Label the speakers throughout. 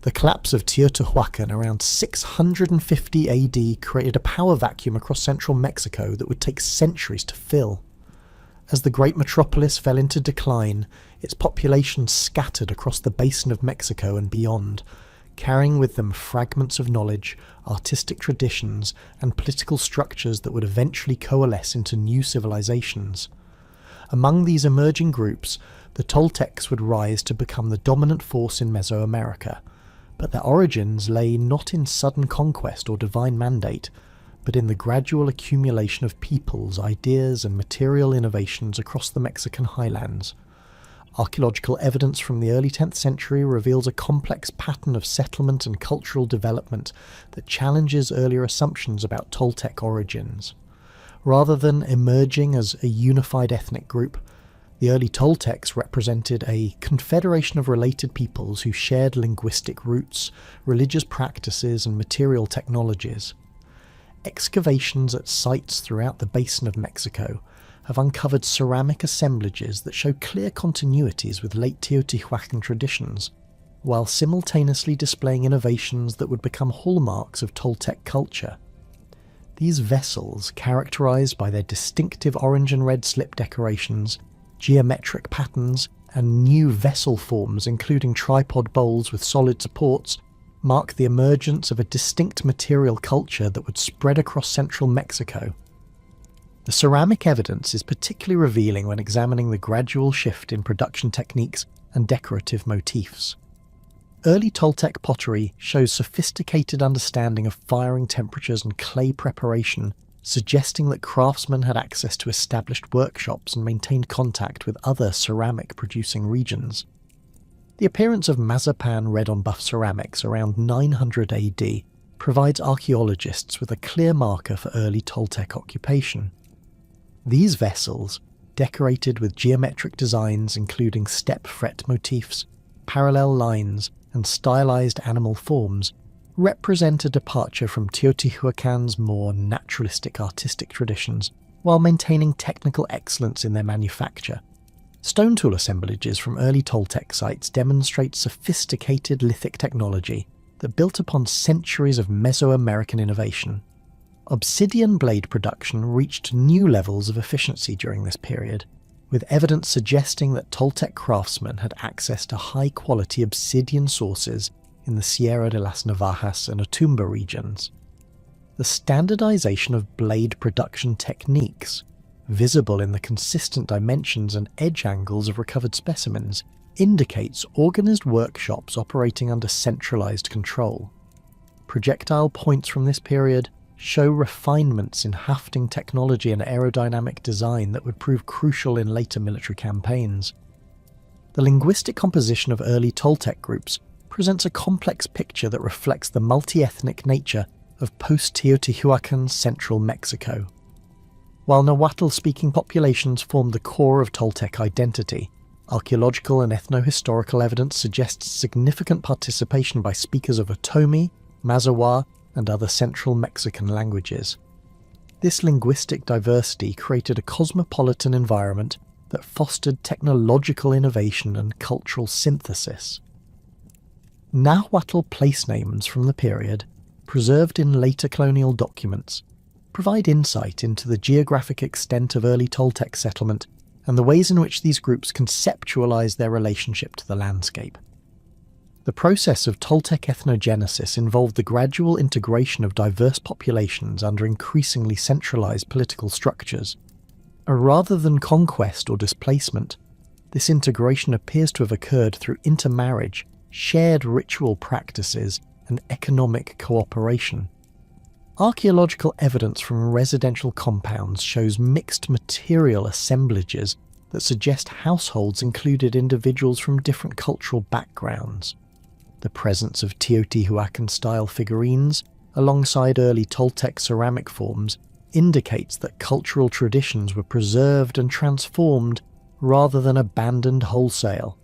Speaker 1: The collapse of Teotihuacan around 650 AD created a power vacuum across central Mexico that would take centuries to fill. As the great metropolis fell into decline, its population scattered across the basin of Mexico and beyond, carrying with them fragments of knowledge, artistic traditions, and political structures that would eventually coalesce into new civilizations. Among these emerging groups, the Toltecs would rise to become the dominant force in Mesoamerica, but their origins lay not in sudden conquest or divine mandate, but in the gradual accumulation of peoples, ideas, and material innovations across the Mexican highlands. Archaeological evidence from the early 10th century reveals a complex pattern of settlement and cultural development that challenges earlier assumptions about Toltec origins. Rather than emerging as a unified ethnic group, the early Toltecs represented a confederation of related peoples who shared linguistic roots, religious practices, and material technologies. Excavations at sites throughout the basin of Mexico have uncovered ceramic assemblages that show clear continuities with late Teotihuacan traditions, while simultaneously displaying innovations that would become hallmarks of Toltec culture. These vessels, characterized by their distinctive orange and red slip decorations, geometric patterns, and new vessel forms including tripod bowls with solid supports, mark the emergence of a distinct material culture that would spread across central Mexico. The ceramic evidence is particularly revealing when examining the gradual shift in production techniques and decorative motifs. Early Toltec pottery shows sophisticated understanding of firing temperatures and clay preparation, suggesting that craftsmen had access to established workshops and maintained contact with other ceramic-producing regions. The appearance of Mazapan red-on-buff ceramics around 900 AD provides archaeologists with a clear marker for early Toltec occupation. These vessels, decorated with geometric designs including step fret motifs, parallel lines, and stylized animal forms, represent a departure from Teotihuacan's more naturalistic artistic traditions, while maintaining technical excellence in their manufacture. Stone tool assemblages from early Toltec sites demonstrate sophisticated lithic technology that built upon centuries of Mesoamerican innovation. Obsidian blade production reached new levels of efficiency during this period, with evidence suggesting that Toltec craftsmen had access to high-quality obsidian sources in the Sierra de las Navajas and Otumba regions. The standardization of blade production techniques, visible in the consistent dimensions and edge angles of recovered specimens, indicates organized workshops operating under centralized control. Projectile points from this period show refinements in hafting technology and aerodynamic design that would prove crucial in later military campaigns. The linguistic composition of early Toltec groups presents a complex picture that reflects the multi-ethnic nature of post-Teotihuacan central Mexico. While Nahuatl-speaking populations formed the core of Toltec identity, archaeological and ethno-historical evidence suggests significant participation by speakers of Otomi, Mazawa, and other central Mexican languages. This linguistic diversity created a cosmopolitan environment that fostered technological innovation and cultural synthesis. Nahuatl place names from the period, preserved in later colonial documents, provide insight into the geographic extent of early Toltec settlement and the ways in which these groups conceptualize their relationship to the landscape. The process of Toltec ethnogenesis involved the gradual integration of diverse populations under increasingly centralized political structures. Rather than conquest or displacement, this integration appears to have occurred through intermarriage, shared ritual practices, and economic cooperation. Archaeological evidence from residential compounds shows mixed material assemblages that suggest households included individuals from different cultural backgrounds. The presence of Teotihuacan-style figurines, alongside early Toltec ceramic forms, indicates that cultural traditions were preserved and transformed rather than abandoned wholesale.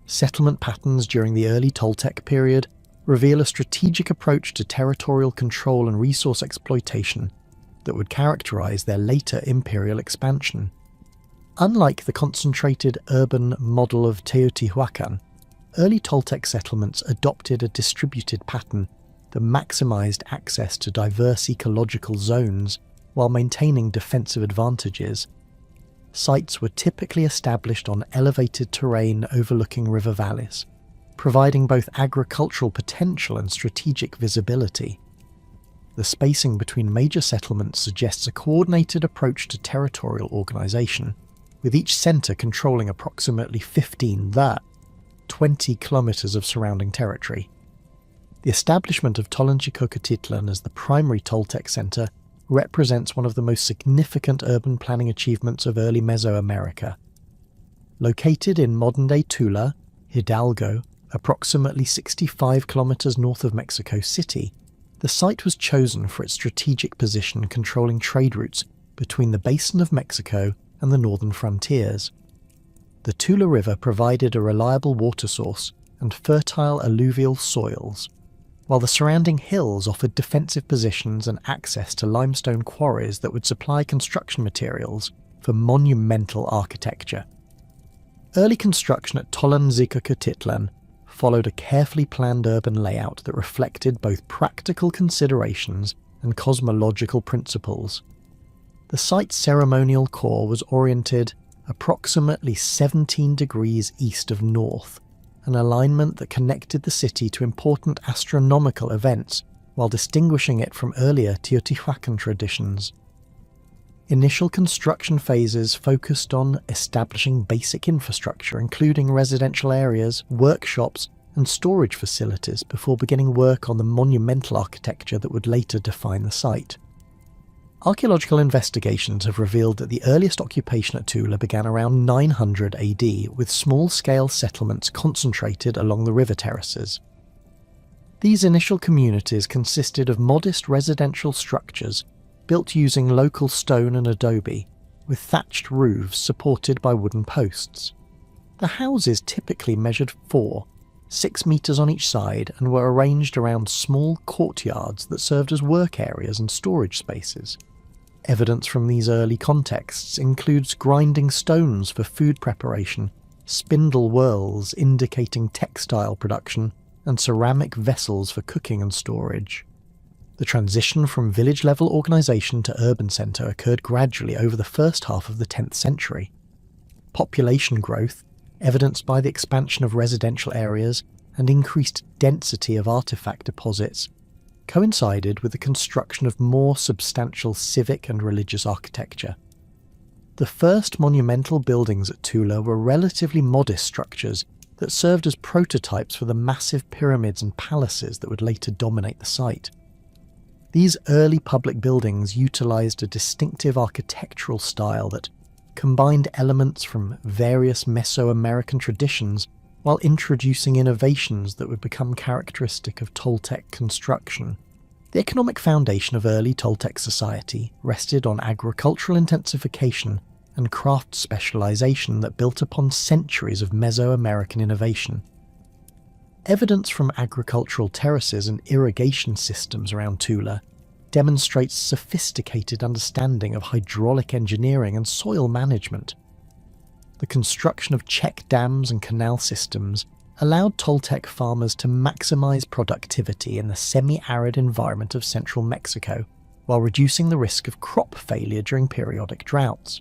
Speaker 1: Settlement patterns during the early Toltec period reveal a strategic approach to territorial control and resource exploitation that would characterize their later imperial expansion. Unlike the concentrated urban model of Teotihuacan, early Toltec settlements adopted a distributed pattern that maximised access to diverse ecological zones while maintaining defensive advantages. Sites were typically established on elevated terrain overlooking river valleys, providing both agricultural potential and strategic visibility. The spacing between major settlements suggests a coordinated approach to territorial organisation, with each centre controlling approximately 20 kilometres of surrounding territory. The establishment of Tolentzicoquetitlan as the primary Toltec centre represents one of the most significant urban planning achievements of early Mesoamerica. Located in modern-day Tula, Hidalgo, approximately 65 kilometres north of Mexico City, the site was chosen for its strategic position controlling trade routes between the basin of Mexico and the northern frontiers. The Tula River provided a reliable water source and fertile alluvial soils, while the surrounding hills offered defensive positions and access to limestone quarries that would supply construction materials for monumental architecture. Early construction at Tolentzicoquetitlan followed a carefully planned urban layout that reflected both practical considerations and cosmological principles. The site's ceremonial core was oriented approximately 17 degrees east of north, an alignment that connected the city to important astronomical events while distinguishing it from earlier Teotihuacan traditions. Initial construction phases focused on establishing basic infrastructure, including residential areas, workshops, and storage facilities, before beginning work on the monumental architecture that would later define the site. Archaeological investigations have revealed that the earliest occupation at Tula began around 900 AD, with small-scale settlements concentrated along the river terraces. These initial communities consisted of modest residential structures built using local stone and adobe, with thatched roofs supported by wooden posts. The houses typically measured 6 metres on each side, and were arranged around small courtyards that served as work areas and storage spaces. Evidence from these early contexts includes grinding stones for food preparation, spindle whorls indicating textile production, and ceramic vessels for cooking and storage. The transition from village-level organisation to urban centre occurred gradually over the first half of the 10th century. Population growth, evidenced by the expansion of residential areas and increased density of artefact deposits, coincided with the construction of more substantial civic and religious architecture. The first monumental buildings at Tula were relatively modest structures that served as prototypes for the massive pyramids and palaces that would later dominate the site. These early public buildings utilised a distinctive architectural style that combined elements from various Mesoamerican traditions while introducing innovations that would become characteristic of Toltec construction. The economic foundation of early Toltec society rested on agricultural intensification and craft specialization that built upon centuries of Mesoamerican innovation. Evidence from agricultural terraces and irrigation systems around Tula demonstrates sophisticated understanding of hydraulic engineering and soil management. The construction of check dams and canal systems allowed Toltec farmers to maximize productivity in the semi-arid environment of central Mexico, while reducing the risk of crop failure during periodic droughts.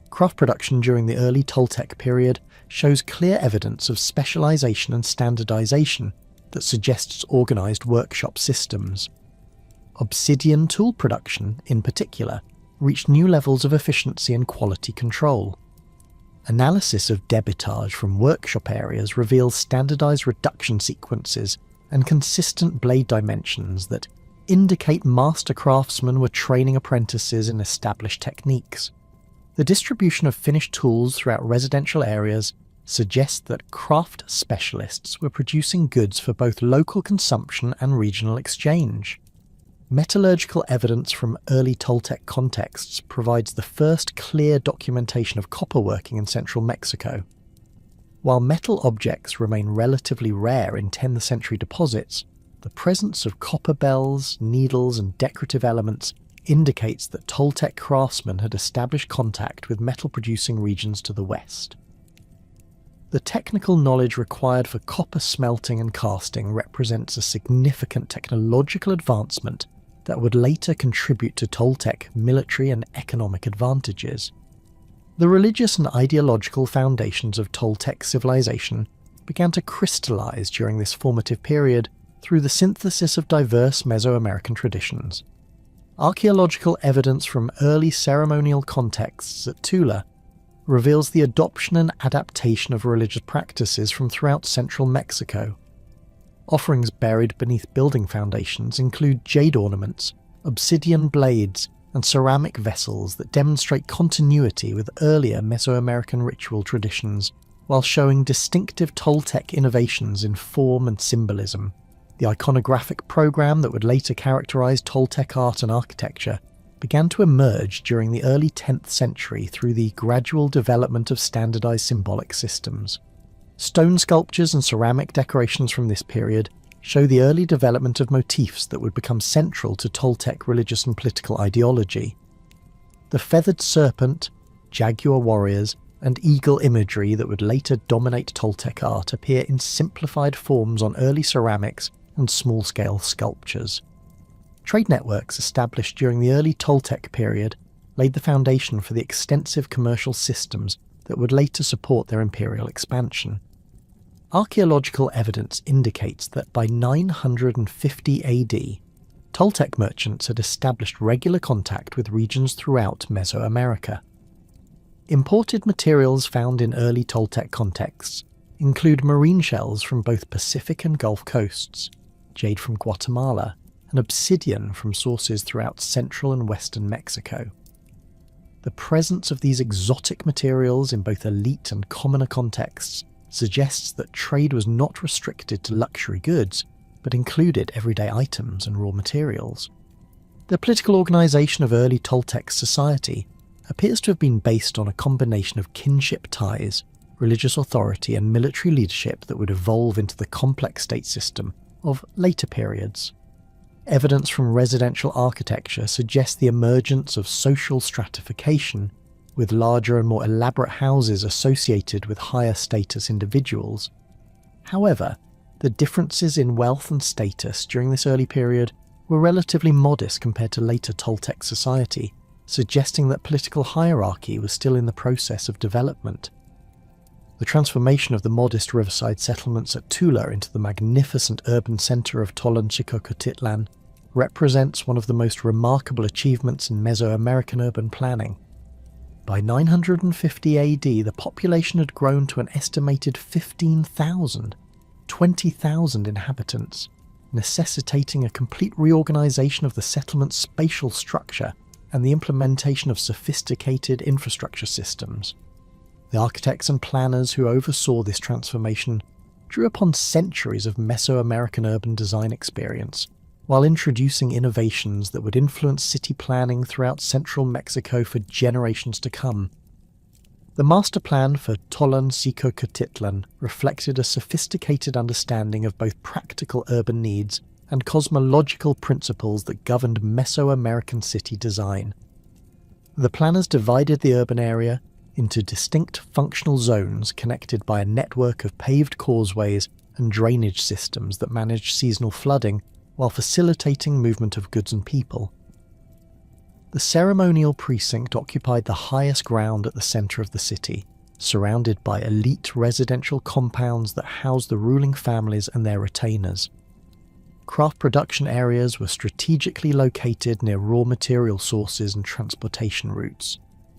Speaker 1: Craft production during the early Toltec period shows clear evidence of specialization and standardization that suggests organized workshop systems. Obsidian tool production, in particular, reached new levels of efficiency and quality control. Analysis of debitage from workshop areas reveals standardized reduction sequences and consistent blade dimensions that indicate master craftsmen were training apprentices in established techniques. The distribution of finished tools throughout residential areas suggests that craft specialists were producing goods for both local consumption and regional exchange. Metallurgical evidence from early Toltec contexts provides the first clear documentation of copperworking in central Mexico. While metal objects remain relatively rare in 10th century deposits, the presence of copper bells, needles, and decorative elements indicates that Toltec craftsmen had established contact with metal-producing regions to the west. The technical knowledge required for copper smelting and casting represents a significant technological advancement that would later contribute to Toltec military and economic advantages. The religious and ideological foundations of Toltec civilization began to crystallize during this formative period through the synthesis of diverse Mesoamerican traditions. Archaeological evidence from early ceremonial contexts at Tula reveals the adoption and adaptation of religious practices from throughout central Mexico. Offerings buried beneath building foundations include jade ornaments, obsidian blades, and ceramic vessels that demonstrate continuity with earlier Mesoamerican ritual traditions, while showing distinctive Toltec innovations in form and symbolism. The iconographic program that would later characterize Toltec art and architecture began to emerge during the early 10th century through the gradual development of standardized symbolic systems. Stone sculptures and ceramic decorations from this period show the early development of motifs that would become central to Toltec religious and political ideology. The feathered serpent, jaguar warriors, and eagle imagery that would later dominate Toltec art appear in simplified forms on early ceramics and small-scale sculptures. Trade networks established during the early Toltec period laid the foundation for the extensive commercial systems that would later support their imperial expansion. Archaeological evidence indicates that by 950 AD, Toltec merchants had established regular contact with regions throughout Mesoamerica. Imported materials found in early Toltec contexts include marine shells from both Pacific and Gulf coasts, jade from Guatemala, and obsidian from sources throughout central and western Mexico. The presence of these exotic materials in both elite and commoner contexts suggests that trade was not restricted to luxury goods, but included everyday items and raw materials. The political organization of early Toltec society appears to have been based on a combination of kinship ties, religious authority, and military leadership that would evolve into the complex state system of later periods. Evidence from residential architecture suggests the emergence of social stratification, with larger and more elaborate houses associated with higher status individuals. However, the differences in wealth and status during this early period were relatively modest compared to later Toltec society, suggesting that political hierarchy was still in the process of development. The transformation of the modest riverside settlements at Tula into the magnificent urban centre of Tollan represents one of the most remarkable achievements in Mesoamerican urban planning. By 950 AD, the population had grown to an estimated 15,000, 20,000 inhabitants, necessitating a complete reorganization of the settlement's spatial structure and the implementation of sophisticated infrastructure systems. The architects and planners who oversaw this transformation drew upon centuries of Mesoamerican urban design experience, while introducing innovations that would influence city planning throughout central Mexico for generations to come. The master plan for Tollan reflected a sophisticated understanding of both practical urban needs and cosmological principles that governed Mesoamerican city design. The planners divided the urban area into distinct functional zones connected by a network of paved causeways and drainage systems that managed seasonal flooding while facilitating movement of goods and people. The ceremonial precinct occupied the highest ground at the centre of the city, surrounded by elite residential compounds that housed the ruling families and their retainers. Craft production areas were strategically located near raw material sources and transportation routes,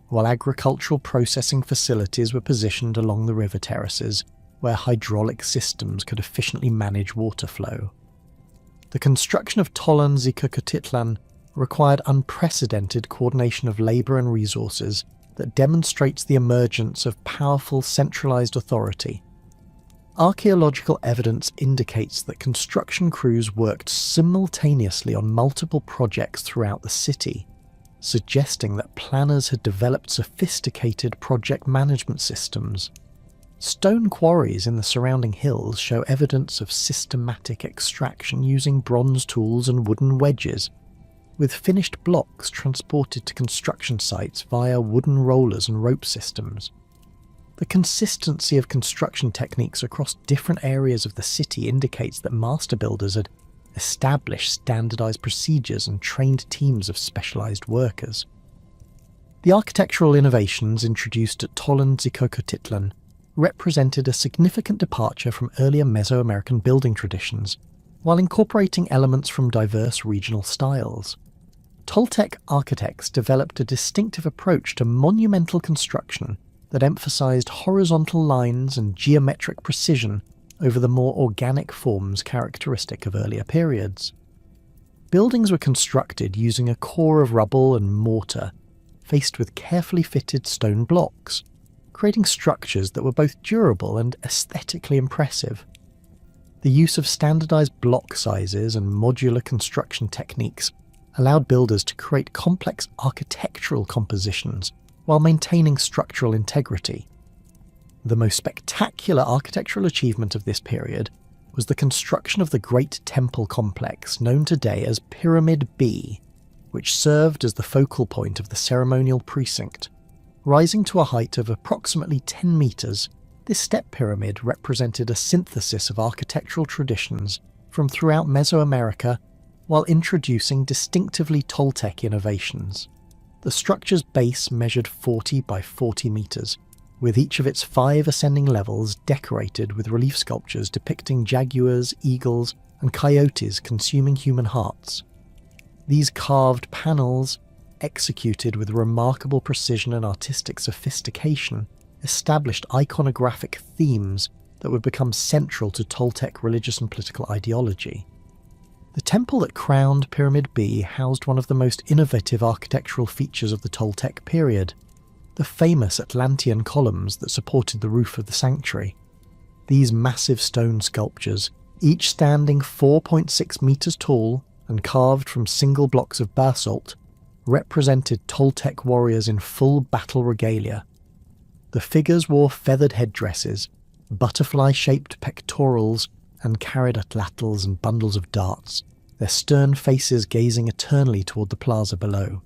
Speaker 1: while agricultural processing facilities were positioned along the river terraces, where hydraulic systems could efficiently manage water flow. The construction of Tollan required unprecedented coordination of labour and resources that demonstrates the emergence of powerful centralised authority. Archaeological evidence indicates that construction crews worked simultaneously on multiple projects throughout the city, suggesting that planners had developed sophisticated project management systems. Stone quarries in the surrounding hills show evidence of systematic extraction using bronze tools and wooden wedges, with finished blocks transported to construction sites via wooden rollers and rope systems. The consistency of construction techniques across different areas of the city indicates that master builders had established standardized procedures and trained teams of specialized workers. The architectural innovations introduced at Tollan represented a significant departure from earlier Mesoamerican building traditions, while incorporating elements from diverse regional styles. Toltec architects developed a distinctive approach to monumental construction that emphasized horizontal lines and geometric precision over the more organic forms characteristic of earlier periods. Buildings were constructed using a core of rubble and mortar, faced with carefully fitted stone blocks, creating structures that were both durable and aesthetically impressive. The use of standardized block sizes and modular construction techniques allowed builders to create complex architectural compositions while maintaining structural integrity. The most spectacular architectural achievement of this period was the construction of the Great Temple complex known today as Pyramid B, which served as the focal point of the ceremonial precinct. Rising to a height of approximately 10 meters, this step pyramid represented a synthesis of architectural traditions from throughout Mesoamerica while introducing distinctively Toltec innovations. The structure's base measured 40 by 40 meters, with each of its 5 ascending levels decorated with relief sculptures depicting jaguars, eagles, and coyotes consuming human hearts. These carved panels, executed with remarkable precision and artistic sophistication, established iconographic themes that would become central to Toltec religious and political ideology. The temple that crowned Pyramid B housed one of the most innovative architectural features of the Toltec period, the famous Atlantean columns that supported the roof of the sanctuary. These massive stone sculptures, each standing 4.6 meters tall and carved from single blocks of basalt, represented Toltec warriors in full battle regalia. The figures wore feathered headdresses, butterfly-shaped pectorals, and carried atlatls and bundles of darts, their stern faces gazing eternally toward the plaza below.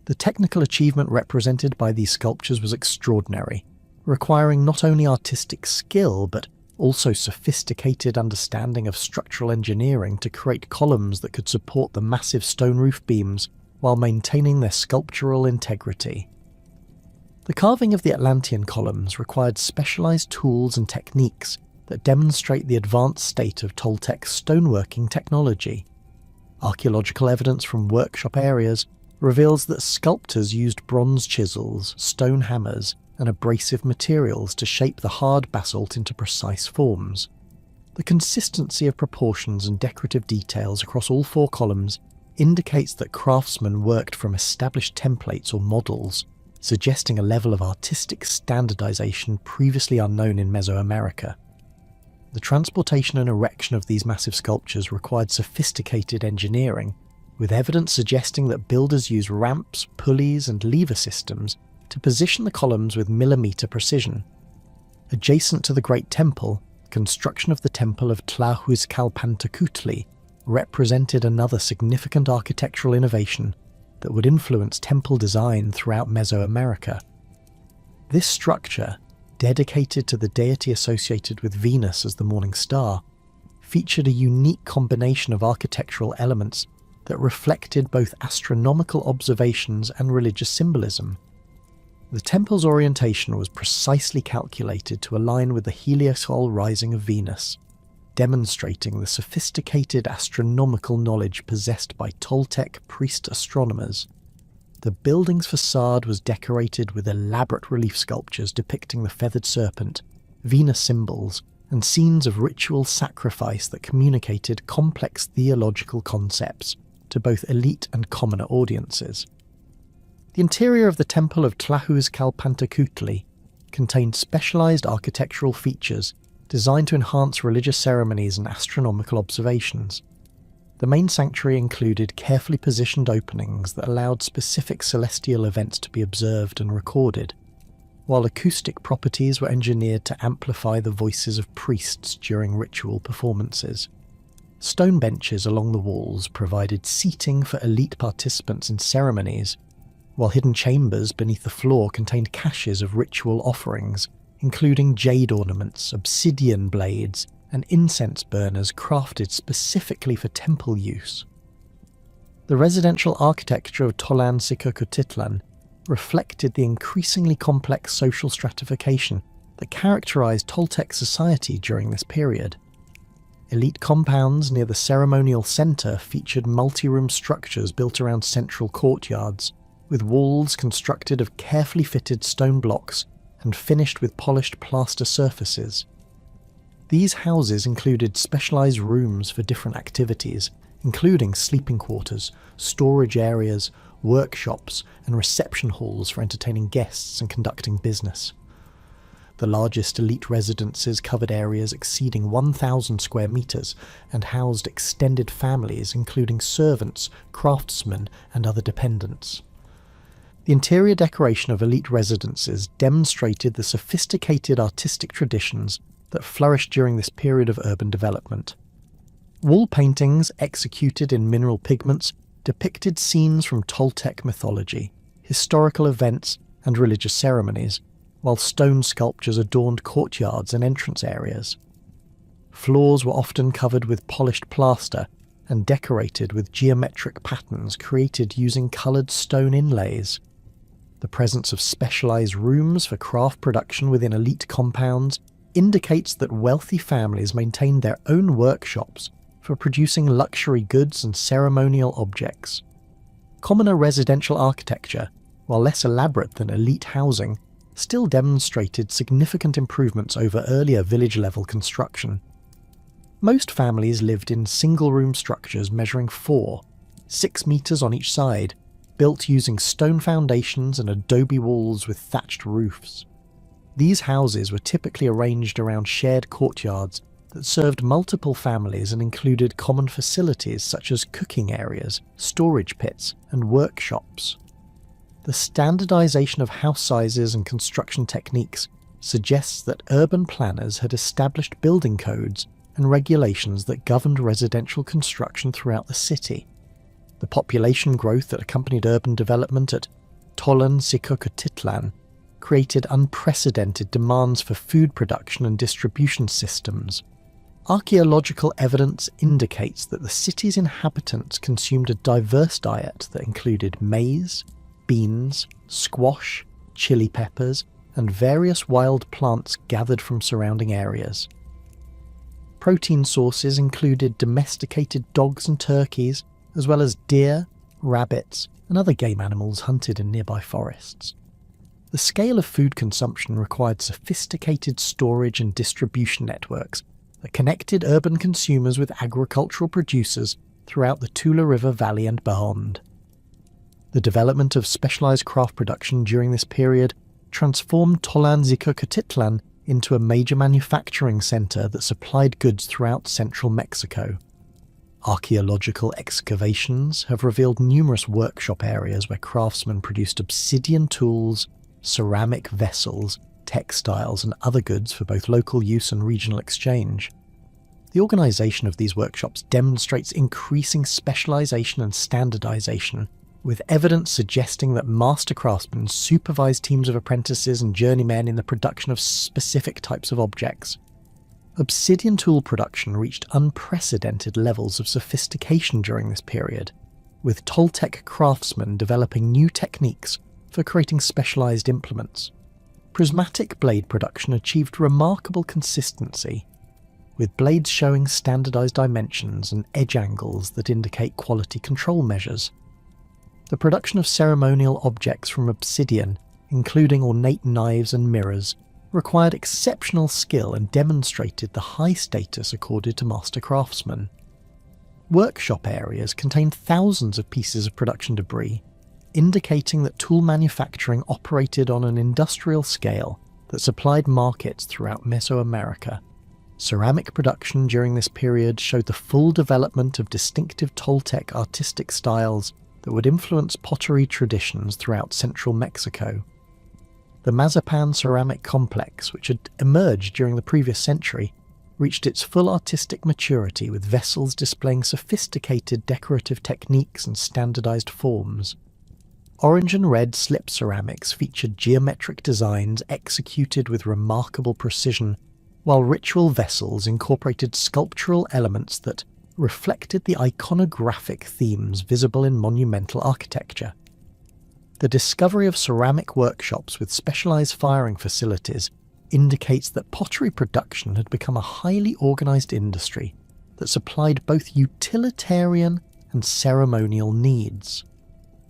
Speaker 1: The technical achievement represented by these sculptures was extraordinary, requiring not only artistic skill but also sophisticated understanding of structural engineering to create columns that could support the massive stone roof beams while maintaining their sculptural integrity. The carving of the Atlantean columns required specialized tools and techniques that demonstrate the advanced state of Toltec stoneworking technology. Archaeological evidence from workshop areas reveals that sculptors used bronze chisels, stone hammers, and abrasive materials to shape the hard basalt into precise forms. The consistency of proportions and decorative details across all 4 columns indicates that craftsmen worked from established templates or models, suggesting a level of artistic standardization previously unknown in Mesoamerica. The transportation and erection of these massive sculptures required sophisticated engineering, with evidence suggesting that builders used ramps, pulleys, and lever systems to position the columns with millimeter precision. Adjacent to the Great Temple, construction of the Temple of Tlahuizcalpantecutli represented another significant architectural innovation that would influence temple design throughout Mesoamerica. This structure, dedicated to the deity associated with Venus as the morning star, featured a unique combination of architectural elements that reflected both astronomical observations and religious symbolism. The temple's orientation was precisely calculated to align with the heliosol rising of Venus, demonstrating the sophisticated astronomical knowledge possessed by Toltec priest astronomers. The building's facade was decorated with elaborate relief sculptures depicting the feathered serpent, Venus symbols, and scenes of ritual sacrifice that communicated complex theological concepts to both elite and commoner audiences. The interior of the Temple of Tlahuizcalpantecutli contained specialized architectural features designed to enhance religious ceremonies and astronomical observations. The main sanctuary included carefully positioned openings that allowed specific celestial events to be observed and recorded, while acoustic properties were engineered to amplify the voices of priests during ritual performances. Stone benches along the walls provided seating for elite participants in ceremonies, while hidden chambers beneath the floor contained caches of ritual offerings, including jade ornaments, obsidian blades, and incense burners crafted specifically for temple use. The residential architecture of Toltecs reflected the increasingly complex social stratification that characterized Toltec society during this period. Elite compounds near the ceremonial center featured multi-room structures built around central courtyards, with walls constructed of carefully fitted stone blocks and finished with polished plaster surfaces. These houses included specialized rooms for different activities, including sleeping quarters, storage areas, workshops, and reception halls for entertaining guests and conducting business. The largest elite residences covered areas exceeding 1,000 square meters and housed extended families including servants, craftsmen, and other dependents. The interior decoration of elite residences demonstrated the sophisticated artistic traditions that flourished during this period of urban development. Wall paintings executed in mineral pigments depicted scenes from Toltec mythology, historical events, and religious ceremonies, while stone sculptures adorned courtyards and entrance areas. Floors were often covered with polished plaster and decorated with geometric patterns created using coloured stone inlays. The presence of specialised rooms for craft production within elite compounds indicates that wealthy families maintained their own workshops for producing luxury goods and ceremonial objects. Commoner residential architecture, while less elaborate than elite housing, still demonstrated significant improvements over earlier village-level construction. Most families lived in single-room structures measuring 6 meters on each side, built using stone foundations and adobe walls with thatched roofs. These houses were typically arranged around shared courtyards that served multiple families and included common facilities such as cooking areas, storage pits, and workshops. The standardization of house sizes and construction techniques suggests that urban planners had established building codes and regulations that governed residential construction throughout the city. The population growth that accompanied urban development at Toltecs created unprecedented demands for food production and distribution systems. Archaeological evidence indicates that the city's inhabitants consumed a diverse diet that included maize, beans, squash, chili peppers, and various wild plants gathered from surrounding areas. Protein sources included domesticated dogs and turkeys, as well as deer, rabbits, and other game animals hunted in nearby forests. The scale of food consumption required sophisticated storage and distribution networks that connected urban consumers with agricultural producers throughout the Tula River Valley and beyond. The development of specialized craft production during this period transformed Toltecs into a major manufacturing center that supplied goods throughout central Mexico. Archaeological excavations have revealed numerous workshop areas where craftsmen produced obsidian tools, ceramic vessels, textiles, and other goods for both local use and regional exchange. The organization of these workshops demonstrates increasing specialization and standardization, with evidence suggesting that master craftsmen supervised teams of apprentices and journeymen in the production of specific types of objects. Obsidian tool production reached unprecedented levels of sophistication during this period, with Toltec craftsmen developing new techniques for creating specialized implements. Prismatic blade production achieved remarkable consistency, with blades showing standardized dimensions and edge angles that indicate quality control measures. The production of ceremonial objects from obsidian, including ornate knives and mirrors, required exceptional skill and demonstrated the high status accorded to master craftsmen. Workshop areas contained thousands of pieces of production debris, indicating that tool manufacturing operated on an industrial scale that supplied markets throughout Mesoamerica. Ceramic production during this period showed the full development of distinctive Toltec artistic styles that would influence pottery traditions throughout central Mexico. The Mazapan ceramic complex, which had emerged during the previous century, reached its full artistic maturity with vessels displaying sophisticated decorative techniques and standardized forms. Orange and red slip ceramics featured geometric designs executed with remarkable precision, while ritual vessels incorporated sculptural elements that reflected the iconographic themes visible in monumental architecture. The discovery of ceramic workshops with specialized firing facilities indicates that pottery production had become a highly organized industry that supplied both utilitarian and ceremonial needs.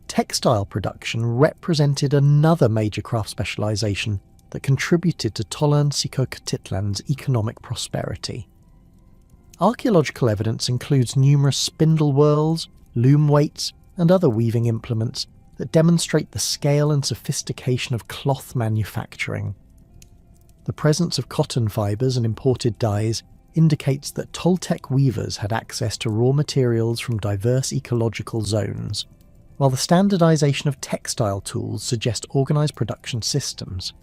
Speaker 1: Textile production represented another major craft specialization that contributed to Toltecs' economic prosperity. Archaeological evidence includes numerous spindle whorls, loom weights, and other weaving implements that demonstrate the scale and sophistication of cloth manufacturing. The presence of cotton fibers and imported dyes indicates that Toltec weavers had access to raw materials from diverse ecological zones, while the standardization of textile tools suggests organized production systems.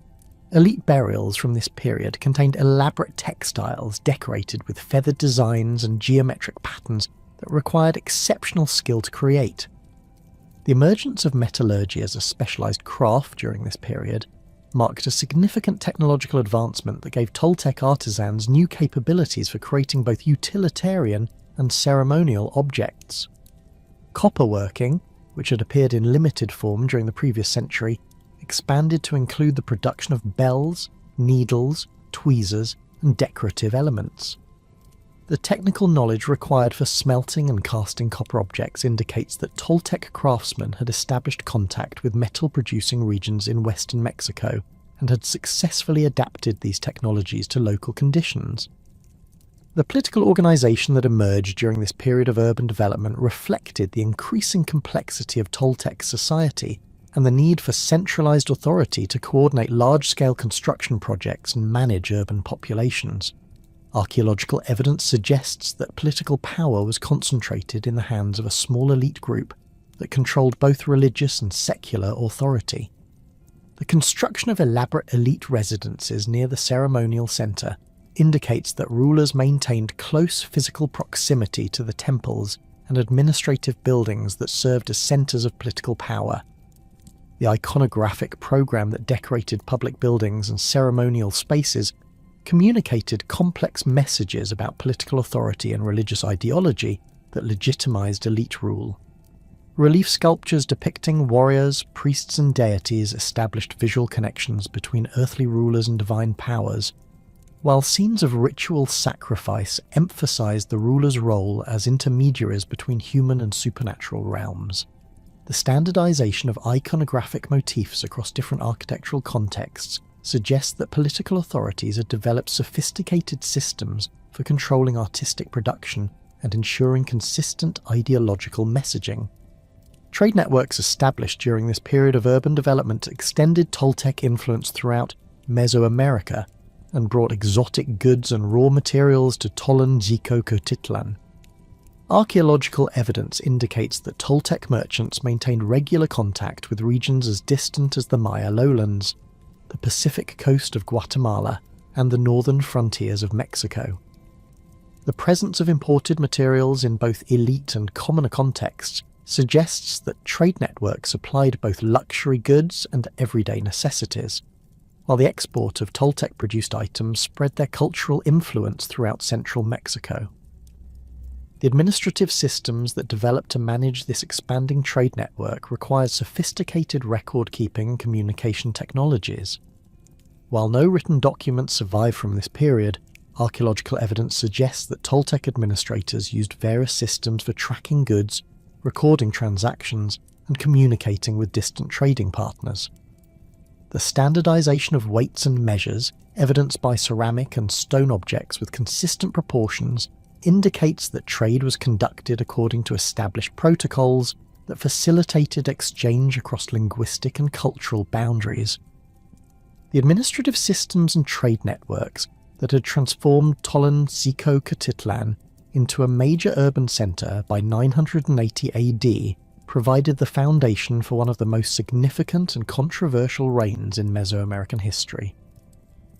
Speaker 1: Elite burials from this period contained elaborate textiles decorated with feathered designs and geometric patterns that required exceptional skill to create. The emergence of metallurgy as a specialized craft during this period marked a significant technological advancement that gave Toltec artisans new capabilities for creating both utilitarian and ceremonial objects. Copperworking, which had appeared in limited form during the previous century, expanded to include the production of bells, needles, tweezers, and decorative elements. The technical knowledge required for smelting and casting copper objects indicates that Toltec craftsmen had established contact with metal-producing regions in western Mexico and had successfully adapted these technologies to local conditions. The political organization that emerged during this period of urban development reflected the increasing complexity of Toltec society and the need for centralized authority to coordinate large-scale construction projects and manage urban populations. Archaeological evidence suggests that political power was concentrated in the hands of a small elite group that controlled both religious and secular authority. The construction of elaborate elite residences near the ceremonial centre indicates that rulers maintained close physical proximity to the temples and administrative buildings that served as centres of political power. The iconographic program that decorated public buildings and ceremonial spaces communicated complex messages about political authority and religious ideology that legitimized elite rule. Relief sculptures depicting warriors, priests, and deities established visual connections between earthly rulers and divine powers, while scenes of ritual sacrifice emphasized the rulers' role as intermediaries between human and supernatural realms. The standardization of iconographic motifs across different architectural contexts suggests that political authorities had developed sophisticated systems for controlling artistic production and ensuring consistent ideological messaging. Trade networks established during this period of urban development extended Toltec influence throughout Mesoamerica and brought exotic goods and raw materials to Toltecs. Archaeological evidence indicates that Toltec merchants maintained regular contact with regions as distant as the Maya lowlands, the Pacific coast of Guatemala, and the northern frontiers of Mexico. The presence of imported materials in both elite and commoner contexts suggests that trade networks supplied both luxury goods and everyday necessities, while the export of Toltec-produced items spread their cultural influence throughout central Mexico. The administrative systems that developed to manage this expanding trade network required sophisticated record-keeping and communication technologies. While no written documents survive from this period, archaeological evidence suggests that Toltec administrators used various systems for tracking goods, recording transactions, and communicating with distant trading partners. The standardization of weights and measures, evidenced by ceramic and stone objects with consistent proportions, indicates that trade was conducted according to established protocols that facilitated exchange across linguistic and cultural boundaries. The administrative systems and trade networks that had transformed Toltecs into a major urban centre by 980 AD provided the foundation for one of the most significant and controversial reigns in Mesoamerican history.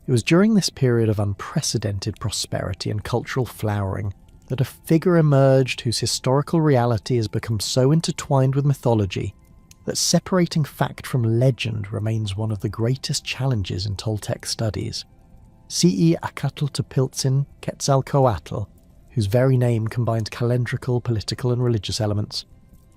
Speaker 1: It was during this period of unprecedented prosperity and cultural flowering that a figure emerged whose historical reality has become so intertwined with mythology that separating fact from legend remains one of the greatest challenges in Toltec studies. C.E. Acatl Quetzalcoatl, whose very name combines calendrical, political and religious elements,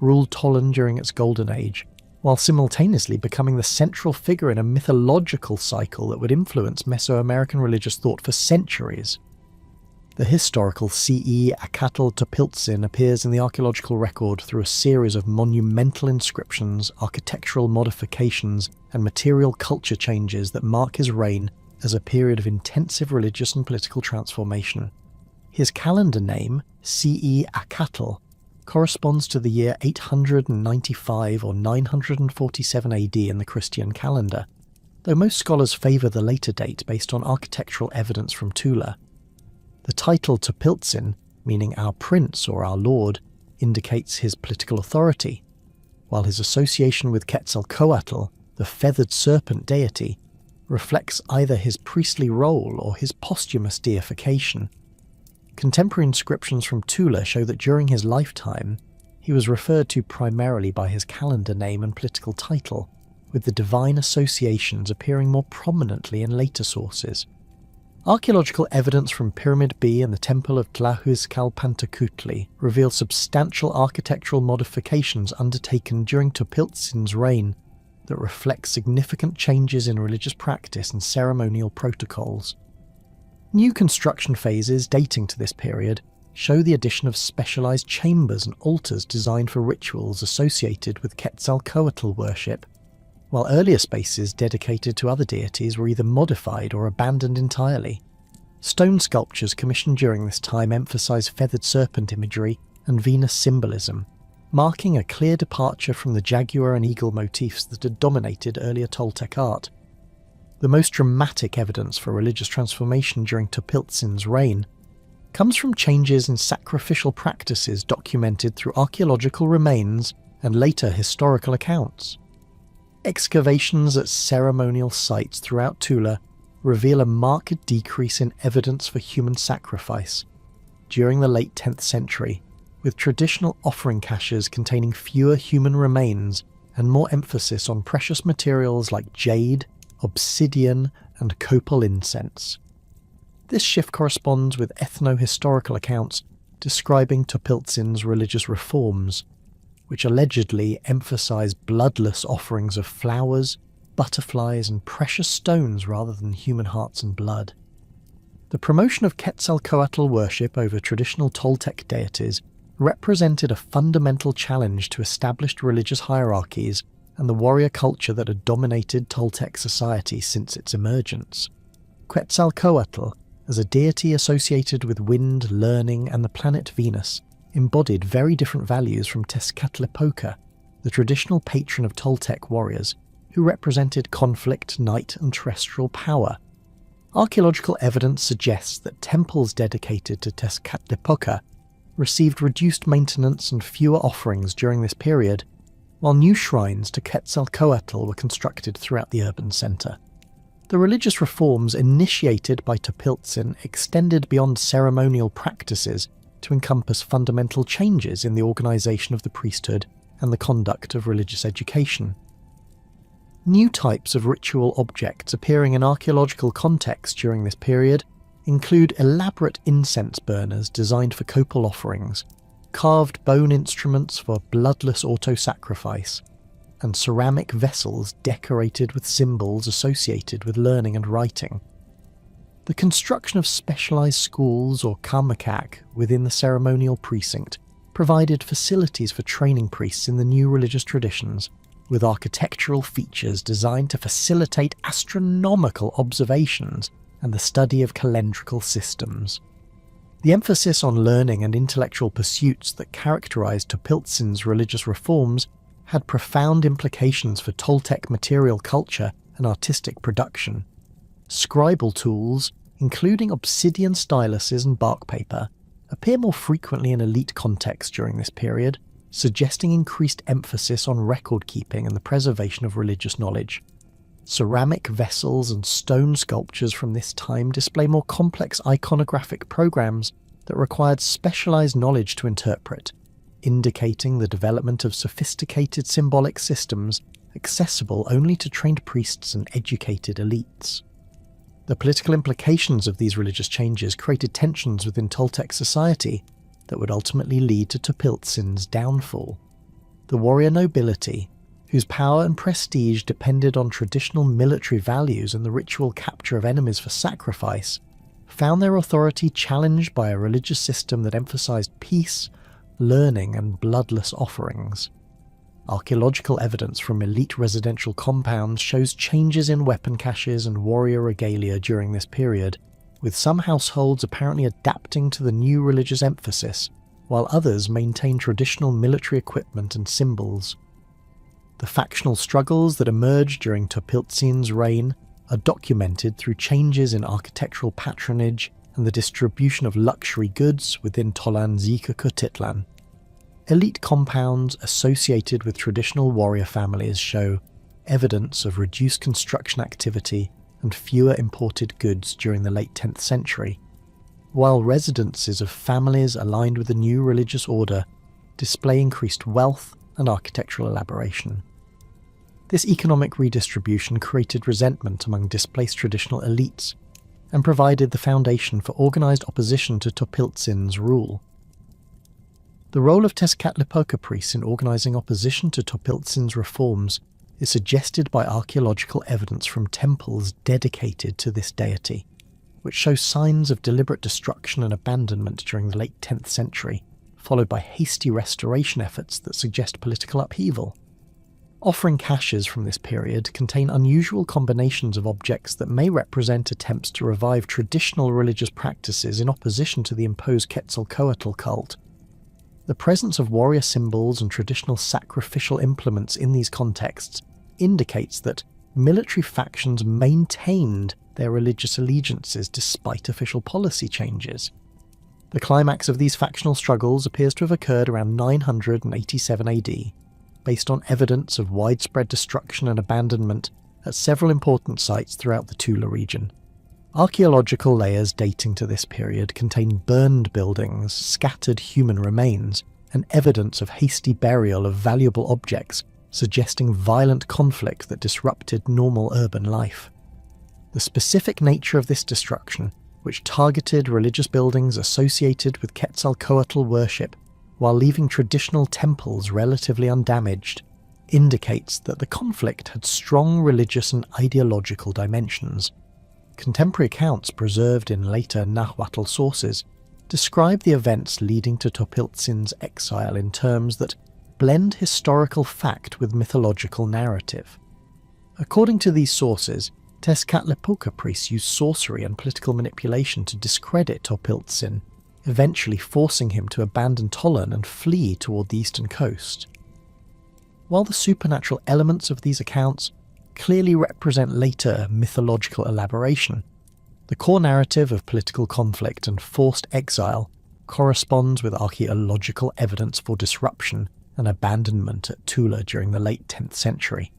Speaker 1: ruled Tolan during its golden age, while simultaneously becoming the central figure in a mythological cycle that would influence Mesoamerican religious thought for centuries. The historical C.E. Acatl appears in the archaeological record through a series of monumental inscriptions, architectural modifications, and material culture changes that mark his reign as a period of intensive religious and political transformation. His calendar name, C.E. Acatl, corresponds to the year 895 or 947 AD in the Christian calendar, though most scholars favour the later date based on architectural evidence from Tula. The title Topiltzin, meaning our prince or our lord, indicates his political authority, while his association with Quetzalcoatl, the feathered serpent deity, reflects either his priestly role or his posthumous deification. Contemporary inscriptions from Tula show that during his lifetime, he was referred to primarily by his calendar name and political title, with the divine associations appearing more prominently in later sources. Archaeological evidence from Pyramid B and the Temple of Tlahuizcalpantecutli reveal substantial architectural modifications undertaken during Topiltzin's reign that reflect significant changes in religious practice and ceremonial protocols. New construction phases dating to this period show the addition of specialized chambers and altars designed for rituals associated with Quetzalcoatl worship, while earlier spaces dedicated to other deities were either modified or abandoned entirely. Stone sculptures commissioned during this time emphasize feathered serpent imagery and Venus symbolism, marking a clear departure from the jaguar and eagle motifs that had dominated earlier Toltec art. The most dramatic evidence for religious transformation during Topiltzin's reign comes from changes in sacrificial practices documented through archaeological remains and later historical accounts. Excavations at ceremonial sites throughout Tula reveal a marked decrease in evidence for human sacrifice during the late 10th century, with traditional offering caches containing fewer human remains and more emphasis on precious materials like jade, obsidian, and copal incense. This shift corresponds with ethno-historical accounts describing Topiltzin's religious reforms, which allegedly emphasize bloodless offerings of flowers, butterflies, and precious stones rather than human hearts and blood. The promotion of Quetzalcoatl worship over traditional Toltec deities represented a fundamental challenge to established religious hierarchies and the warrior culture that had dominated Toltec society since its emergence. Quetzalcoatl, as a deity associated with wind, learning, and the planet Venus, embodied very different values from Tezcatlipoca, the traditional patron of Toltec warriors, who represented conflict, night, and terrestrial power. Archaeological evidence suggests that temples dedicated to Tezcatlipoca received reduced maintenance and fewer offerings during this period, while new shrines to Quetzalcoatl were constructed throughout the urban centre. The religious reforms initiated by Topiltzin extended beyond ceremonial practices to encompass fundamental changes in the organisation of the priesthood and the conduct of religious education. New types of ritual objects appearing in archaeological contexts during this period include elaborate incense burners designed for copal offerings, carved bone instruments for bloodless auto-sacrifice, and ceramic vessels decorated with symbols associated with learning and writing. The construction of specialized schools or karmakak within the ceremonial precinct provided facilities for training priests in the new religious traditions, with architectural features designed to facilitate astronomical observations and the study of calendrical systems. The emphasis on learning and intellectual pursuits that characterized Topiltzin's religious reforms had profound implications for Toltec material culture and artistic production. Scribal tools, including obsidian styluses and bark paper, appear more frequently in elite contexts during this period, suggesting increased emphasis on record-keeping and the preservation of religious knowledge. Ceramic vessels and stone sculptures from this time display more complex iconographic programs that required specialized knowledge to interpret, indicating the development of sophisticated symbolic systems accessible only to trained priests and educated elites. The political implications of these religious changes created tensions within Toltec society that would ultimately lead to Topiltzin's downfall. The warrior nobility, whose power and prestige depended on traditional military values and the ritual capture of enemies for sacrifice, found their authority challenged by a religious system that emphasized peace, learning, and bloodless offerings. Archaeological evidence from elite residential compounds shows changes in weapon caches and warrior regalia during this period, with some households apparently adapting to the new religious emphasis, while others maintain traditional military equipment and symbols. The factional struggles that emerged during Topiltzin's reign are documented through changes in architectural patronage and the distribution of luxury goods within Tolan-Zika-Kutitlan. Elite compounds associated with traditional warrior families show evidence of reduced construction activity and fewer imported goods during the late 10th century, while residences of families aligned with the new religious order display increased wealth and architectural elaboration. This economic redistribution created resentment among displaced traditional elites and provided the foundation for organised opposition to Topiltzin's rule. The role of Tezcatlipoca priests in organising opposition to Topiltzin's reforms is suggested by archaeological evidence from temples dedicated to this deity, which show signs of deliberate destruction and abandonment during the late 10th century, followed by hasty restoration efforts that suggest political upheaval. Offering caches from this period contain unusual combinations of objects that may represent attempts to revive traditional religious practices in opposition to the imposed Quetzalcoatl cult. The presence of warrior symbols and traditional sacrificial implements in these contexts indicates that military factions maintained their religious allegiances despite official policy changes. The climax of these factional struggles appears to have occurred around 987 AD, based on evidence of widespread destruction and abandonment at several important sites throughout the Tula region. Archaeological layers dating to this period contain burned buildings, scattered human remains, and evidence of hasty burial of valuable objects, suggesting violent conflict that disrupted normal urban life. The specific nature of this destruction, which targeted religious buildings associated with Quetzalcoatl worship while leaving traditional temples relatively undamaged, indicates that the conflict had strong religious and ideological dimensions. Contemporary accounts preserved in later Nahuatl sources describe the events leading to Topiltzin's exile in terms that blend historical fact with mythological narrative. According to these sources, Tezcatlipoca priests used sorcery and political manipulation to discredit Topiltzin, eventually forcing him to abandon Tolan and flee toward the eastern coast. While the supernatural elements of these accounts clearly represent later mythological elaboration, the core narrative of political conflict and forced exile corresponds with archaeological evidence for disruption and abandonment at Tula during the late 10th century.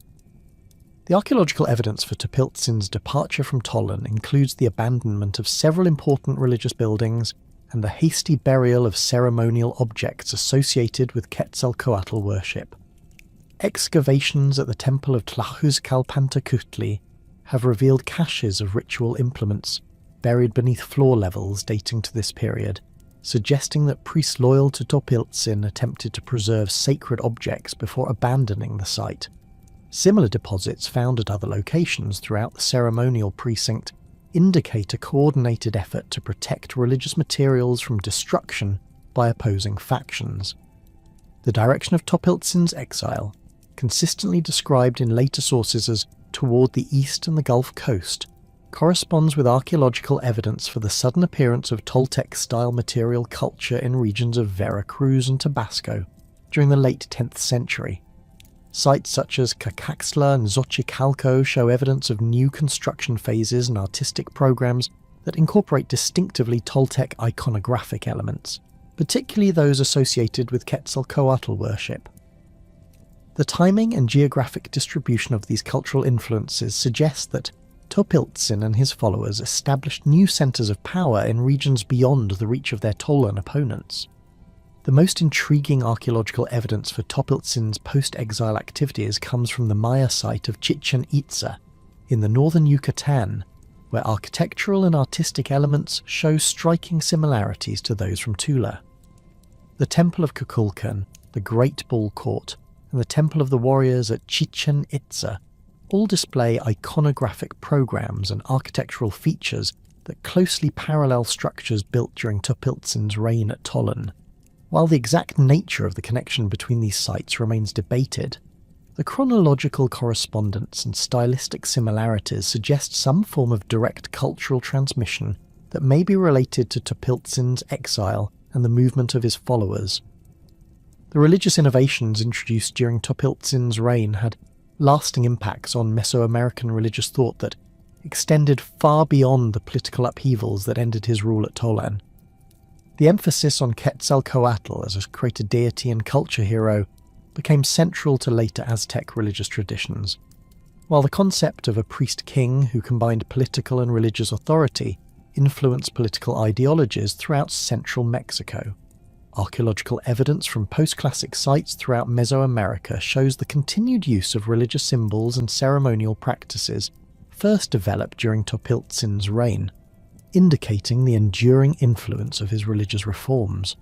Speaker 1: The archaeological evidence for Topiltzin's departure from Tolan includes the abandonment of several important religious buildings and the hasty burial of ceremonial objects associated with Quetzalcoatl worship. Excavations at the temple of Tlaxcalpantecutli have revealed caches of ritual implements buried beneath floor levels dating to this period, suggesting that priests loyal to Topiltzin attempted to preserve sacred objects before abandoning the site. Similar deposits found at other locations throughout the ceremonial precinct indicate a coordinated effort to protect religious materials from destruction by opposing factions. The direction of Topiltzin's exile, consistently described in later sources as toward the east and the Gulf Coast, corresponds with archaeological evidence for the sudden appearance of Toltec-style material culture in regions of Veracruz and Tabasco during the late 10th century. Sites such as Cacaxtla and Xochicalco show evidence of new construction phases and artistic programs that incorporate distinctively Toltec iconographic elements, particularly those associated with Quetzalcoatl worship. The timing and geographic distribution of these cultural influences suggests that Topiltzin and his followers established new centres of power in regions beyond the reach of their Tolan opponents. The most intriguing archaeological evidence for Topiltzin's post-exile activities comes from the Maya site of Chichen Itza in the northern Yucatan, where architectural and artistic elements show striking similarities to those from Tula. The Temple of Kukulkan, the Great Ball Court, and the Temple of the Warriors at Chichen Itza all display iconographic programs and architectural features that closely parallel structures built during Topiltzin's reign at Tollan. While the exact nature of the connection between these sites remains debated, the chronological correspondence and stylistic similarities suggest some form of direct cultural transmission that may be related to Topiltzin's exile and the movement of his followers. The religious innovations introduced during Topiltzin's reign had lasting impacts on Mesoamerican religious thought that extended far beyond the political upheavals that ended his rule at Tollan. The emphasis on Quetzalcoatl as a created deity and culture hero became central to later Aztec religious traditions, while the concept of a priest-king who combined political and religious authority influenced political ideologies throughout central Mexico. Archaeological evidence from post-classic sites throughout Mesoamerica shows the continued use of religious symbols and ceremonial practices first developed during Topiltzin's reign, indicating the enduring influence of his religious reforms.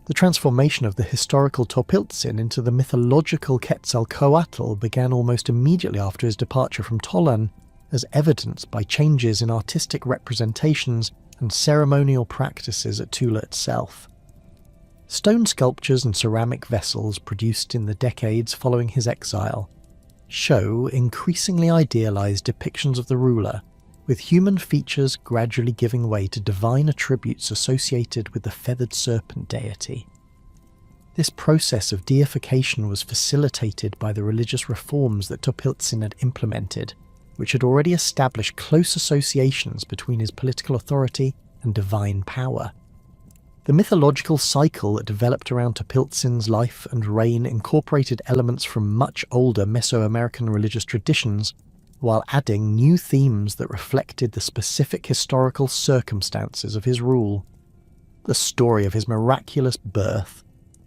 Speaker 1: The transformation of the historical Topiltzin into the mythological Quetzalcoatl began almost immediately after his departure from Tollan, as evidenced by changes in artistic representations and ceremonial practices at Tula itself. Stone sculptures and ceramic vessels produced in the decades following his exile show increasingly idealized depictions of the ruler, with human features gradually giving way to divine attributes associated with the feathered serpent deity. This process of deification was facilitated by the religious reforms that Topiltzin had implemented, which had already established close associations between his political authority and divine power. The mythological cycle that developed around Topiltzin's life and reign incorporated elements from much older Mesoamerican religious traditions, while adding new themes that reflected the specific historical circumstances of his rule. The story of his miraculous birth,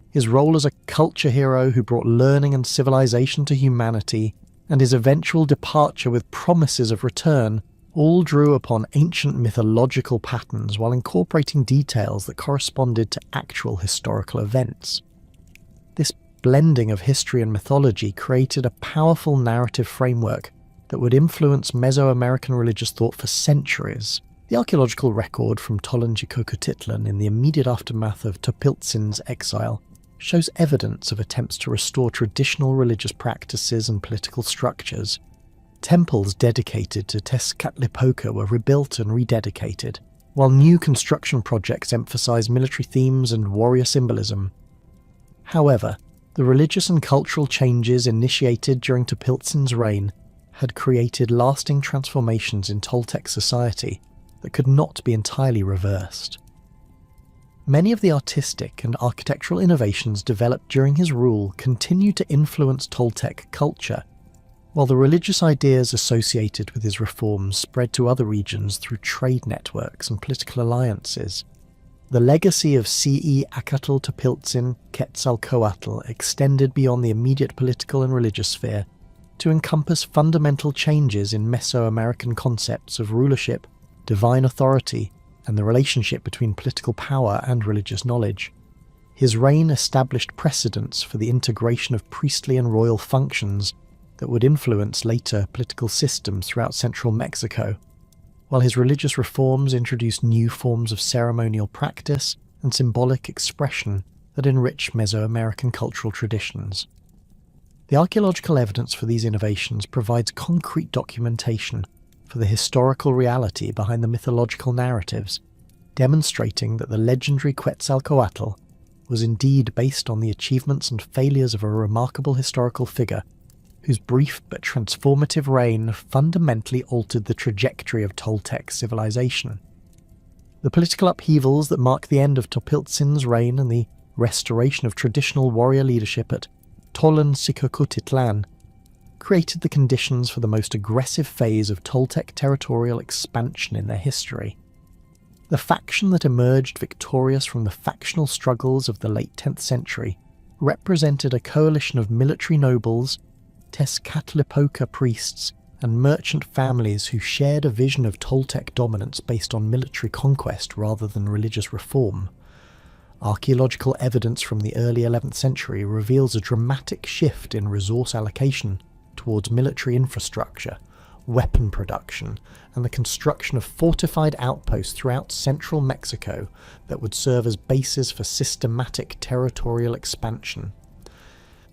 Speaker 1: his role as a culture hero who brought learning and civilization to humanity, and his eventual departure with promises of return all drew upon ancient mythological patterns while incorporating details that corresponded to actual historical events. This blending of history and mythology created a powerful narrative framework that would influence Mesoamerican religious thought for centuries. The archaeological record from Tollan in the immediate aftermath of Topiltzin's exile shows evidence of attempts to restore traditional religious practices and political structures. Temples dedicated to Tezcatlipoca were rebuilt and rededicated, while new construction projects emphasized military themes and warrior symbolism. However, the religious and cultural changes initiated during Topiltzin's reign had created lasting transformations in Toltec society that could not be entirely reversed. Many of the artistic and architectural innovations developed during his rule continue to influence Toltec culture, while the religious ideas associated with his reforms spread to other regions through trade networks and political alliances. The legacy of C.E. Acatl Topiltzin Quetzalcoatl extended beyond the immediate political and religious sphere to encompass fundamental changes in Mesoamerican concepts of rulership, divine authority, and the relationship between political power and religious knowledge. His reign established precedents for the integration of priestly and royal functions that would influence later political systems throughout central Mexico, while his religious reforms introduced new forms of ceremonial practice and symbolic expression that enrich Mesoamerican cultural traditions. The archaeological evidence for these innovations provides concrete documentation for the historical reality behind the mythological narratives, demonstrating that the legendary Quetzalcoatl was indeed based on the achievements and failures of a remarkable historical figure whose brief but transformative reign fundamentally altered the trajectory of Toltec civilization. The political upheavals that mark the end of Topiltzin's reign and the restoration of traditional warrior leadership at Tollan created the conditions for the most aggressive phase of Toltec territorial expansion in their history. The faction that emerged victorious from the factional struggles of the late 10th century represented a coalition of military nobles, Tezcatlipoca priests, and merchant families who shared a vision of Toltec dominance based on military conquest rather than religious reform. Archaeological evidence from the early 11th century reveals a dramatic shift in resource allocation towards military infrastructure, weapon production, and the construction of fortified outposts throughout central Mexico that would serve as bases for systematic territorial expansion.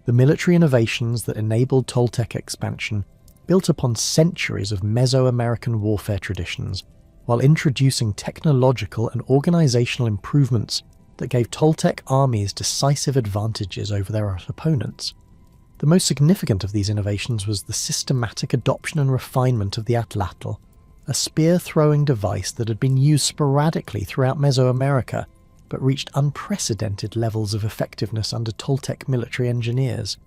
Speaker 1: The military innovations that enabled Toltec expansion built upon centuries of Mesoamerican warfare traditions, while introducing technological and organizational improvements that gave Toltec armies decisive advantages over their opponents. The most significant of these innovations was the systematic adoption and refinement of the atlatl, a spear-throwing device that had been used sporadically throughout Mesoamerica, but reached unprecedented levels of effectiveness under Toltec military engineers.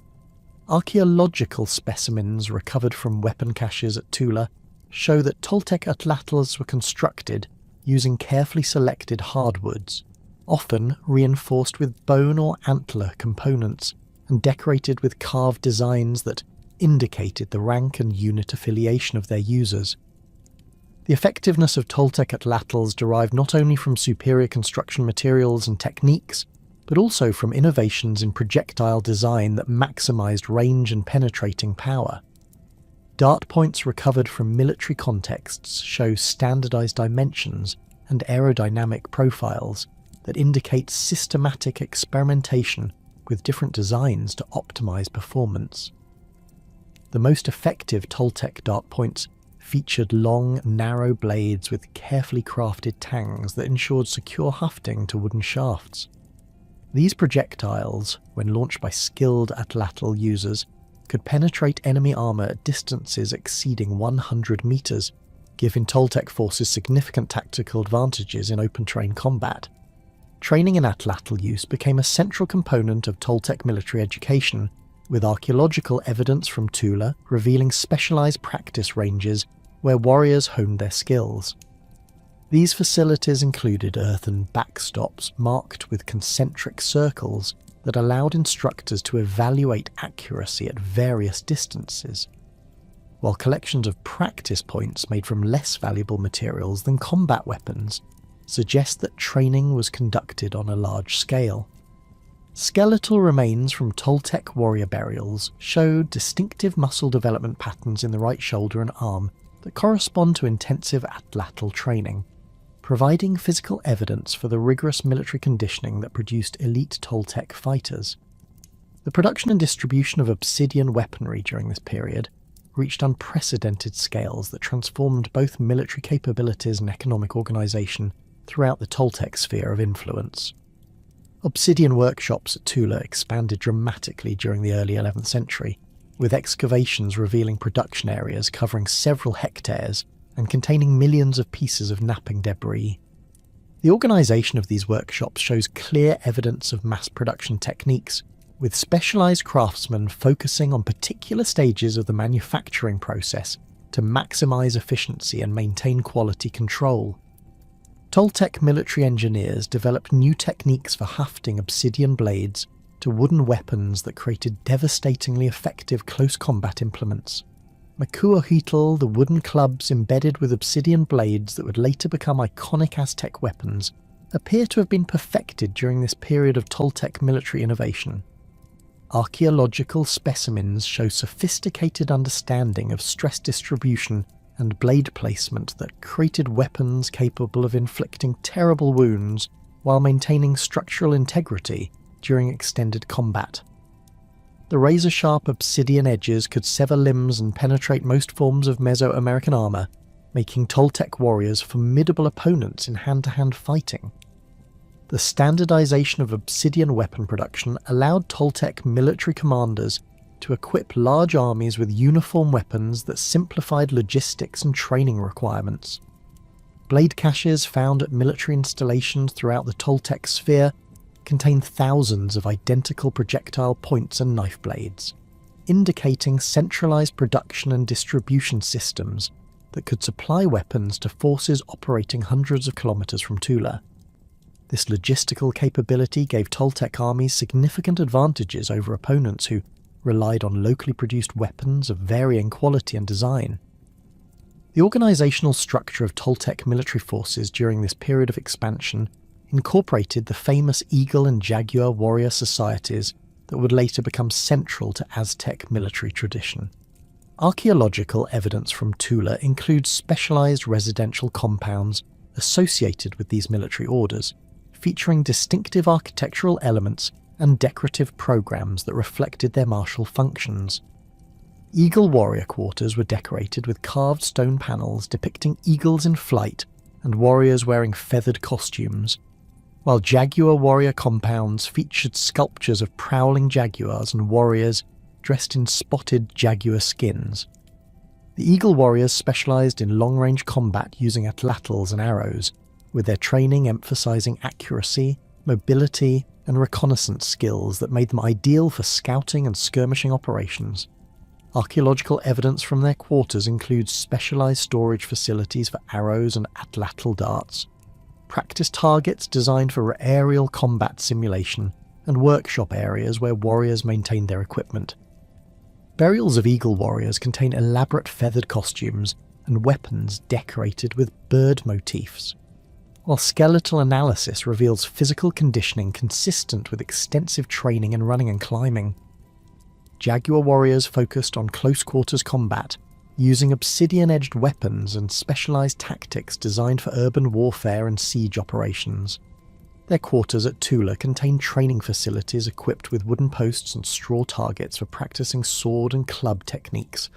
Speaker 1: Archaeological specimens recovered from weapon caches at Tula show that Toltec atlatls were constructed using carefully selected hardwoods, often reinforced with bone or antler components and decorated with carved designs that indicated the rank and unit affiliation of their users. The effectiveness of Toltec atlatls derived not only from superior construction materials and techniques, but also from innovations in projectile design that maximized range and penetrating power. Dart points recovered from military contexts show standardized dimensions and aerodynamic profiles that indicate systematic experimentation with different designs to optimize performance. The most effective Toltec dart points featured long, narrow blades with carefully crafted tangs that ensured secure hafting to wooden shafts. These projectiles, when launched by skilled atlatl users, could penetrate enemy armour at distances exceeding 100 metres, giving Toltec forces significant tactical advantages in open-terrain combat. Training in atlatl use became a central component of Toltec military education, with archaeological evidence from Tula revealing specialised practice ranges where warriors honed their skills. These facilities included earthen backstops marked with concentric circles that allowed instructors to evaluate accuracy at various distances, while collections of practice points made from less valuable materials than combat weapons suggest that training was conducted on a large scale. Skeletal remains from Toltec warrior burials showed distinctive muscle development patterns in the right shoulder and arm that correspond to intensive atlatl training, providing physical evidence for the rigorous military conditioning that produced elite Toltec fighters. The production and distribution of obsidian weaponry during this period reached unprecedented scales that transformed both military capabilities and economic organisation throughout the Toltec sphere of influence. Obsidian workshops at Tula expanded dramatically during the early 11th century, with excavations revealing production areas covering several hectares and containing millions of pieces of knapping debris. The organisation of these workshops shows clear evidence of mass production techniques, with specialised craftsmen focusing on particular stages of the manufacturing process to maximise efficiency and maintain quality control. Toltec military engineers developed new techniques for hafting obsidian blades to wooden weapons that created devastatingly effective close combat implements. Macuahuitl, the wooden clubs embedded with obsidian blades that would later become iconic Aztec weapons, appear to have been perfected during this period of Toltec military innovation. Archaeological specimens show sophisticated understanding of stress distribution and blade placement that created weapons capable of inflicting terrible wounds while maintaining structural integrity during extended combat. The razor-sharp obsidian edges could sever limbs and penetrate most forms of Mesoamerican armour, making Toltec warriors formidable opponents in hand-to-hand fighting. The standardization of obsidian weapon production allowed Toltec military commanders to equip large armies with uniform weapons that simplified logistics and training requirements. Blade caches found at military installations throughout the Toltec sphere contain thousands of identical projectile points and knife blades, indicating centralized production and distribution systems that could supply weapons to forces operating hundreds of kilometers from Tula. This logistical capability gave Toltec armies significant advantages over opponents who relied on locally produced weapons of varying quality and design. The organisational structure of Toltec military forces during this period of expansion incorporated the famous eagle and jaguar warrior societies that would later become central to Aztec military tradition. Archaeological evidence from Tula includes specialised residential compounds associated with these military orders, featuring distinctive architectural elements and decorative programs that reflected their martial functions. Eagle warrior quarters were decorated with carved stone panels depicting eagles in flight and warriors wearing feathered costumes, while jaguar warrior compounds featured sculptures of prowling jaguars and warriors dressed in spotted jaguar skins. The eagle warriors specialised in long-range combat using atlatls and arrows, with their training emphasising accuracy, mobility, and reconnaissance skills that made them ideal for scouting and skirmishing operations. Archaeological evidence from their quarters includes specialised storage facilities for arrows and atlatl darts, practice targets designed for aerial combat simulation, and workshop areas where warriors maintained their equipment. Burials of eagle warriors contain elaborate feathered costumes and weapons decorated with bird motifs, while skeletal analysis reveals physical conditioning consistent with extensive training in running and climbing. Jaguar warriors focused on close-quarters combat, using obsidian-edged weapons and specialised tactics designed for urban warfare and siege operations. Their quarters at Tula contained training facilities equipped with wooden posts and straw targets for practicing sword and club techniques,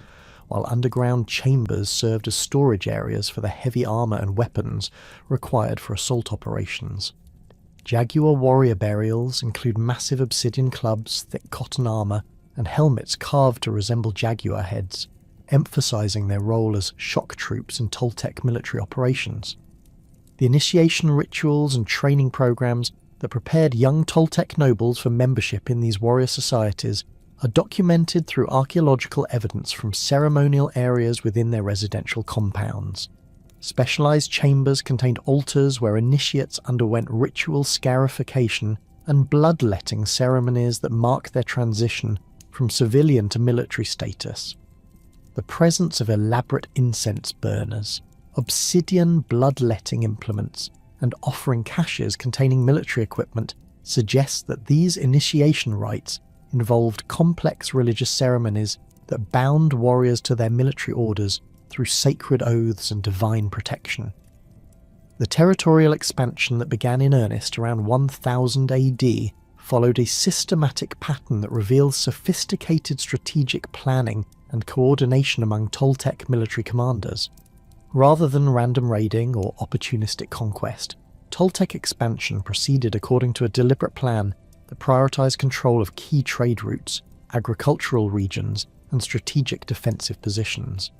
Speaker 1: while underground chambers served as storage areas for the heavy armour and weapons required for assault operations. Jaguar warrior burials include massive obsidian clubs, thick cotton armour, and helmets carved to resemble jaguar heads, emphasising their role as shock troops in Toltec military operations. The initiation rituals and training programs that prepared young Toltec nobles for membership in these warrior societies are documented through archaeological evidence from ceremonial areas within their residential compounds. Specialised chambers contained altars where initiates underwent ritual scarification and bloodletting ceremonies that mark their transition from civilian to military status. The presence of elaborate incense burners, obsidian bloodletting implements, and offering caches containing military equipment suggests that these initiation rites involved complex religious ceremonies that bound warriors to their military orders through sacred oaths and divine protection. The territorial expansion that began in earnest around 1000 AD followed a systematic pattern that reveals sophisticated strategic planning and coordination among Toltec military commanders. Rather than random raiding or opportunistic conquest, Toltec expansion proceeded according to a deliberate plan that prioritised control of key trade routes, agricultural regions, and strategic defensive positions.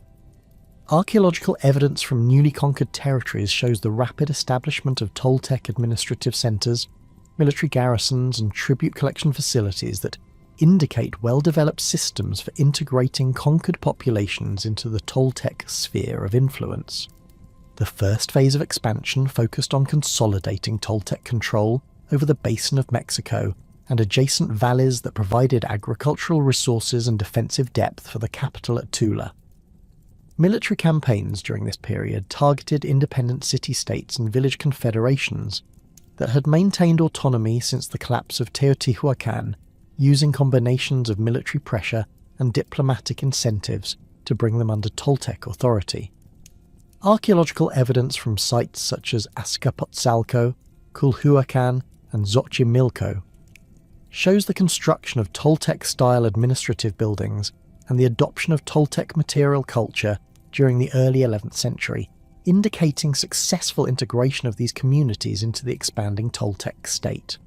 Speaker 1: Archaeological evidence from newly conquered territories shows the rapid establishment of Toltec administrative centres, military garrisons, and tribute collection facilities that indicate well-developed systems for integrating conquered populations into the Toltec sphere of influence. The first phase of expansion focused on consolidating Toltec control over the basin of Mexico and adjacent valleys that provided agricultural resources and defensive depth for the capital at Tula. Military campaigns during this period targeted independent city-states and village confederations that had maintained autonomy since the collapse of Teotihuacan, using combinations of military pressure and diplomatic incentives to bring them under Toltec authority. Archaeological evidence from sites such as Azcapotzalco, Culhuacan, and Xochimilco shows the construction of Toltec-style administrative buildings and the adoption of Toltec material culture during the early 11th century, indicating successful integration of these communities into the expanding Toltec state.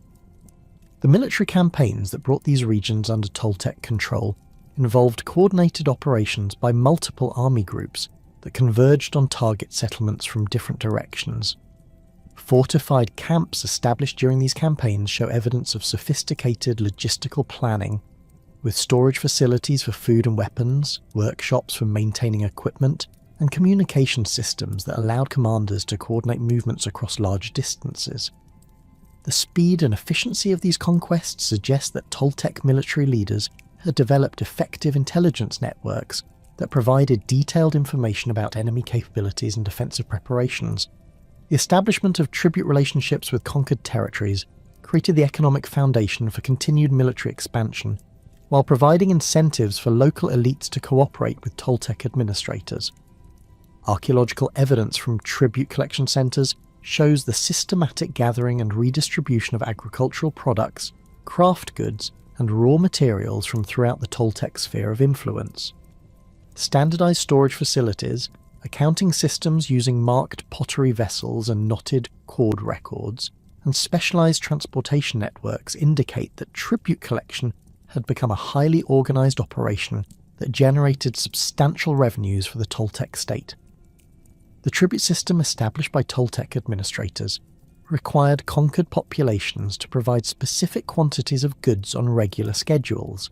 Speaker 1: The military campaigns that brought these regions under Toltec control involved coordinated operations by multiple army groups that converged on target settlements from different directions. Fortified camps established during these campaigns show evidence of sophisticated logistical planning, with storage facilities for food and weapons, workshops for maintaining equipment, and communication systems that allowed commanders to coordinate movements across large distances. The speed and efficiency of these conquests suggest that Toltec military leaders had developed effective intelligence networks that provided detailed information about enemy capabilities and defensive preparations. The establishment of tribute relationships with conquered territories created the economic foundation for continued military expansion, while providing incentives for local elites to cooperate with Toltec administrators. Archaeological evidence from tribute collection centres shows the systematic gathering and redistribution of agricultural products, craft goods, and raw materials from throughout the Toltec sphere of influence. Standardized storage facilities, accounting systems using marked pottery vessels and knotted cord records, and specialized transportation networks indicate that tribute collection had become a highly organized operation that generated substantial revenues for the Toltec state. The tribute system established by Toltec administrators required conquered populations to provide specific quantities of goods on regular schedules,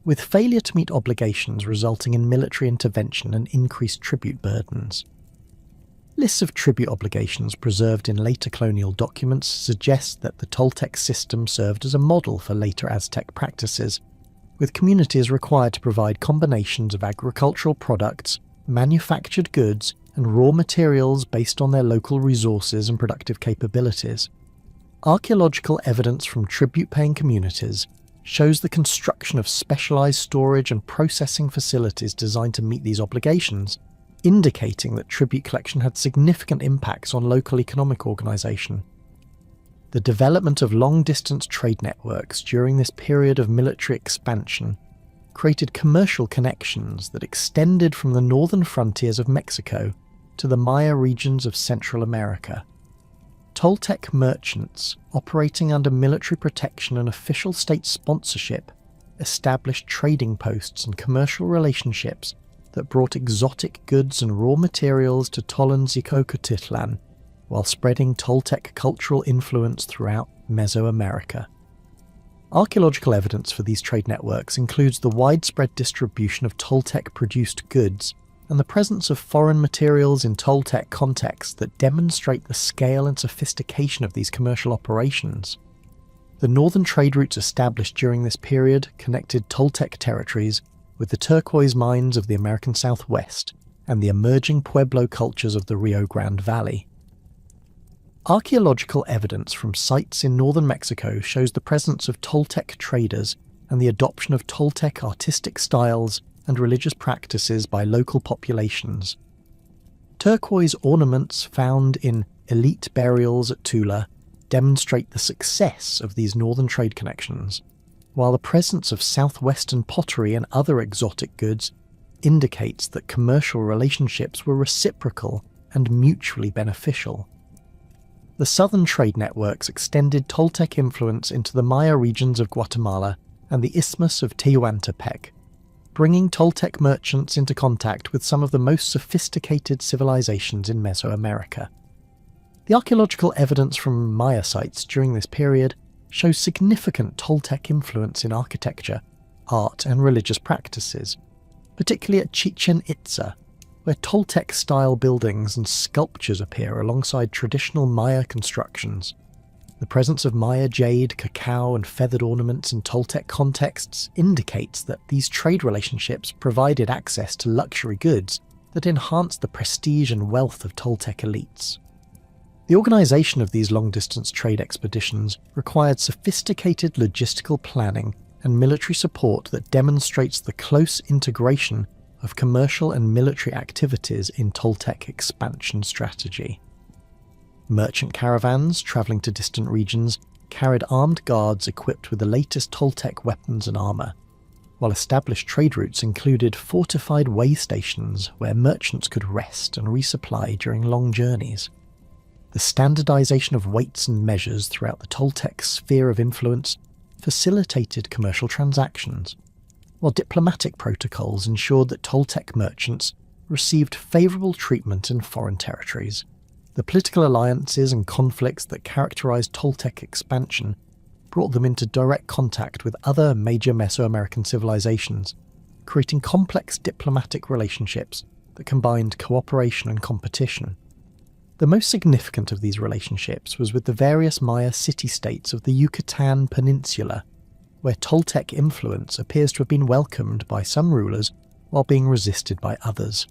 Speaker 1: with failure to meet obligations resulting in military intervention and increased tribute burdens. Lists of tribute obligations preserved in later colonial documents suggest that the Toltec system served as a model for later Aztec practices, with communities required to provide combinations of agricultural products, manufactured goods, and raw materials based on their local resources and productive capabilities. Archaeological evidence from tribute-paying communities shows the construction of specialized storage and processing facilities designed to meet these obligations, indicating that tribute collection had significant impacts on local economic organization. The development of long-distance trade networks during this period of military expansion created commercial connections that extended from the northern frontiers of Mexico to the Maya regions of Central America. Toltec merchants, operating under military protection and official state sponsorship, established trading posts and commercial relationships that brought exotic goods and raw materials to Tollan while spreading Toltec cultural influence throughout Mesoamerica. Archaeological evidence for these trade networks includes the widespread distribution of Toltec-produced goods and the presence of foreign materials in Toltec contexts that demonstrate the scale and sophistication of these commercial operations. The northern trade routes established during this period connected Toltec territories with the turquoise mines of the American Southwest and the emerging Pueblo cultures of the Rio Grande Valley. Archaeological evidence from sites in northern Mexico shows the presence of Toltec traders and the adoption of Toltec artistic styles and religious practices by local populations. Turquoise ornaments found in elite burials at Tula demonstrate the success of these northern trade connections, while the presence of southwestern pottery and other exotic goods indicates that commercial relationships were reciprocal and mutually beneficial. The southern trade networks extended Toltec influence into the Maya regions of Guatemala and the Isthmus of Tehuantepec, bringing Toltec merchants into contact with some of the most sophisticated civilizations in Mesoamerica. The archaeological evidence from Maya sites during this period shows significant Toltec influence in architecture, art, and religious practices, particularly at Chichen Itza, where Toltec-style buildings and sculptures appear alongside traditional Maya constructions. The presence of Maya jade, cacao, and feathered ornaments in Toltec contexts indicates that these trade relationships provided access to luxury goods that enhanced the prestige and wealth of Toltec elites. The organisation of these long-distance trade expeditions required sophisticated logistical planning and military support that demonstrates the close integration of commercial and military activities in Toltec expansion strategy. Merchant caravans travelling to distant regions carried armed guards equipped with the latest Toltec weapons and armour, while established trade routes included fortified way stations where merchants could rest and resupply during long journeys. The standardization of weights and measures throughout the Toltec sphere of influence facilitated commercial transactions, while diplomatic protocols ensured that Toltec merchants received favourable treatment in foreign territories. The political alliances and conflicts that characterized Toltec expansion brought them into direct contact with other major Mesoamerican civilizations, creating complex diplomatic relationships that combined cooperation and competition. The most significant of these relationships was with the various Maya city-states of the Yucatan Peninsula, where Toltec influence appears to have been welcomed by some rulers while being resisted by others.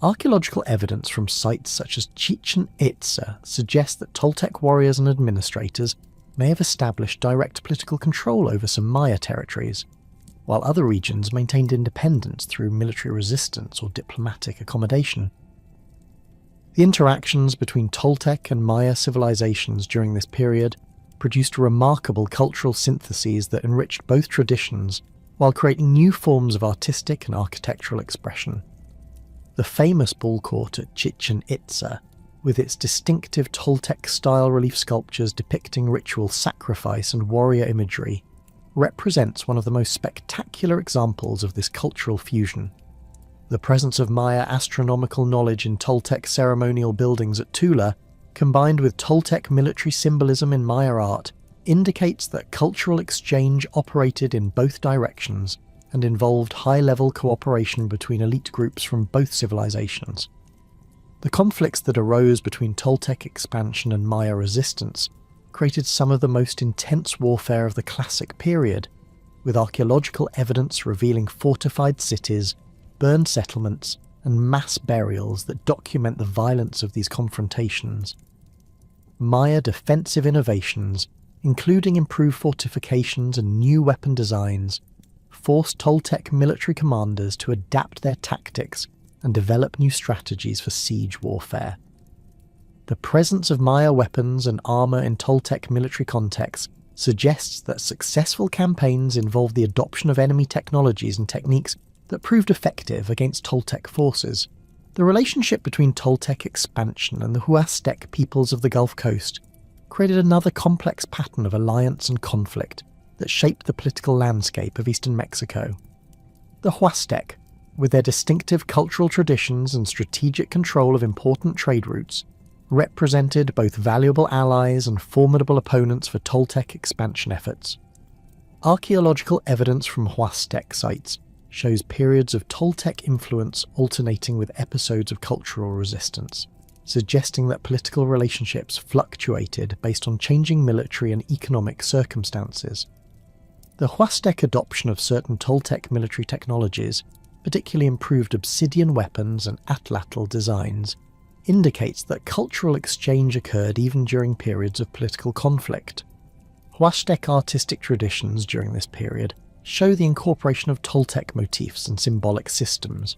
Speaker 1: Archaeological evidence from sites such as Chichen Itza suggests that Toltec warriors and administrators may have established direct political control over some Maya territories, while other regions maintained independence through military resistance or diplomatic accommodation. The interactions between Toltec and Maya civilizations during this period produced remarkable cultural syntheses that enriched both traditions while creating new forms of artistic and architectural expression. The famous ball court at Chichen Itza, with its distinctive Toltec-style relief sculptures depicting ritual sacrifice and warrior imagery, represents one of the most spectacular examples of this cultural fusion. The presence of Maya astronomical knowledge in Toltec ceremonial buildings at Tula, combined with Toltec military symbolism in Maya art, indicates that cultural exchange operated in both directions and involved high-level cooperation between elite groups from both civilizations. The conflicts that arose between Toltec expansion and Maya resistance created some of the most intense warfare of the Classic period, with archaeological evidence revealing fortified cities, burned settlements, and mass burials that document the violence of these confrontations. Maya defensive innovations, including improved fortifications and new weapon designs, forced Toltec military commanders to adapt their tactics and develop new strategies for siege warfare. The presence of Maya weapons and armour in Toltec military contexts suggests that successful campaigns involved the adoption of enemy technologies and techniques that proved effective against Toltec forces. The relationship between Toltec expansion and the Aztec peoples of the Gulf Coast created another complex pattern of alliance and conflict that shaped the political landscape of eastern Mexico. The Aztec, with their distinctive cultural traditions and strategic control of important trade routes, represented both valuable allies and formidable opponents for Toltec expansion efforts. Archaeological evidence from Aztec sites shows periods of Toltec influence alternating with episodes of cultural resistance, suggesting that political relationships fluctuated based on changing military and economic circumstances. The Aztec adoption of certain Toltec military technologies, particularly improved obsidian weapons and atlatl designs, indicates that cultural exchange occurred even during periods of political conflict. Aztec artistic traditions during this period show the incorporation of Toltec motifs and symbolic systems,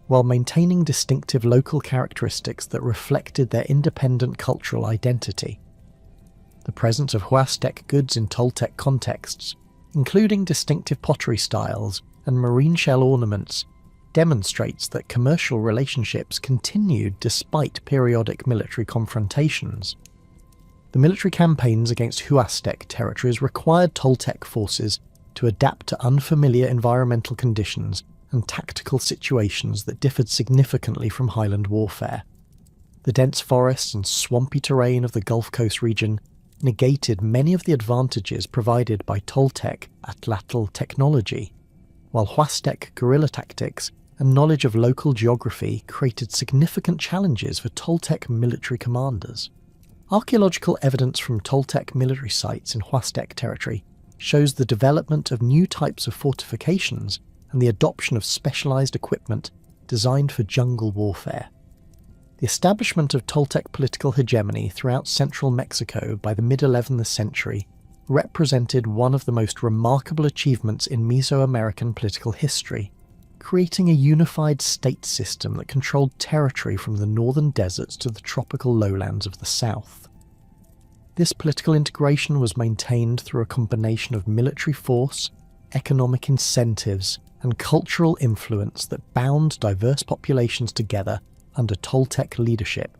Speaker 1: while maintaining distinctive local characteristics that reflected their independent cultural identity. The presence of Aztec goods in Toltec contexts, including distinctive pottery styles and marine shell ornaments, demonstrates that commercial relationships continued despite periodic military confrontations. The military campaigns against Aztec territories required Toltec forces to adapt to unfamiliar environmental conditions and tactical situations that differed significantly from highland warfare. The dense forests and swampy terrain of the Gulf Coast region negated many of the advantages provided by Toltec atlatl technology, while Aztec guerrilla tactics and knowledge of local geography created significant challenges for Toltec military commanders. Archaeological evidence from Toltec military sites in Aztec territory shows the development of new types of fortifications and the adoption of specialized equipment designed for jungle warfare. The establishment of Toltec political hegemony throughout central Mexico by the mid-11th century represented one of the most remarkable achievements in Mesoamerican political history, creating a unified state system that controlled territory from the northern deserts to the tropical lowlands of the south. This political integration was maintained through a combination of military force, economic incentives, and cultural influence that bound diverse populations together under Toltec leadership,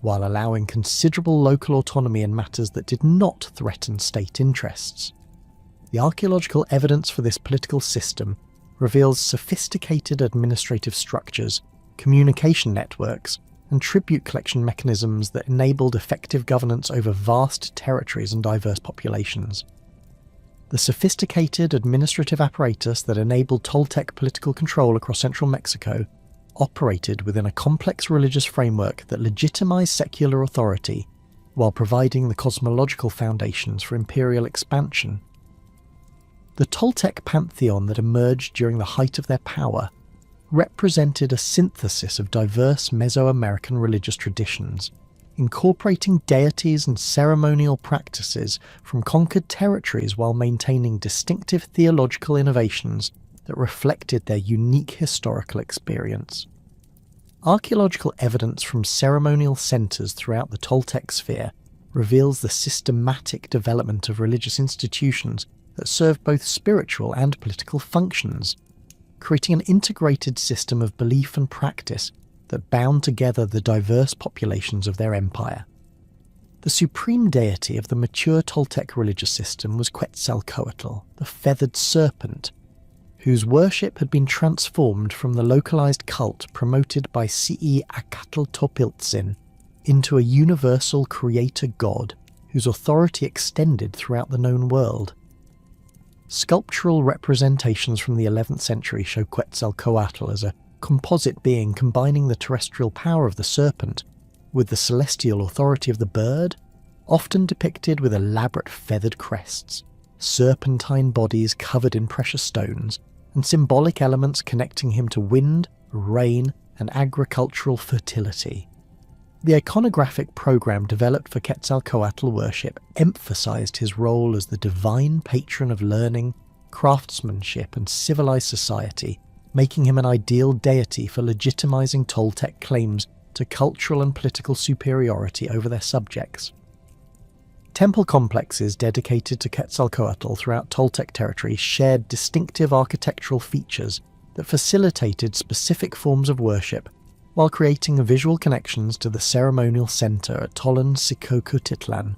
Speaker 1: while allowing considerable local autonomy in matters that did not threaten state interests. The archaeological evidence for this political system reveals sophisticated administrative structures, communication networks, and tribute collection mechanisms that enabled effective governance over vast territories and diverse populations. The sophisticated administrative apparatus that enabled Toltec political control across central Mexico operated within a complex religious framework that legitimized secular authority while providing the cosmological foundations for imperial expansion. The Toltec pantheon that emerged during the height of their power represented a synthesis of diverse Mesoamerican religious traditions, incorporating deities and ceremonial practices from conquered territories while maintaining distinctive theological innovations that reflected their unique historical experience. Archaeological evidence from ceremonial centres throughout the Toltec sphere reveals the systematic development of religious institutions that served both spiritual and political functions, creating an integrated system of belief and practice that bound together the diverse populations of their empire. The supreme deity of the mature Toltec religious system was Quetzalcoatl, the feathered serpent, whose worship had been transformed from the localized cult promoted by Acatl into a universal creator god whose authority extended throughout the known world. Sculptural representations from the 11th century show Quetzalcoatl as a composite being combining the terrestrial power of the serpent with the celestial authority of the bird, often depicted with elaborate feathered crests, serpentine bodies covered in precious stones, and symbolic elements connecting him to wind, rain, and agricultural fertility. The iconographic program developed for Quetzalcoatl worship emphasized his role as the divine patron of learning, craftsmanship, and civilized society, making him an ideal deity for legitimizing Toltec claims to cultural and political superiority over their subjects. Temple complexes dedicated to Quetzalcoatl throughout Toltec territory shared distinctive architectural features that facilitated specific forms of worship while creating visual connections to the ceremonial center at Tollan-Sicocotitlan.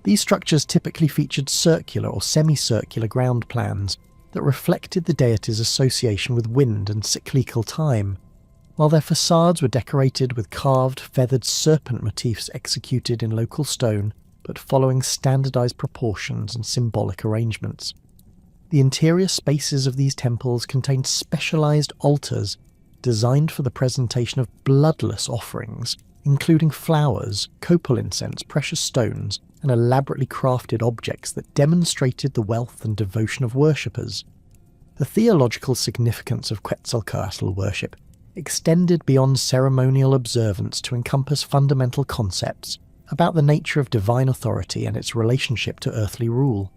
Speaker 1: These structures typically featured circular or semicircular ground plans that reflected the deity's association with wind and cyclical time, while their facades were decorated with carved, feathered serpent motifs executed in local stone but following standardized proportions and symbolic arrangements. The interior spaces of these temples contained specialized altars designed for the presentation of bloodless offerings, including flowers, copal incense, precious stones, and elaborately crafted objects that demonstrated the wealth and devotion of worshippers. The theological significance of Quetzalcoatl worship extended beyond ceremonial observance to encompass fundamental concepts about the nature of divine authority and its relationship to earthly rule.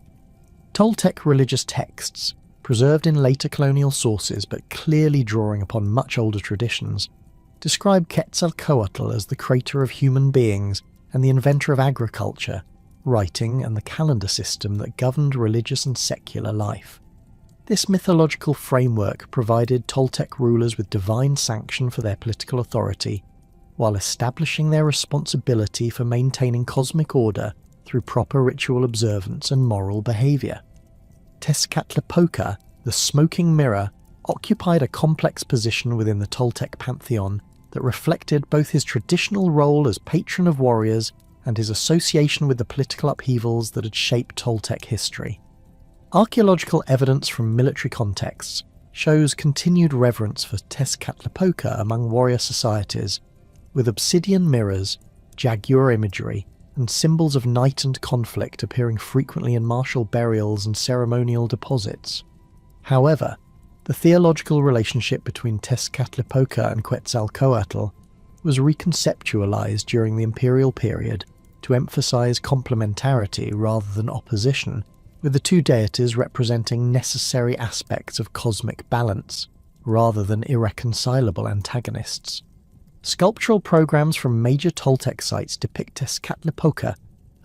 Speaker 1: Toltec religious texts, preserved in later colonial sources but clearly drawing upon much older traditions, describe Quetzalcoatl as the creator of human beings and the inventor of agriculture, writing, and the calendar system that governed religious and secular life. This mythological framework provided Toltec rulers with divine sanction for their political authority, while establishing their responsibility for maintaining cosmic order through proper ritual observance and moral behavior. Tezcatlipoca, the smoking mirror, occupied a complex position within the Toltec pantheon that reflected both his traditional role as patron of warriors and his association with the political upheavals that had shaped Toltec history. Archaeological evidence from military contexts shows continued reverence for Tezcatlipoca among warrior societies, with obsidian mirrors, jaguar imagery, and symbols of night and conflict appearing frequently in martial burials and ceremonial deposits. However, the theological relationship between Tezcatlipoca and Quetzalcoatl was reconceptualized during the imperial period to emphasize complementarity rather than opposition, with the two deities representing necessary aspects of cosmic balance, rather than irreconcilable antagonists. Sculptural programs from major Toltec sites depict Tezcatlipoca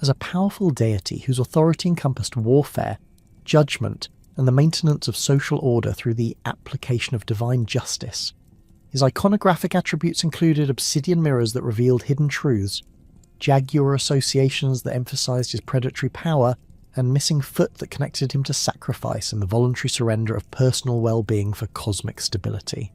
Speaker 1: as a powerful deity whose authority encompassed warfare, judgment, and the maintenance of social order through the application of divine justice. His iconographic attributes included obsidian mirrors that revealed hidden truths, jaguar associations that emphasized his predatory power, and missing foot that connected him to sacrifice and the voluntary surrender of personal well-being for cosmic stability.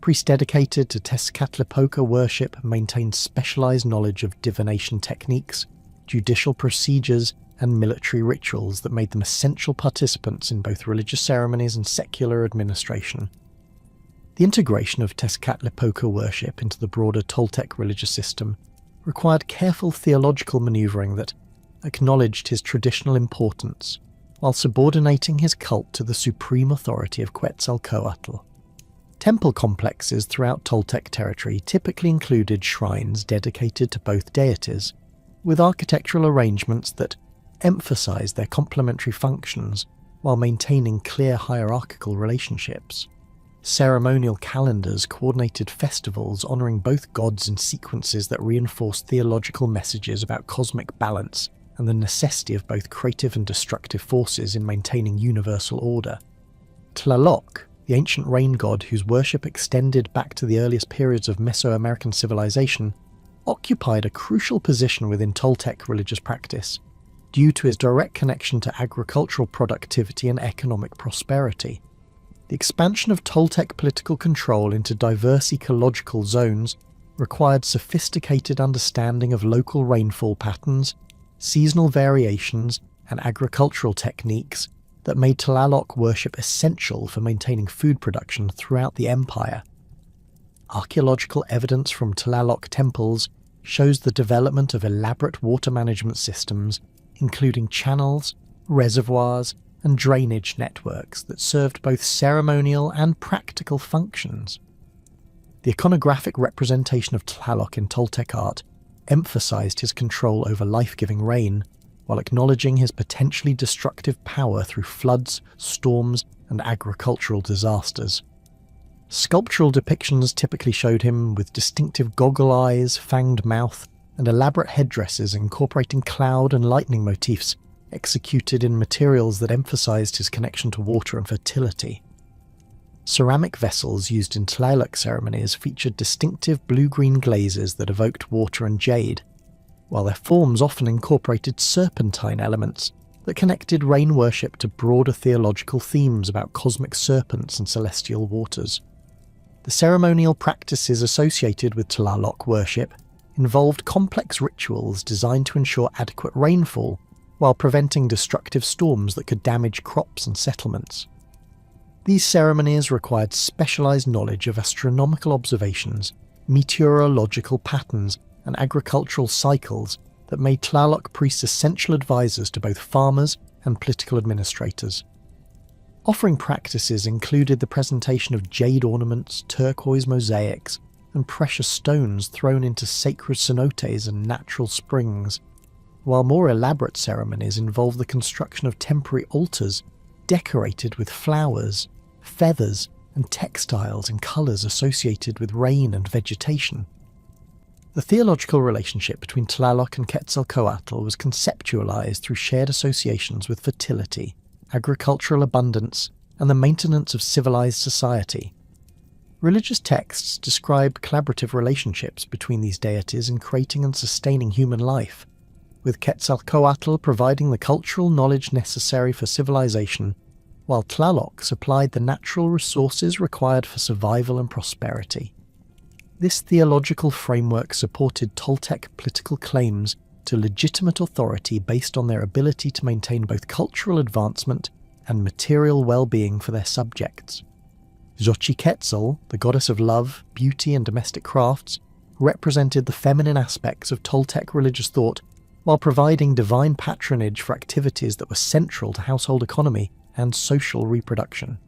Speaker 1: Priests dedicated to Tezcatlipoca worship maintained specialized knowledge of divination techniques, judicial procedures, and military rituals that made them essential participants in both religious ceremonies and secular administration. The integration of Tezcatlipoca worship into the broader Toltec religious system required careful theological maneuvering that acknowledged his traditional importance while subordinating his cult to the supreme authority of Quetzalcoatl. Temple complexes throughout Toltec territory typically included shrines dedicated to both deities, with architectural arrangements that emphasized their complementary functions while maintaining clear hierarchical relationships. Ceremonial calendars coordinated festivals honoring both gods in sequences that reinforced theological messages about cosmic balance and the necessity of both creative and destructive forces in maintaining universal order. Tlaloc, the ancient rain god whose worship extended back to the earliest periods of Mesoamerican civilization, occupied a crucial position within Toltec religious practice, due to his direct connection to agricultural productivity and economic prosperity. The expansion of Toltec political control into diverse ecological zones required sophisticated understanding of local rainfall patterns, seasonal variations, and agricultural techniques that made Tlaloc worship essential for maintaining food production throughout the empire. Archaeological evidence from Tlaloc temples shows the development of elaborate water management systems, including channels, reservoirs, and drainage networks that served both ceremonial and practical functions. The iconographic representation of Tlaloc in Toltec art emphasized his control over life-giving rain, while acknowledging his potentially destructive power through floods, storms, and agricultural disasters. Sculptural depictions typically showed him with distinctive goggle eyes, fanged mouth, and elaborate headdresses incorporating cloud and lightning motifs executed in materials that emphasized his connection to water and fertility. Ceramic vessels used in Tlaloc ceremonies featured distinctive blue-green glazes that evoked water and jade, while their forms often incorporated serpentine elements that connected rain worship to broader theological themes about cosmic serpents and celestial waters. The ceremonial practices associated with Tlaloc worship involved complex rituals designed to ensure adequate rainfall while preventing destructive storms that could damage crops and settlements. These ceremonies required specialized knowledge of astronomical observations, meteorological patterns, and agricultural cycles that made Tlaloc priests essential advisors to both farmers and political administrators. Offering practices included the presentation of jade ornaments, turquoise mosaics, and precious stones thrown into sacred cenotes and natural springs, while more elaborate ceremonies involved the construction of temporary altars decorated with flowers, feathers, and textiles in colours associated with rain and vegetation. The theological relationship between Tlaloc and Quetzalcoatl was conceptualized through shared associations with fertility, agricultural abundance, and the maintenance of civilized society. Religious texts describe collaborative relationships between these deities in creating and sustaining human life, with Quetzalcoatl providing the cultural knowledge necessary for civilization, while Tlaloc supplied the natural resources required for survival and prosperity. This theological framework supported Toltec political claims to legitimate authority based on their ability to maintain both cultural advancement and material well-being for their subjects. Xochiquetzal, the goddess of love, beauty, and domestic crafts, represented the feminine aspects of Toltec religious thought while providing divine patronage for activities that were central to household economy and social reproduction.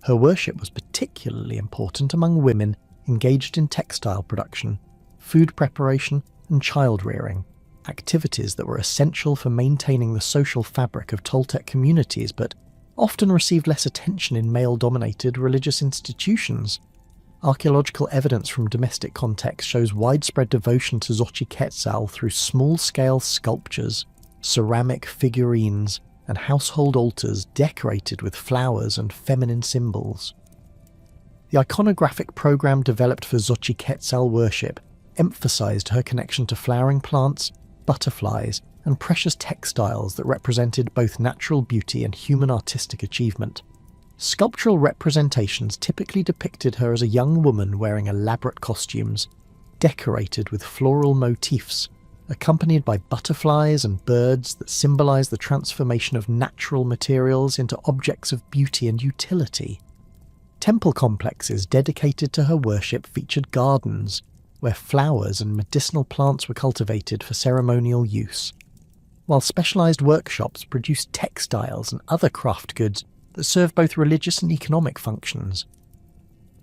Speaker 1: Her worship was particularly important among women engaged in textile production, food preparation, and child-rearing, activities that were essential for maintaining the social fabric of Toltec communities but often received less attention in male-dominated religious institutions. Archaeological evidence from domestic contexts shows widespread devotion to Xochiquetzal through small-scale sculptures, ceramic figurines, and household altars decorated with flowers and feminine symbols. The iconographic program developed for Xochiquetzal worship emphasized her connection to flowering plants, butterflies, and precious textiles that represented both natural beauty and human artistic achievement. Sculptural representations typically depicted her as a young woman wearing elaborate costumes, decorated with floral motifs, accompanied by butterflies and birds that symbolize the transformation of natural materials into objects of beauty and utility. Temple complexes dedicated to her worship featured gardens, where flowers and medicinal plants were cultivated for ceremonial use, while specialised workshops produced textiles and other craft goods that served both religious and economic functions.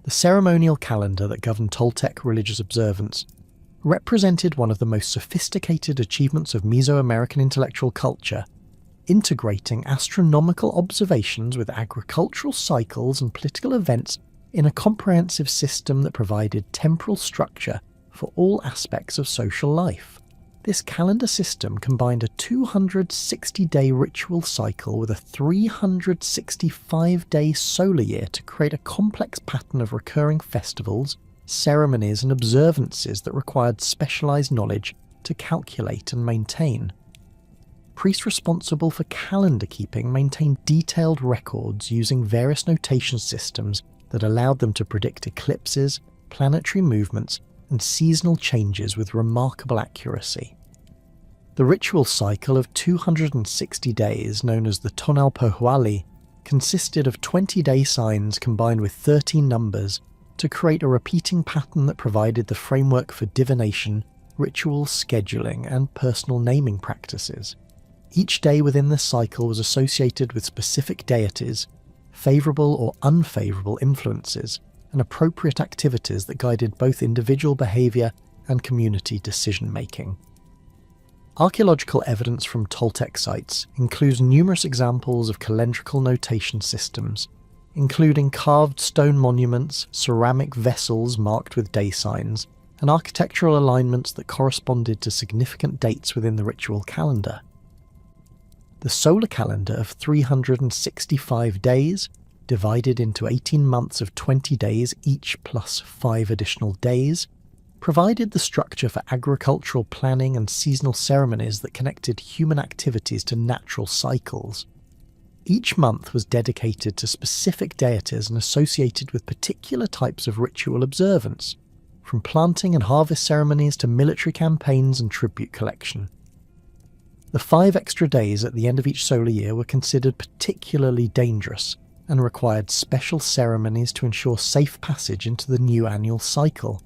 Speaker 1: The ceremonial calendar that governed Toltec religious observance represented one of the most sophisticated achievements of Mesoamerican intellectual culture, integrating astronomical observations with agricultural cycles and political events in a comprehensive system that provided temporal structure for all aspects of social life. This calendar system combined a 260-day ritual cycle with a 365-day solar year to create a complex pattern of recurring festivals, ceremonies and observances that required specialised knowledge to calculate and maintain. Priests responsible for calendar keeping maintained detailed records using various notation systems that allowed them to predict eclipses, planetary movements, and seasonal changes with remarkable accuracy. The ritual cycle of 260 days, known as the Tonal Pohuali, consisted of 20-day signs combined with 13 numbers to create a repeating pattern that provided the framework for divination, ritual scheduling, and personal naming practices. Each day within this cycle was associated with specific deities, favourable or unfavourable influences, and appropriate activities that guided both individual behaviour and community decision-making. Archaeological evidence from Toltec sites includes numerous examples of calendrical notation systems, including carved stone monuments, ceramic vessels marked with day signs, and architectural alignments that corresponded to significant dates within the ritual calendar. The solar calendar of 365 days, divided into 18 months of 20 days each plus 5 additional days, provided the structure for agricultural planning and seasonal ceremonies that connected human activities to natural cycles. Each month was dedicated to specific deities and associated with particular types of ritual observance, from planting and harvest ceremonies to military campaigns and tribute collection. The 5 extra days at the end of each solar year were considered particularly dangerous and required special ceremonies to ensure safe passage into the new annual cycle.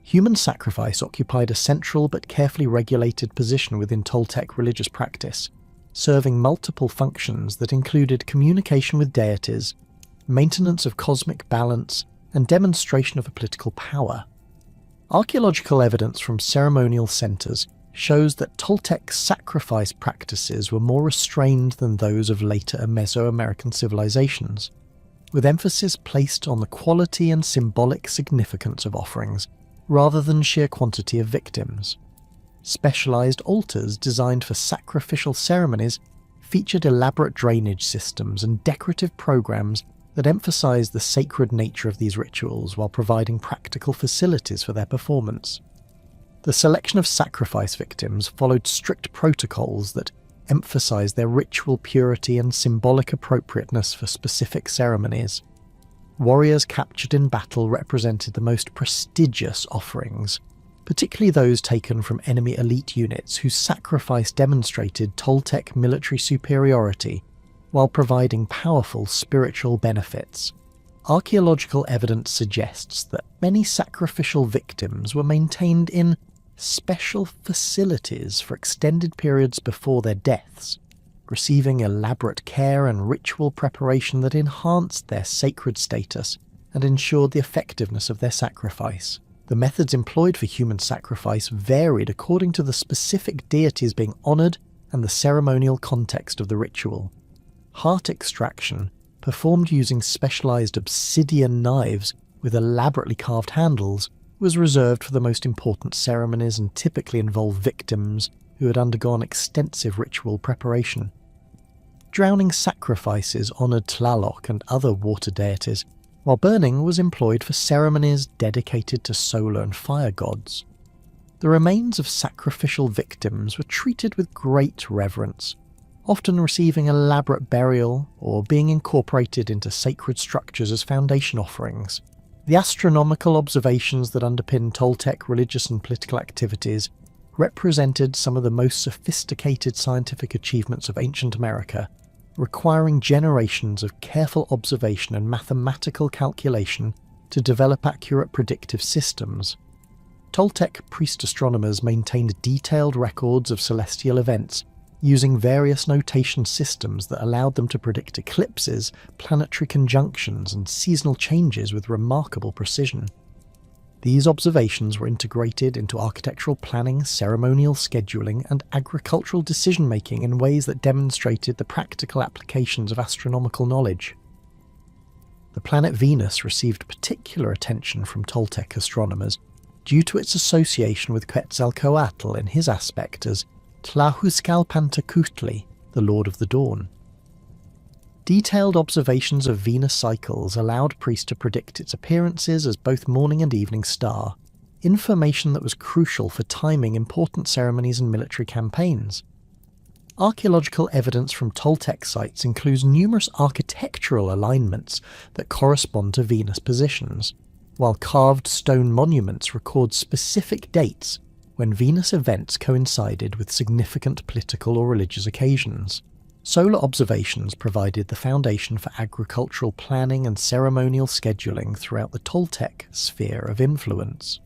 Speaker 1: Human sacrifice occupied a central but carefully regulated position within Toltec religious practice, serving multiple functions that included communication with deities, maintenance of cosmic balance, and demonstration of a political power. Archaeological evidence from ceremonial centres shows that Toltec sacrifice practices were more restrained than those of later Mesoamerican civilizations, with emphasis placed on the quality and symbolic significance of offerings rather than sheer quantity of victims. Specialized altars designed for sacrificial ceremonies featured elaborate drainage systems and decorative programs that emphasized the sacred nature of these rituals while providing practical facilities for their performance. The selection of sacrifice victims followed strict protocols that emphasized their ritual purity and symbolic appropriateness for specific ceremonies. Warriors captured in battle represented the most prestigious offerings, particularly those taken from enemy elite units whose sacrifice demonstrated Toltec military superiority while providing powerful spiritual benefits. Archaeological evidence suggests that many sacrificial victims were maintained in special facilities for extended periods before their deaths, receiving elaborate care and ritual preparation that enhanced their sacred status and ensured the effectiveness of their sacrifice. The methods employed for human sacrifice varied according to the specific deities being honoured and the ceremonial context of the ritual. Heart extraction, performed using specialised obsidian knives with elaborately carved handles, was reserved for the most important ceremonies and typically involved victims who had undergone extensive ritual preparation. Drowning sacrifices honoured Tlaloc and other water deities, while burning was employed for ceremonies dedicated to solar and fire gods. The remains of sacrificial victims were treated with great reverence, often receiving elaborate burial or being incorporated into sacred structures as foundation offerings. The astronomical observations that underpin Toltec religious and political activities represented some of the most sophisticated scientific achievements of ancient America, requiring generations of careful observation and mathematical calculation to develop accurate predictive systems. Toltec priest astronomers maintained detailed records of celestial events using various notation systems that allowed them to predict eclipses, planetary conjunctions, and seasonal changes with remarkable precision. These observations were integrated into architectural planning, ceremonial scheduling, and agricultural decision-making in ways that demonstrated the practical applications of astronomical knowledge. The planet Venus received particular attention from Toltec astronomers due to its association with Quetzalcoatl in his aspect as Tlahuizcalpantecutli, the Lord of the Dawn. Detailed observations of Venus cycles allowed priests to predict its appearances as both morning and evening star, information that was crucial for timing important ceremonies and military campaigns. Archaeological evidence from Toltec sites includes numerous architectural alignments that correspond to Venus positions, while carved stone monuments record specific dates when Venus events coincided with significant political or religious occasions. Solar observations provided the foundation for agricultural planning and ceremonial scheduling throughout the Toltec sphere of influence.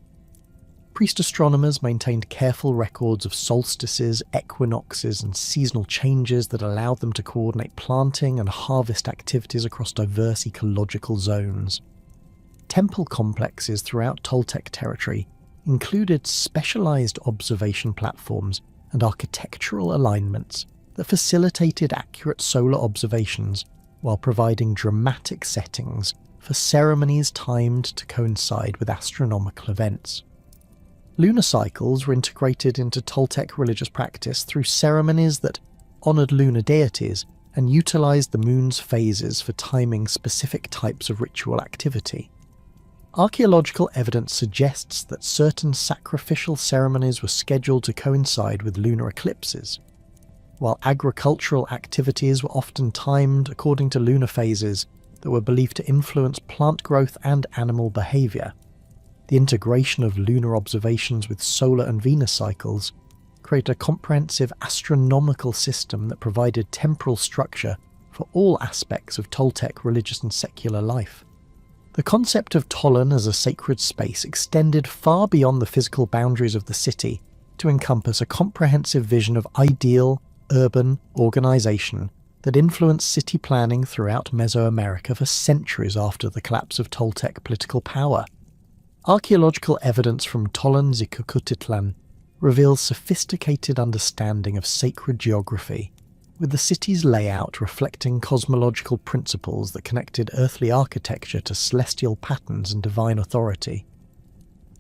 Speaker 1: Priest astronomers maintained careful records of solstices, equinoxes, and seasonal changes that allowed them to coordinate planting and harvest activities across diverse ecological zones. Temple complexes throughout Toltec territory included specialized observation platforms and architectural alignments that facilitated accurate solar observations while providing dramatic settings for ceremonies timed to coincide with astronomical events. Lunar cycles were integrated into Toltec religious practice through ceremonies that honored lunar deities and utilized the moon's phases for timing specific types of ritual activity. Archaeological evidence suggests that certain sacrificial ceremonies were scheduled to coincide with lunar eclipses, while agricultural activities were often timed according to lunar phases that were believed to influence plant growth and animal behavior. The integration of lunar observations with solar and Venus cycles created a comprehensive astronomical system that provided temporal structure for all aspects of Toltec religious and secular life. The concept of Tollan as a sacred space extended far beyond the physical boundaries of the city to encompass a comprehensive vision of ideal, urban organisation that influenced city planning throughout Mesoamerica for centuries after the collapse of Toltec political power. Archaeological evidence from Tollan reveals sophisticated understanding of sacred geography, with the city's layout reflecting cosmological principles that connected earthly architecture to celestial patterns and divine authority.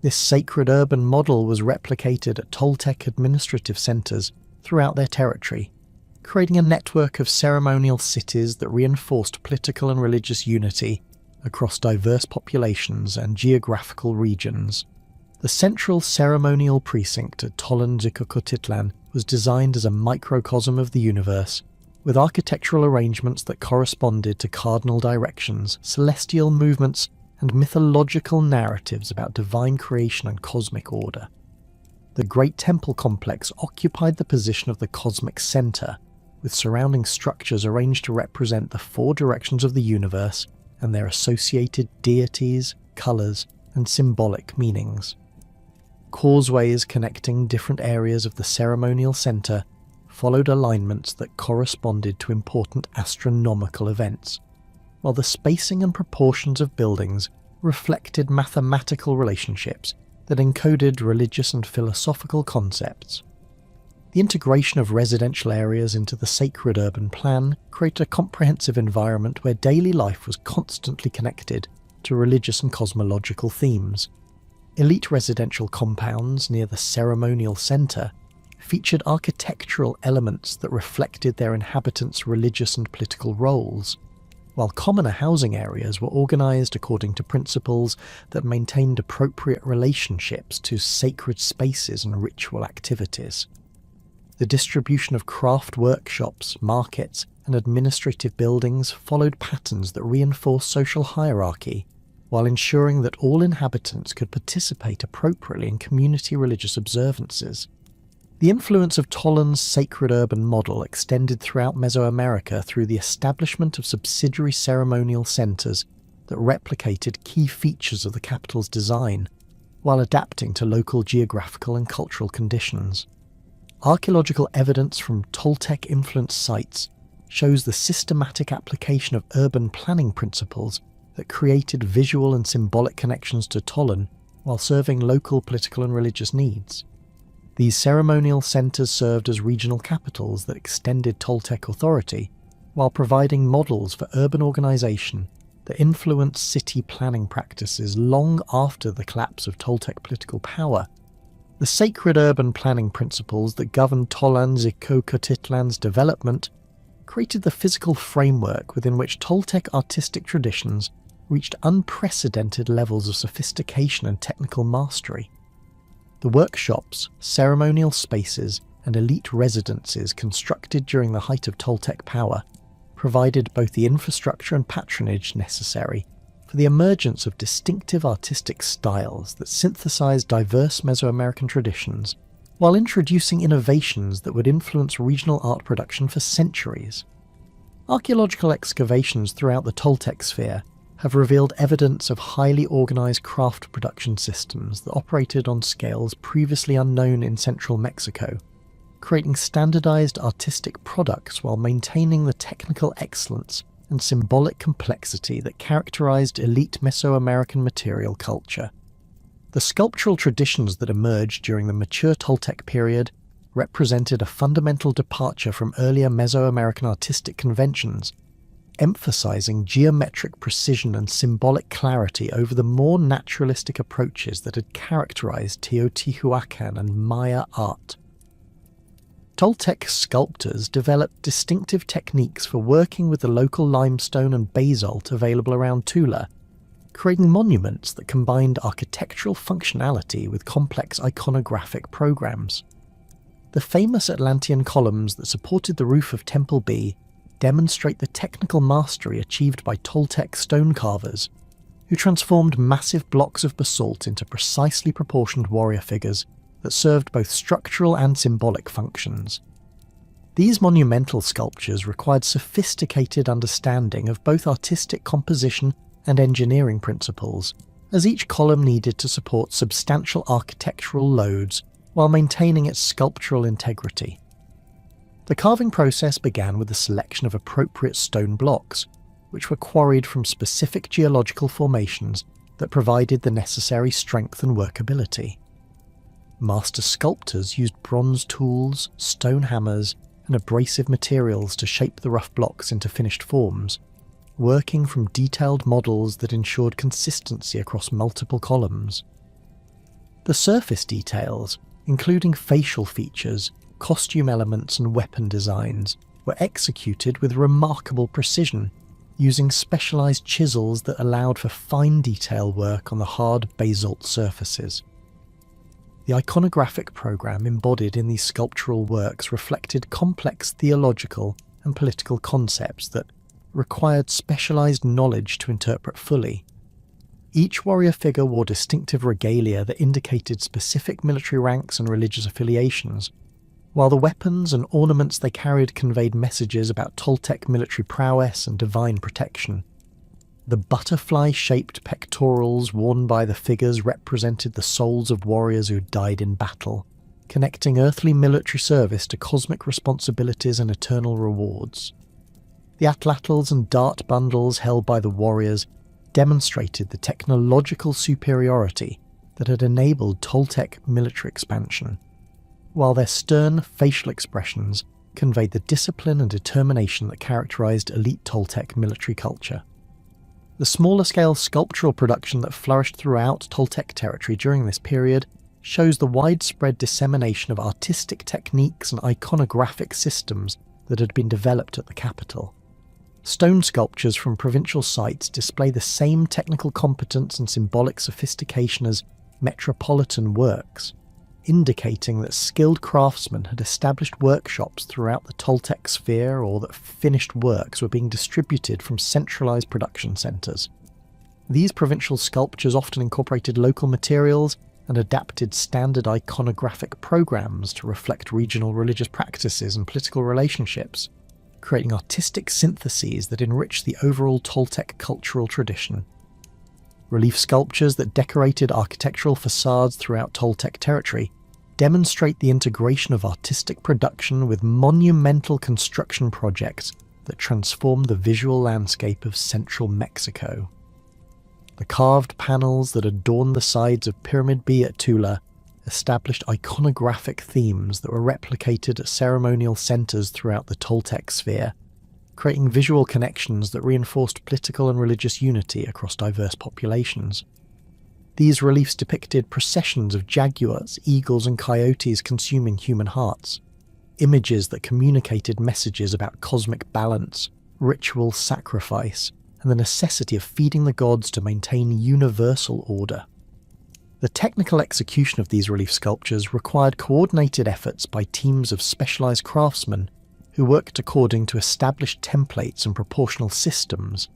Speaker 1: This sacred urban model was replicated at Toltec administrative centres throughout their territory, creating a network of ceremonial cities that reinforced political and religious unity across diverse populations and geographical regions. The central ceremonial precinct at Tollan was designed as a microcosm of the universe, with architectural arrangements that corresponded to cardinal directions, celestial movements, and mythological narratives about divine creation and cosmic order. The Great Temple complex occupied the position of the cosmic center, with surrounding structures arranged to represent the four directions of the universe and their associated deities, colors, and symbolic meanings. Causeways connecting different areas of the ceremonial center followed alignments that corresponded to important astronomical events, while the spacing and proportions of buildings reflected mathematical relationships that encoded religious and philosophical concepts. The integration of residential areas into the sacred urban plan created a comprehensive environment where daily life was constantly connected to religious and cosmological themes. Elite residential compounds near the ceremonial centre featured architectural elements that reflected their inhabitants' religious and political roles, while commoner housing areas were organised according to principles that maintained appropriate relationships to sacred spaces and ritual activities. The distribution of craft workshops, markets, and administrative buildings followed patterns that reinforced social hierarchy, while ensuring that all inhabitants could participate appropriately in community religious observances. The influence of Tolan's sacred urban model extended throughout Mesoamerica through the establishment of subsidiary ceremonial centres that replicated key features of the capital's design, while adapting to local geographical and cultural conditions. Archaeological evidence from Toltec-influenced sites shows the systematic application of urban planning principles that created visual and symbolic connections to Tolan while serving local political and religious needs. These ceremonial centres served as regional capitals that extended Toltec authority, while providing models for urban organisation that influenced city planning practices long after the collapse of Toltec political power. The sacred urban planning principles that governed Tolan-Xicoquetitlan's development created the physical framework within which Toltec artistic traditions reached unprecedented levels of sophistication and technical mastery. The workshops, ceremonial spaces, and elite residences constructed during the height of Toltec power provided both the infrastructure and patronage necessary for the emergence of distinctive artistic styles that synthesized diverse Mesoamerican traditions, while introducing innovations that would influence regional art production for centuries. Archaeological excavations throughout the Toltec sphere have revealed evidence of highly organized craft production systems that operated on scales previously unknown in central Mexico, creating standardized artistic products while maintaining the technical excellence and symbolic complexity that characterized elite Mesoamerican material culture. The sculptural traditions that emerged during the mature Toltec period represented a fundamental departure from earlier Mesoamerican artistic conventions, emphasizing geometric precision and symbolic clarity over the more naturalistic approaches that had characterized Teotihuacan and Maya art. Toltec sculptors developed distinctive techniques for working with the local limestone and basalt available around Tula, creating monuments that combined architectural functionality with complex iconographic programs. The famous Atlantean columns that supported the roof of Temple B demonstrate the technical mastery achieved by Toltec stone carvers, who transformed massive blocks of basalt into precisely proportioned warrior figures that served both structural and symbolic functions. These monumental sculptures required sophisticated understanding of both artistic composition and engineering principles, as each column needed to support substantial architectural loads while maintaining its sculptural integrity. The carving process began with the selection of appropriate stone blocks, which were quarried from specific geological formations that provided the necessary strength and workability. Master sculptors used bronze tools, stone hammers, and abrasive materials to shape the rough blocks into finished forms, working from detailed models that ensured consistency across multiple columns. The surface details, including facial features, costume elements, and weapon designs, were executed with remarkable precision, using specialized chisels that allowed for fine detail work on the hard basalt surfaces. The iconographic program embodied in these sculptural works reflected complex theological and political concepts that required specialized knowledge to interpret fully. Each warrior figure wore distinctive regalia that indicated specific military ranks and religious affiliations, while the weapons and ornaments they carried conveyed messages about Toltec military prowess and divine protection. The butterfly-shaped pectorals worn by the figures represented the souls of warriors who died in battle, connecting earthly military service to cosmic responsibilities and eternal rewards. The atlatls and dart bundles held by the warriors demonstrated the technological superiority that had enabled Toltec military expansion, while their stern facial expressions conveyed the discipline and determination that characterized elite Toltec military culture. The smaller-scale sculptural production that flourished throughout Toltec territory during this period shows the widespread dissemination of artistic techniques and iconographic systems that had been developed at the capital. Stone sculptures from provincial sites display the same technical competence and symbolic sophistication as metropolitan works, indicating that skilled craftsmen had established workshops throughout the Toltec sphere, or that finished works were being distributed from centralized production centers. These provincial sculptures often incorporated local materials and adapted standard iconographic programs to reflect regional religious practices and political relationships, creating artistic syntheses that enrich the overall Toltec cultural tradition. Relief sculptures that decorated architectural facades throughout Toltec territory demonstrate the integration of artistic production with monumental construction projects that transform the visual landscape of central Mexico. The carved panels that adorn the sides of Pyramid B at Tula established iconographic themes that were replicated at ceremonial centres throughout the Toltec sphere, creating visual connections that reinforced political and religious unity across diverse populations. These reliefs depicted processions of jaguars, eagles and coyotes consuming human hearts, images that communicated messages about cosmic balance, ritual sacrifice, and the necessity of feeding the gods to maintain universal order. The technical execution of these relief sculptures required coordinated efforts by teams of specialised craftsmen who worked according to established templates and proportional systems.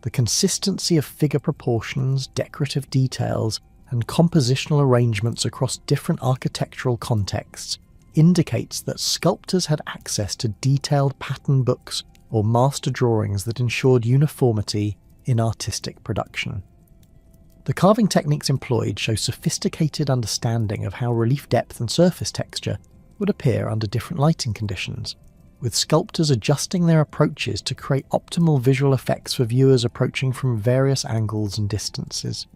Speaker 1: The consistency of figure proportions, decorative details, and compositional arrangements across different architectural contexts indicates that sculptors had access to detailed pattern books or master drawings that ensured uniformity in artistic production. The carving techniques employed show sophisticated understanding of how relief depth and surface texture would appear under different lighting conditions, with sculptors adjusting their approaches to create optimal visual effects for viewers approaching from various angles and distances.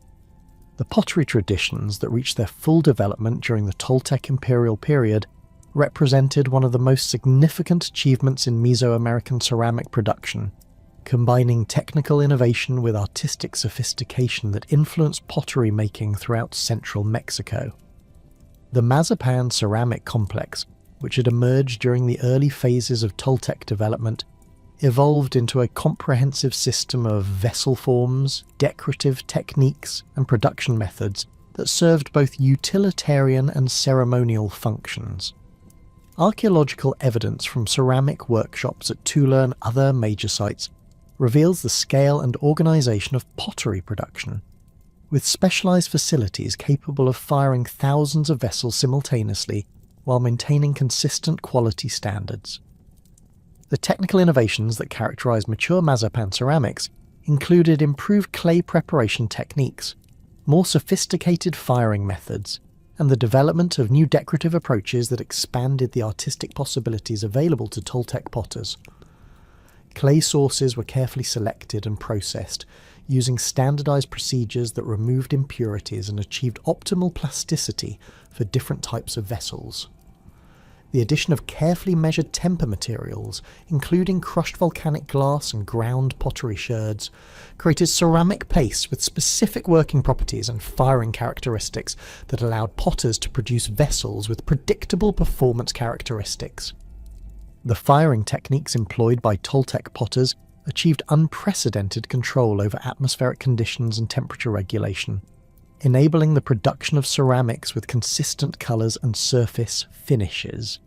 Speaker 1: The pottery traditions that reached their full development during the Toltec imperial period represented one of the most significant achievements in Mesoamerican ceramic production, combining technical innovation with artistic sophistication that influenced pottery making throughout central Mexico. The Mazapan ceramic complex, which had emerged during the early phases of Toltec development, evolved into a comprehensive system of vessel forms, decorative techniques, and production methods that served both utilitarian and ceremonial functions. Archaeological evidence from ceramic workshops at Tula and other major sites reveals the scale and organisation of pottery production, with specialised facilities capable of firing thousands of vessels simultaneously while maintaining consistent quality standards. The technical innovations that characterised mature Mazapan ceramics included improved clay preparation techniques, more sophisticated firing methods, and the development of new decorative approaches that expanded the artistic possibilities available to Toltec potters. Clay sources were carefully selected and processed, using standardised procedures that removed impurities and achieved optimal plasticity for different types of vessels. The addition of carefully measured temper materials, including crushed volcanic glass and ground pottery sherds, created ceramic paste with specific working properties and firing characteristics that allowed potters to produce vessels with predictable performance characteristics. The firing techniques employed by Toltec potters achieved unprecedented control over atmospheric conditions and temperature regulation, enabling the production of ceramics with consistent colours and surface finishes.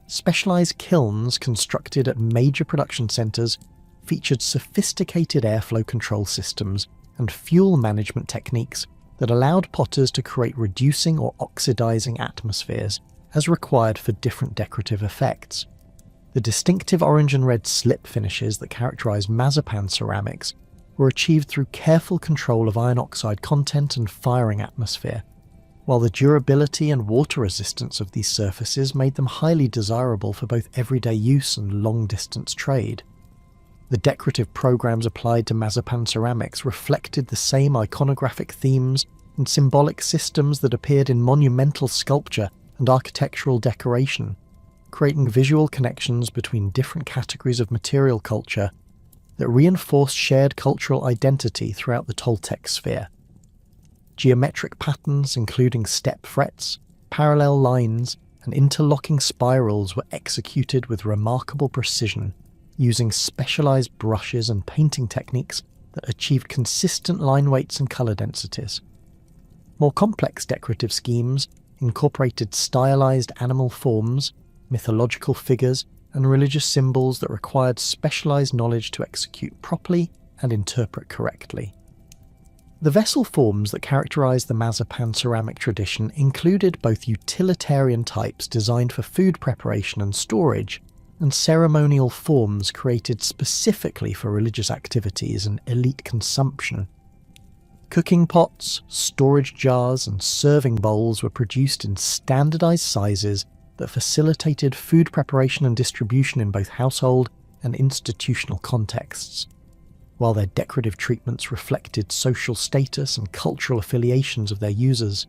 Speaker 1: Specialised kilns constructed at major production centres featured sophisticated airflow control systems and fuel management techniques that allowed potters to create reducing or oxidising atmospheres as required for different decorative effects. The distinctive orange and red slip finishes that characterise Mazapan ceramics were achieved through careful control of iron oxide content and firing atmosphere, while the durability and water resistance of these surfaces made them highly desirable for both everyday use and long-distance trade. The decorative programs applied to Mazapan ceramics reflected the same iconographic themes and symbolic systems that appeared in monumental sculpture and architectural decoration, creating visual connections between different categories of material culture that reinforced shared cultural identity throughout the Toltec sphere. Geometric patterns including step frets, parallel lines, and interlocking spirals were executed with remarkable precision, using specialised brushes and painting techniques that achieved consistent line weights and colour densities. More complex decorative schemes incorporated stylised animal forms, mythological figures, and religious symbols that required specialised knowledge to execute properly and interpret correctly. The vessel forms that characterise the Mazapan ceramic tradition included both utilitarian types designed for food preparation and storage, and ceremonial forms created specifically for religious activities and elite consumption. Cooking pots, storage jars, and serving bowls were produced in standardised sizes that facilitated food preparation and distribution in both household and institutional contexts. While their decorative treatments reflected social status and cultural affiliations of their users,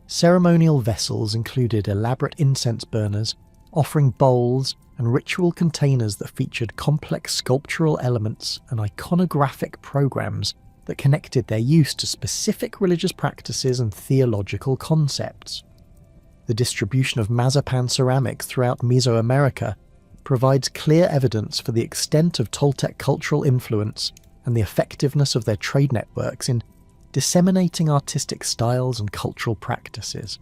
Speaker 1: ceremonial vessels included elaborate incense burners, offering bowls and ritual containers that featured complex sculptural elements and iconographic programs that connected their use to specific religious practices and theological concepts. The distribution of Mazapan ceramics throughout Mesoamerica provides clear evidence for the extent of Toltec cultural influence and the effectiveness of their trade networks in disseminating artistic styles and cultural practices.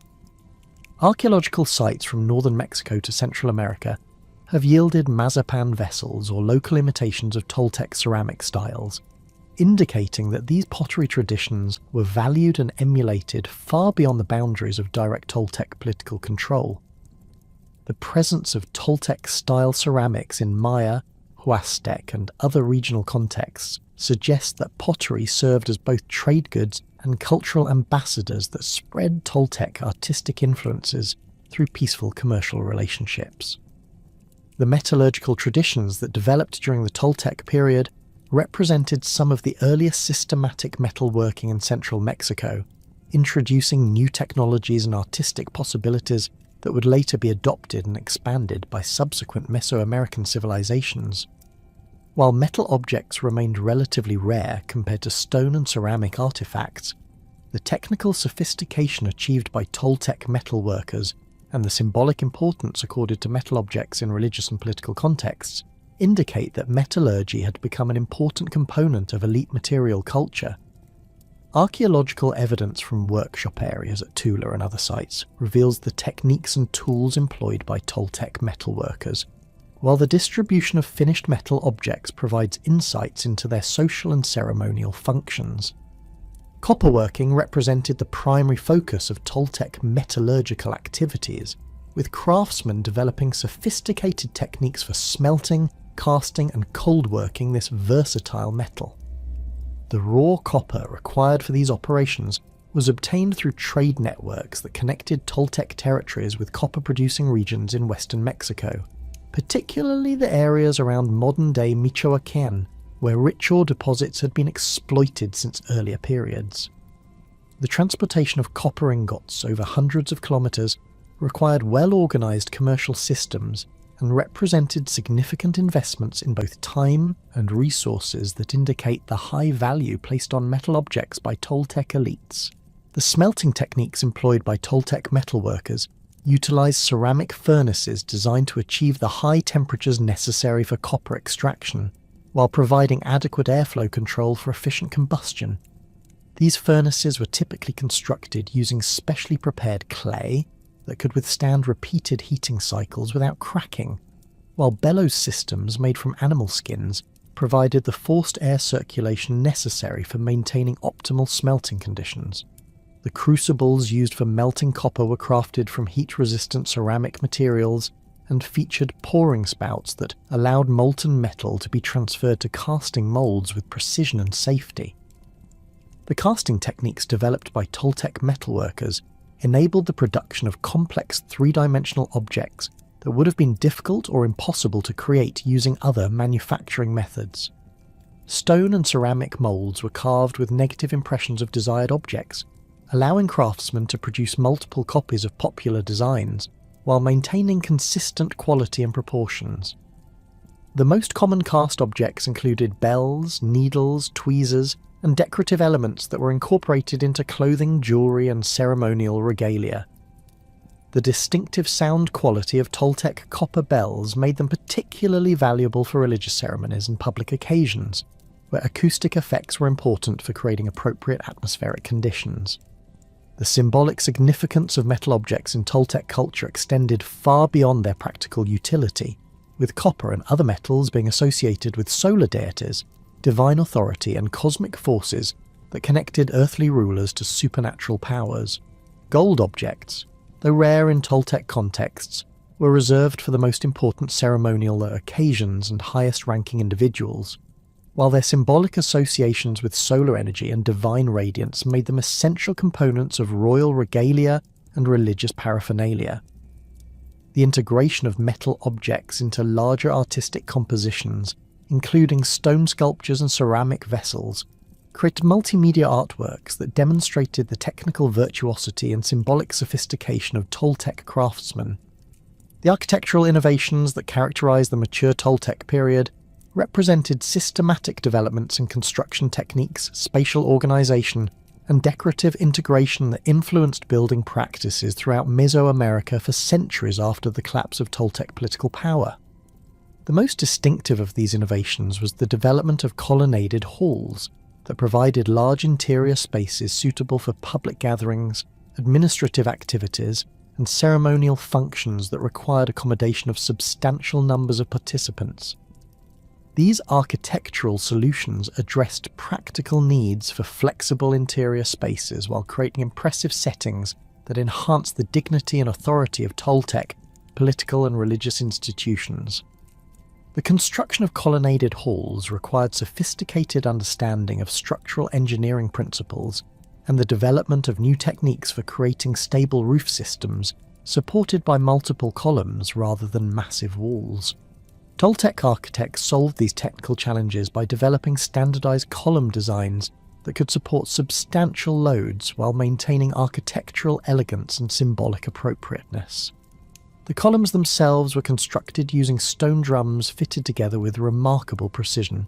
Speaker 1: Archaeological sites from northern Mexico to Central America have yielded Mazapan vessels or local imitations of Toltec ceramic styles, indicating that these pottery traditions were valued and emulated far beyond the boundaries of direct Toltec political control. The presence of Toltec-style ceramics in Maya, Aztec, and other regional contexts suggests that pottery served as both trade goods and cultural ambassadors that spread Toltec artistic influences through peaceful commercial relationships. The metallurgical traditions that developed during the Toltec period represented some of the earliest systematic metalworking in central Mexico, introducing new technologies and artistic possibilities that would later be adopted and expanded by subsequent Mesoamerican civilizations. While metal objects remained relatively rare compared to stone and ceramic artifacts, the technical sophistication achieved by Toltec metalworkers and the symbolic importance accorded to metal objects in religious and political contexts indicate that metallurgy had become an important component of elite material culture. Archaeological evidence from workshop areas at Tula and other sites reveals the techniques and tools employed by Toltec metalworkers, while the distribution of finished metal objects provides insights into their social and ceremonial functions. Copperworking represented the primary focus of Toltec metallurgical activities, with craftsmen developing sophisticated techniques for smelting, casting, and cold working this versatile metal. The raw copper required for these operations was obtained through trade networks that connected Toltec territories with copper-producing regions in western Mexico, particularly the areas around modern-day Michoacán, where rich ore deposits had been exploited since earlier periods. The transportation of copper ingots over hundreds of kilometres required well-organised commercial systems and represented significant investments in both time and resources that indicate the high value placed on metal objects by Toltec elites. The smelting techniques employed by Toltec metalworkers utilised ceramic furnaces designed to achieve the high temperatures necessary for copper extraction, while providing adequate airflow control for efficient combustion. These furnaces were typically constructed using specially prepared clay that could withstand repeated heating cycles without cracking, while bellows systems made from animal skins provided the forced air circulation necessary for maintaining optimal smelting conditions. The crucibles used for melting copper were crafted from heat-resistant ceramic materials and featured pouring spouts that allowed molten metal to be transferred to casting moulds with precision and safety. The casting techniques developed by Toltec metalworkers enabled the production of complex three-dimensional objects that would have been difficult or impossible to create using other manufacturing methods. Stone and ceramic moulds were carved with negative impressions of desired objects, allowing craftsmen to produce multiple copies of popular designs while maintaining consistent quality and proportions. The most common cast objects included bells, needles, tweezers, and decorative elements that were incorporated into clothing, jewellery, and ceremonial regalia. The distinctive sound quality of Toltec copper bells made them particularly valuable for religious ceremonies and public occasions, where acoustic effects were important for creating appropriate atmospheric conditions. The symbolic significance of metal objects in Toltec culture extended far beyond their practical utility, with copper and other metals being associated with solar deities, divine authority, and cosmic forces that connected earthly rulers to supernatural powers. Gold objects, though rare in Toltec contexts, were reserved for the most important ceremonial occasions and highest-ranking individuals, while their symbolic associations with solar energy and divine radiance made them essential components of royal regalia and religious paraphernalia. The integration of metal objects into larger artistic compositions, including stone sculptures and ceramic vessels, created multimedia artworks that demonstrated the technical virtuosity and symbolic sophistication of Toltec craftsmen. The architectural innovations that characterized the mature Toltec period represented systematic developments in construction techniques, spatial organization, and decorative integration that influenced building practices throughout Mesoamerica for centuries after the collapse of Toltec political power. The most distinctive of these innovations was the development of colonnaded halls that provided large interior spaces suitable for public gatherings, administrative activities, and ceremonial functions that required accommodation of substantial numbers of participants. These architectural solutions addressed practical needs for flexible interior spaces while creating impressive settings that enhanced the dignity and authority of Toltec political and religious institutions. The construction of colonnaded halls required sophisticated understanding of structural engineering principles and the development of new techniques for creating stable roof systems supported by multiple columns rather than massive walls. Toltec architects solved these technical challenges by developing standardized column designs that could support substantial loads while maintaining architectural elegance and symbolic appropriateness. The columns themselves were constructed using stone drums fitted together with remarkable precision,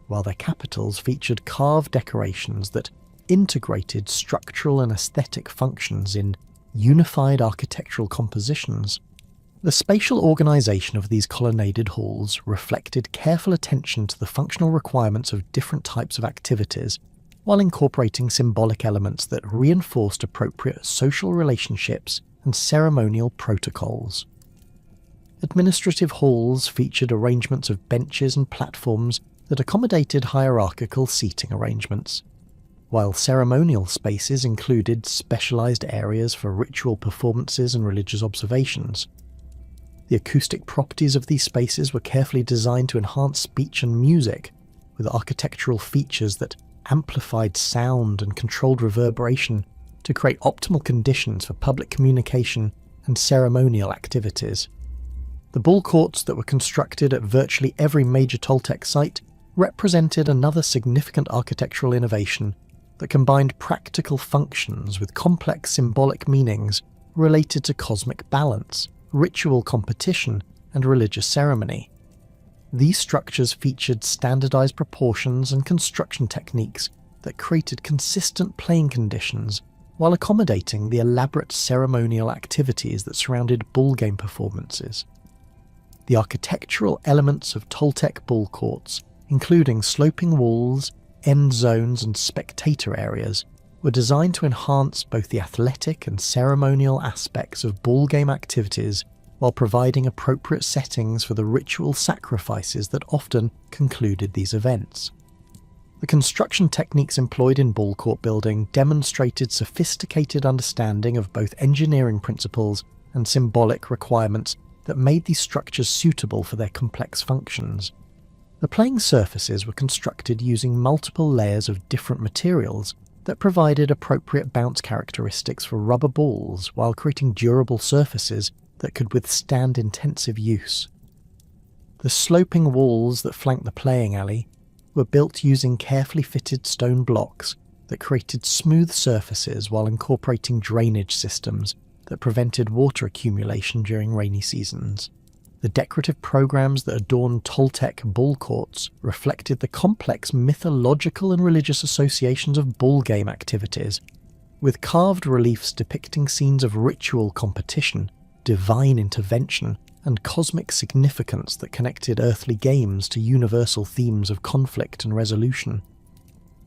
Speaker 1: while their capitals featured carved decorations that integrated structural and aesthetic functions in unified architectural compositions. The spatial organization of these colonnaded halls reflected careful attention to the functional requirements of different types of activities, while incorporating symbolic elements that reinforced appropriate social relationships and ceremonial protocols. Administrative halls featured arrangements of benches and platforms that accommodated hierarchical seating arrangements, while ceremonial spaces included specialized areas for ritual performances and religious observations. The acoustic properties of these spaces were carefully designed to enhance speech and music, with architectural features that amplified sound and controlled reverberation to create optimal conditions for public communication and ceremonial activities. The ball courts that were constructed at virtually every major Toltec site represented another significant architectural innovation that combined practical functions with complex symbolic meanings related to cosmic balance, ritual competition, and religious ceremony. These structures featured standardized proportions and construction techniques that created consistent playing conditions while accommodating the elaborate ceremonial activities that surrounded ball game performances. The architectural elements of Toltec ball courts, including sloping walls, end zones, and spectator areas, were designed to enhance both the athletic and ceremonial aspects of ball game activities while providing appropriate settings for the ritual sacrifices that often concluded these events. The construction techniques employed in ball court building demonstrated sophisticated understanding of both engineering principles and symbolic requirements that made these structures suitable for their complex functions. The playing surfaces were constructed using multiple layers of different materials that provided appropriate bounce characteristics for rubber balls while creating durable surfaces that could withstand intensive use. The sloping walls that flanked the playing alley were built using carefully fitted stone blocks that created smooth surfaces while incorporating drainage systems that prevented water accumulation during rainy seasons. The decorative programs that adorned Toltec ball courts reflected the complex mythological and religious associations of ball game activities, with carved reliefs depicting scenes of ritual competition, divine intervention, and cosmic significance that connected earthly games to universal themes of conflict and resolution.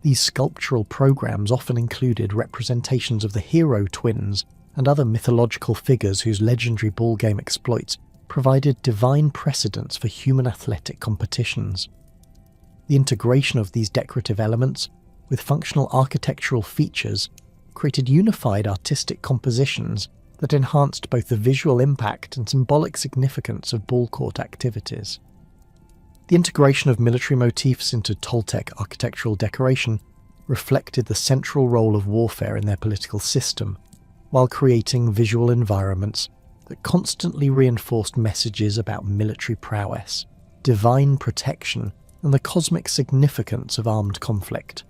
Speaker 1: These sculptural programs often included representations of the hero twins and other mythological figures whose legendary ball game exploits provided divine precedents for human athletic competitions. The integration of these decorative elements with functional architectural features, created unified artistic compositions that enhanced both the visual impact and symbolic significance of ball court activities. The integration of military motifs into Toltec architectural decoration reflected the central role of warfare in their political system, while creating visual environments that constantly reinforced messages about military prowess, divine protection, and the cosmic significance of armed conflict.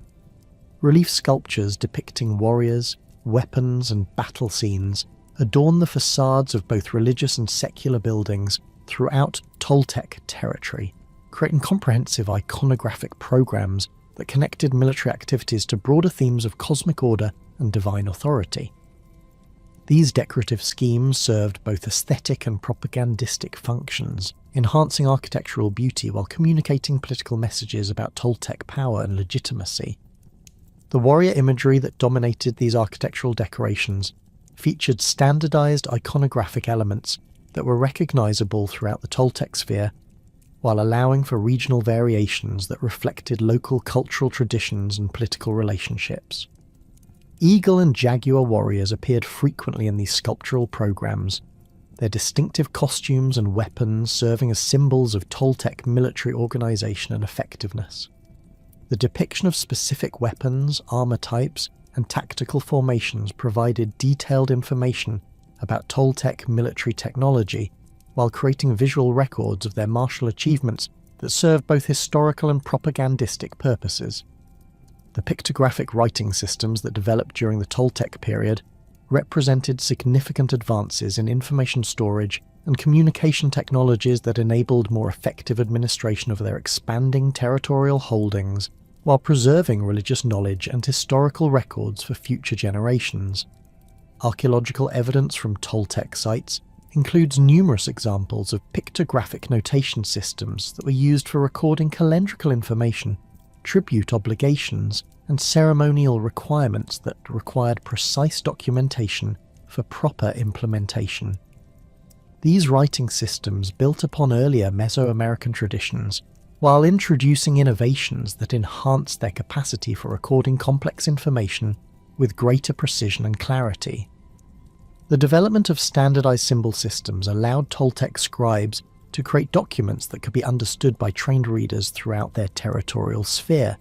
Speaker 1: Relief sculptures depicting warriors, weapons, and battle scenes adorn the facades of both religious and secular buildings throughout Toltec territory, creating comprehensive iconographic programs that connected military activities to broader themes of cosmic order and divine authority. These decorative schemes served both aesthetic and propagandistic functions, enhancing architectural beauty while communicating political messages about Toltec power and legitimacy. The warrior imagery that dominated these architectural decorations featured standardized iconographic elements that were recognizable throughout the Toltec sphere, while allowing for regional variations that reflected local cultural traditions and political relationships. Eagle and jaguar warriors appeared frequently in these sculptural programs, their distinctive costumes and weapons serving as symbols of Toltec military organization and effectiveness. The depiction of specific weapons, armor types, and tactical formations provided detailed information about Toltec military technology, while creating visual records of their martial achievements that served both historical and propagandistic purposes. The pictographic writing systems that developed during the Toltec period represented significant advances in information storage and communication technologies that enabled more effective administration of their expanding territorial holdings, while preserving religious knowledge and historical records for future generations. Archaeological evidence from Toltec sites includes numerous examples of pictographic notation systems that were used for recording calendrical information, tribute obligations, and ceremonial requirements that required precise documentation for proper implementation. These writing systems built upon earlier Mesoamerican traditions, while introducing innovations that enhanced their capacity for recording complex information with greater precision and clarity. The development of standardized symbol systems allowed Toltec scribes to create documents that could be understood by trained readers throughout their territorial sphere,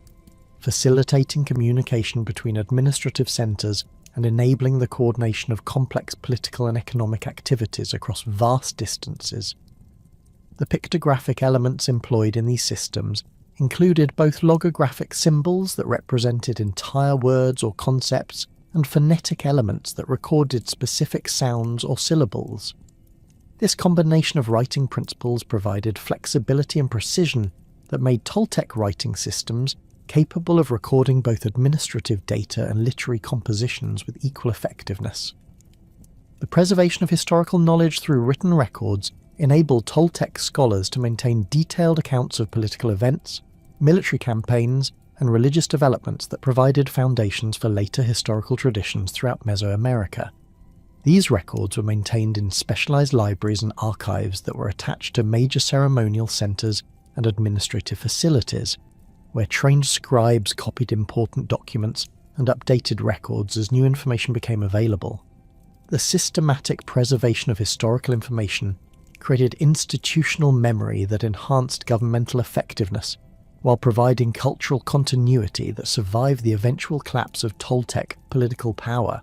Speaker 1: facilitating communication between administrative centers and enabling the coordination of complex political and economic activities across vast distances. The pictographic elements employed in these systems included both logographic symbols that represented entire words or concepts and phonetic elements that recorded specific sounds or syllables. This combination of writing principles provided flexibility and precision that made Toltec writing systems capable of recording both administrative data and literary compositions with equal effectiveness. The preservation of historical knowledge through written records enabled Toltec scholars to maintain detailed accounts of political events, military campaigns, and religious developments that provided foundations for later historical traditions throughout Mesoamerica. These records were maintained in specialized libraries and archives that were attached to major ceremonial centers and administrative facilities, where trained scribes copied important documents and updated records as new information became available. The systematic preservation of historical information created institutional memory that enhanced governmental effectiveness, while providing cultural continuity that survived the eventual collapse of Toltec political power.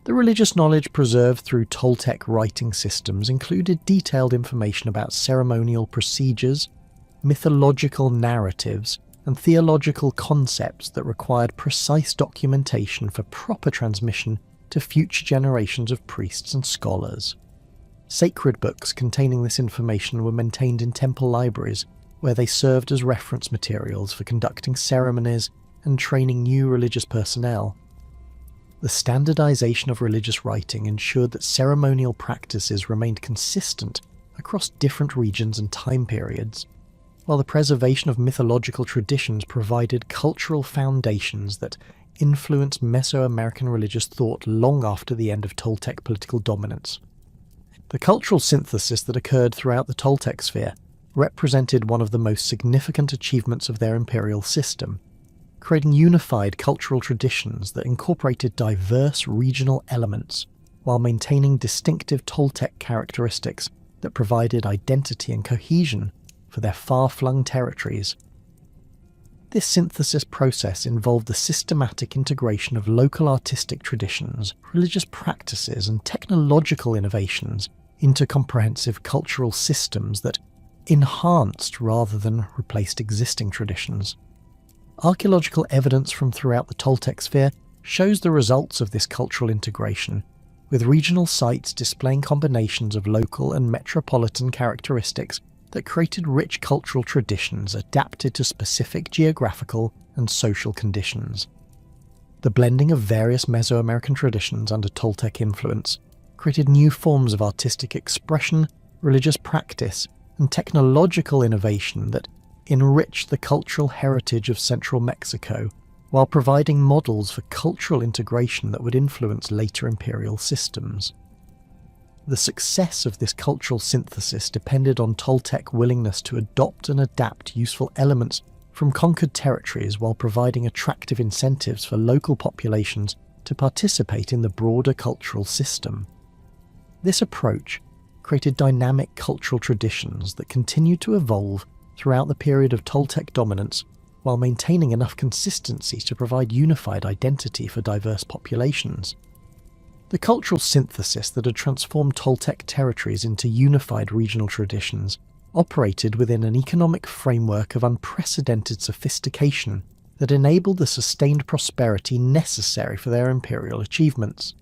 Speaker 1: The religious knowledge preserved through Toltec writing systems included detailed information about ceremonial procedures, mythological narratives, and theological concepts that required precise documentation for proper transmission to future generations of priests and scholars. Sacred books containing this information were maintained in temple libraries, where they served as reference materials for conducting ceremonies and training new religious personnel. The standardization of religious writing ensured that ceremonial practices remained consistent across different regions and time periods, while the preservation of mythological traditions provided cultural foundations that influenced Mesoamerican religious thought long after the end of Toltec political dominance. The cultural synthesis that occurred throughout the Toltec sphere represented one of the most significant achievements of their imperial system. creating unified cultural traditions that incorporated diverse regional elements while maintaining distinctive Toltec characteristics that provided identity and cohesion for their far-flung territories. This synthesis process involved the systematic integration of local artistic traditions, religious practices, and technological innovations into comprehensive cultural systems that enhanced rather than replaced existing traditions. Archaeological evidence from throughout the Toltec sphere shows the results of this cultural integration, with regional sites displaying combinations of local and metropolitan characteristics that created rich cultural traditions adapted to specific geographical and social conditions. The blending of various Mesoamerican traditions under Toltec influence created new forms of artistic expression, religious practice, and technological innovation that enriched the cultural heritage of central Mexico, while providing models for cultural integration that would influence later imperial systems. The success of this cultural synthesis depended on Toltec willingness to adopt and adapt useful elements from conquered territories while providing attractive incentives for local populations to participate in the broader cultural system. This approach created dynamic cultural traditions that continued to evolve throughout the period of Toltec dominance while maintaining enough consistency to provide unified identity for diverse populations. The cultural synthesis that had transformed Toltec territories into unified regional traditions operated within an economic framework of unprecedented sophistication that enabled the sustained prosperity necessary for their imperial achievements.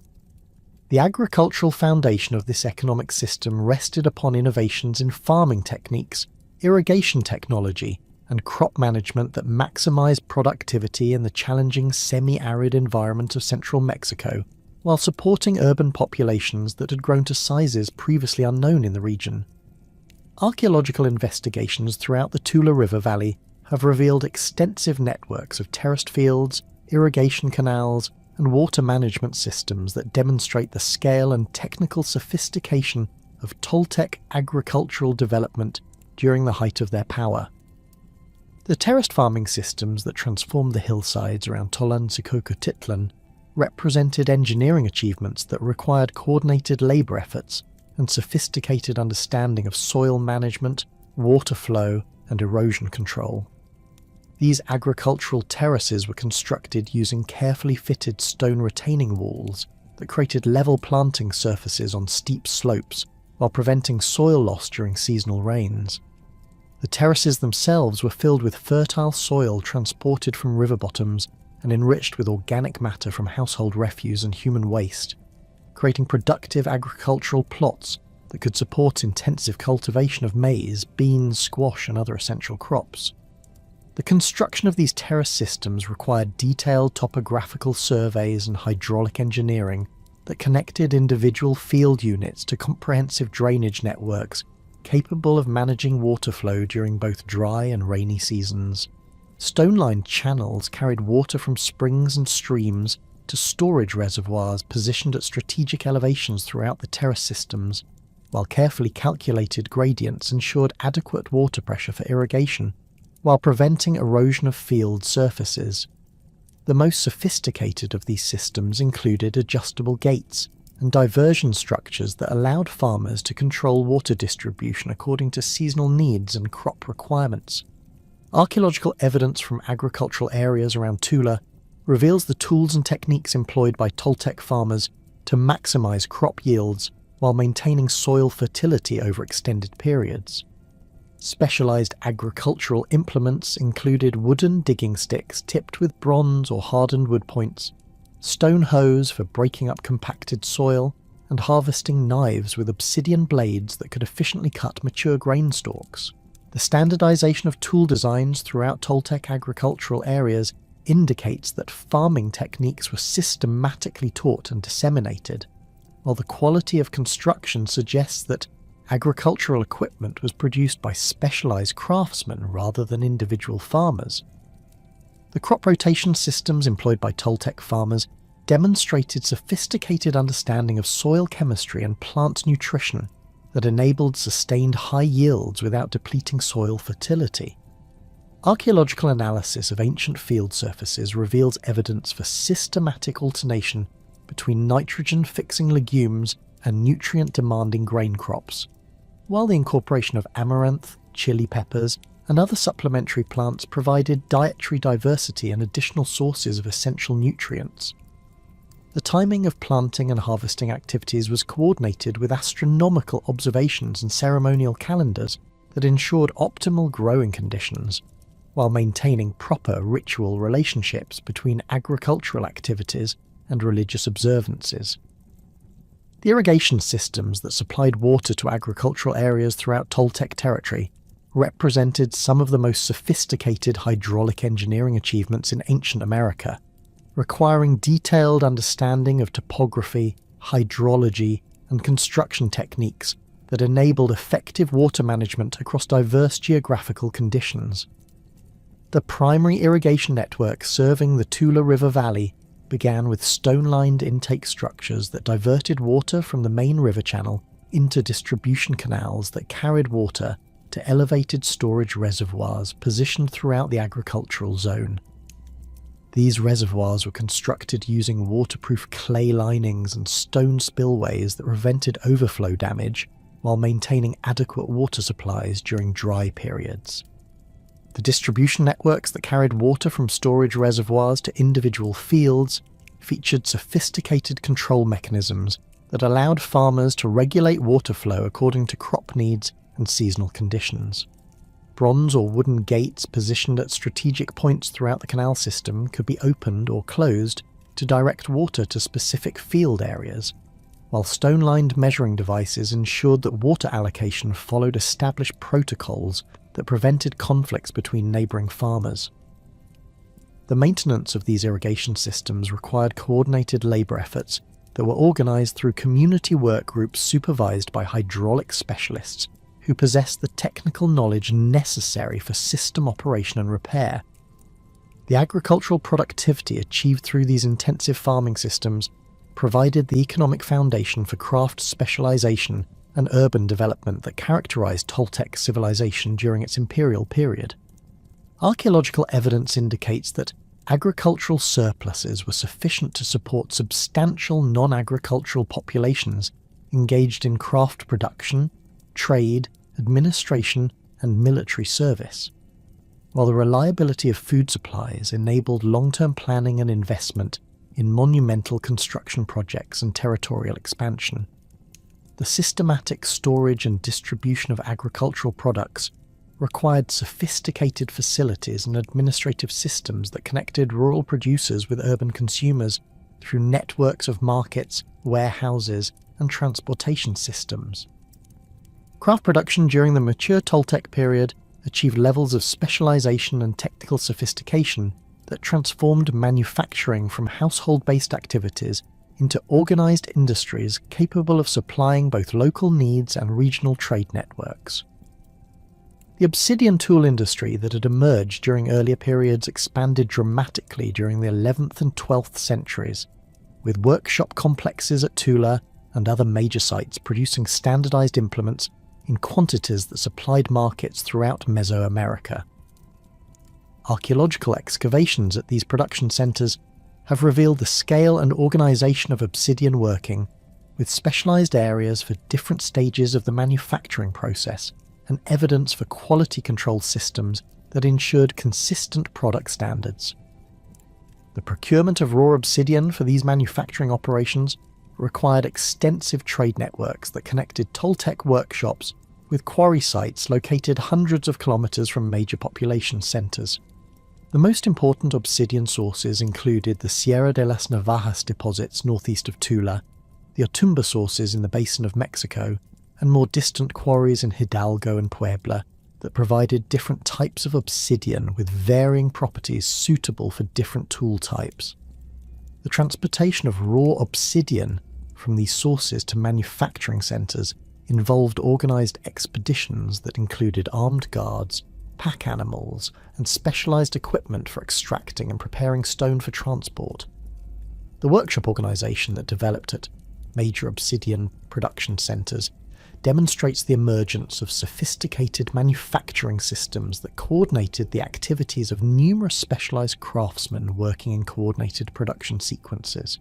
Speaker 1: The agricultural foundation of this economic system rested upon innovations in farming techniques, irrigation technology, and crop management that maximized productivity in the challenging semi-arid environment of central Mexico, while supporting urban populations that had grown to sizes previously unknown in the region. Archaeological investigations throughout the Tula River Valley have revealed extensive networks of terraced fields, irrigation canals, and water management systems that demonstrate the scale and technical sophistication of Toltec agricultural development during the height of their power. The terraced farming systems that transformed the hillsides around Tollan represented engineering achievements that required coordinated labour efforts and sophisticated understanding of soil management, water flow, and erosion control. These agricultural terraces were constructed using carefully fitted stone retaining walls that created level planting surfaces on steep slopes while preventing soil loss during seasonal rains. The terraces themselves were filled with fertile soil transported from river bottoms and enriched with organic matter from household refuse and human waste, creating productive agricultural plots that could support intensive cultivation of maize, beans, squash, and other essential crops. The construction of these terrace systems required detailed topographical surveys and hydraulic engineering that connected individual field units to comprehensive drainage networks capable of managing water flow during both dry and rainy seasons. Stone-lined channels carried water from springs and streams to storage reservoirs positioned at strategic elevations throughout the terrace systems, while carefully calculated gradients ensured adequate water pressure for irrigation, while preventing erosion of field surfaces. The most sophisticated of these systems included adjustable gates and diversion structures that allowed farmers to control water distribution according to seasonal needs and crop requirements. Archaeological evidence from agricultural areas around Tula reveals the tools and techniques employed by Toltec farmers to maximize crop yields while maintaining soil fertility over extended periods. Specialized agricultural implements included wooden digging sticks tipped with bronze or hardened wood points, stone hoes for breaking up compacted soil, and harvesting knives with obsidian blades that could efficiently cut mature grain stalks. The standardization of tool designs throughout Toltec agricultural areas indicates that farming techniques were systematically taught and disseminated, while the quality of construction suggests that agricultural equipment was produced by specialized craftsmen rather than individual farmers. The crop rotation systems employed by Toltec farmers demonstrated sophisticated understanding of soil chemistry and plant nutrition that enabled sustained high yields without depleting soil fertility. Archaeological analysis of ancient field surfaces reveals evidence for systematic alternation between nitrogen-fixing legumes and nutrient-demanding grain crops, while the incorporation of amaranth, chili peppers, and other supplementary plants provided dietary diversity and additional sources of essential nutrients. The timing of planting and harvesting activities was coordinated with astronomical observations and ceremonial calendars that ensured optimal growing conditions, while maintaining proper ritual relationships between agricultural activities and religious observances. The irrigation systems that supplied water to agricultural areas throughout Toltec territory represented some of the most sophisticated hydraulic engineering achievements in ancient America, requiring detailed understanding of topography, hydrology, and construction techniques that enabled effective water management across diverse geographical conditions. The primary irrigation network serving the Tula River Valley began with stone-lined intake structures that diverted water from the main river channel into distribution canals that carried water to elevated storage reservoirs positioned throughout the agricultural zone. These reservoirs were constructed using waterproof clay linings and stone spillways that prevented overflow damage while maintaining adequate water supplies during dry periods. The distribution networks that carried water from storage reservoirs to individual fields featured sophisticated control mechanisms that allowed farmers to regulate water flow according to crop needs and seasonal conditions. Bronze or wooden gates positioned at strategic points throughout the canal system could be opened or closed to direct water to specific field areas, while stone-lined measuring devices ensured that water allocation followed established protocols that prevented conflicts between neighbouring farmers. The maintenance of these irrigation systems required coordinated labour efforts that were organised through community work groups supervised by hydraulic specialists who possessed the technical knowledge necessary for system operation and repair. The agricultural productivity achieved through these intensive farming systems provided the economic foundation for craft specialisation and urban development that characterised Toltec civilization during its imperial period. Archaeological evidence indicates that agricultural surpluses were sufficient to support substantial non-agricultural populations engaged in craft production, trade, administration, and military service, while the reliability of food supplies enabled long-term planning and investment in monumental construction projects and territorial expansion. The systematic storage and distribution of agricultural products required sophisticated facilities and administrative systems that connected rural producers with urban consumers through networks of markets, warehouses, and transportation systems. Craft production during the mature Toltec period achieved levels of specialization and technical sophistication that transformed manufacturing from household-based activities into organized industries capable of supplying both local needs and regional trade networks. The obsidian tool industry that had emerged during earlier periods expanded dramatically during the 11th and 12th centuries, with workshop complexes at Tula and other major sites producing standardized implements in quantities that supplied markets throughout Mesoamerica. Archaeological excavations at these production centres have revealed the scale and organisation of obsidian working, with specialised areas for different stages of the manufacturing process and evidence for quality control systems that ensured consistent product standards. The procurement of raw obsidian for these manufacturing operations required extensive trade networks that connected Toltec workshops with quarry sites located hundreds of kilometres from major population centres. The most important obsidian sources included the Sierra de las Navajas deposits northeast of Tula, the Otumba sources in the basin of Mexico, and more distant quarries in Hidalgo and Puebla that provided different types of obsidian with varying properties suitable for different tool types. The transportation of raw obsidian from these sources to manufacturing centres involved organised expeditions that included armed guards, pack animals, and specialised equipment for extracting and preparing stone for transport. The workshop organisation that developed at major obsidian production centres demonstrates the emergence of sophisticated manufacturing systems that coordinated the activities of numerous specialized craftsmen working in coordinated production sequences.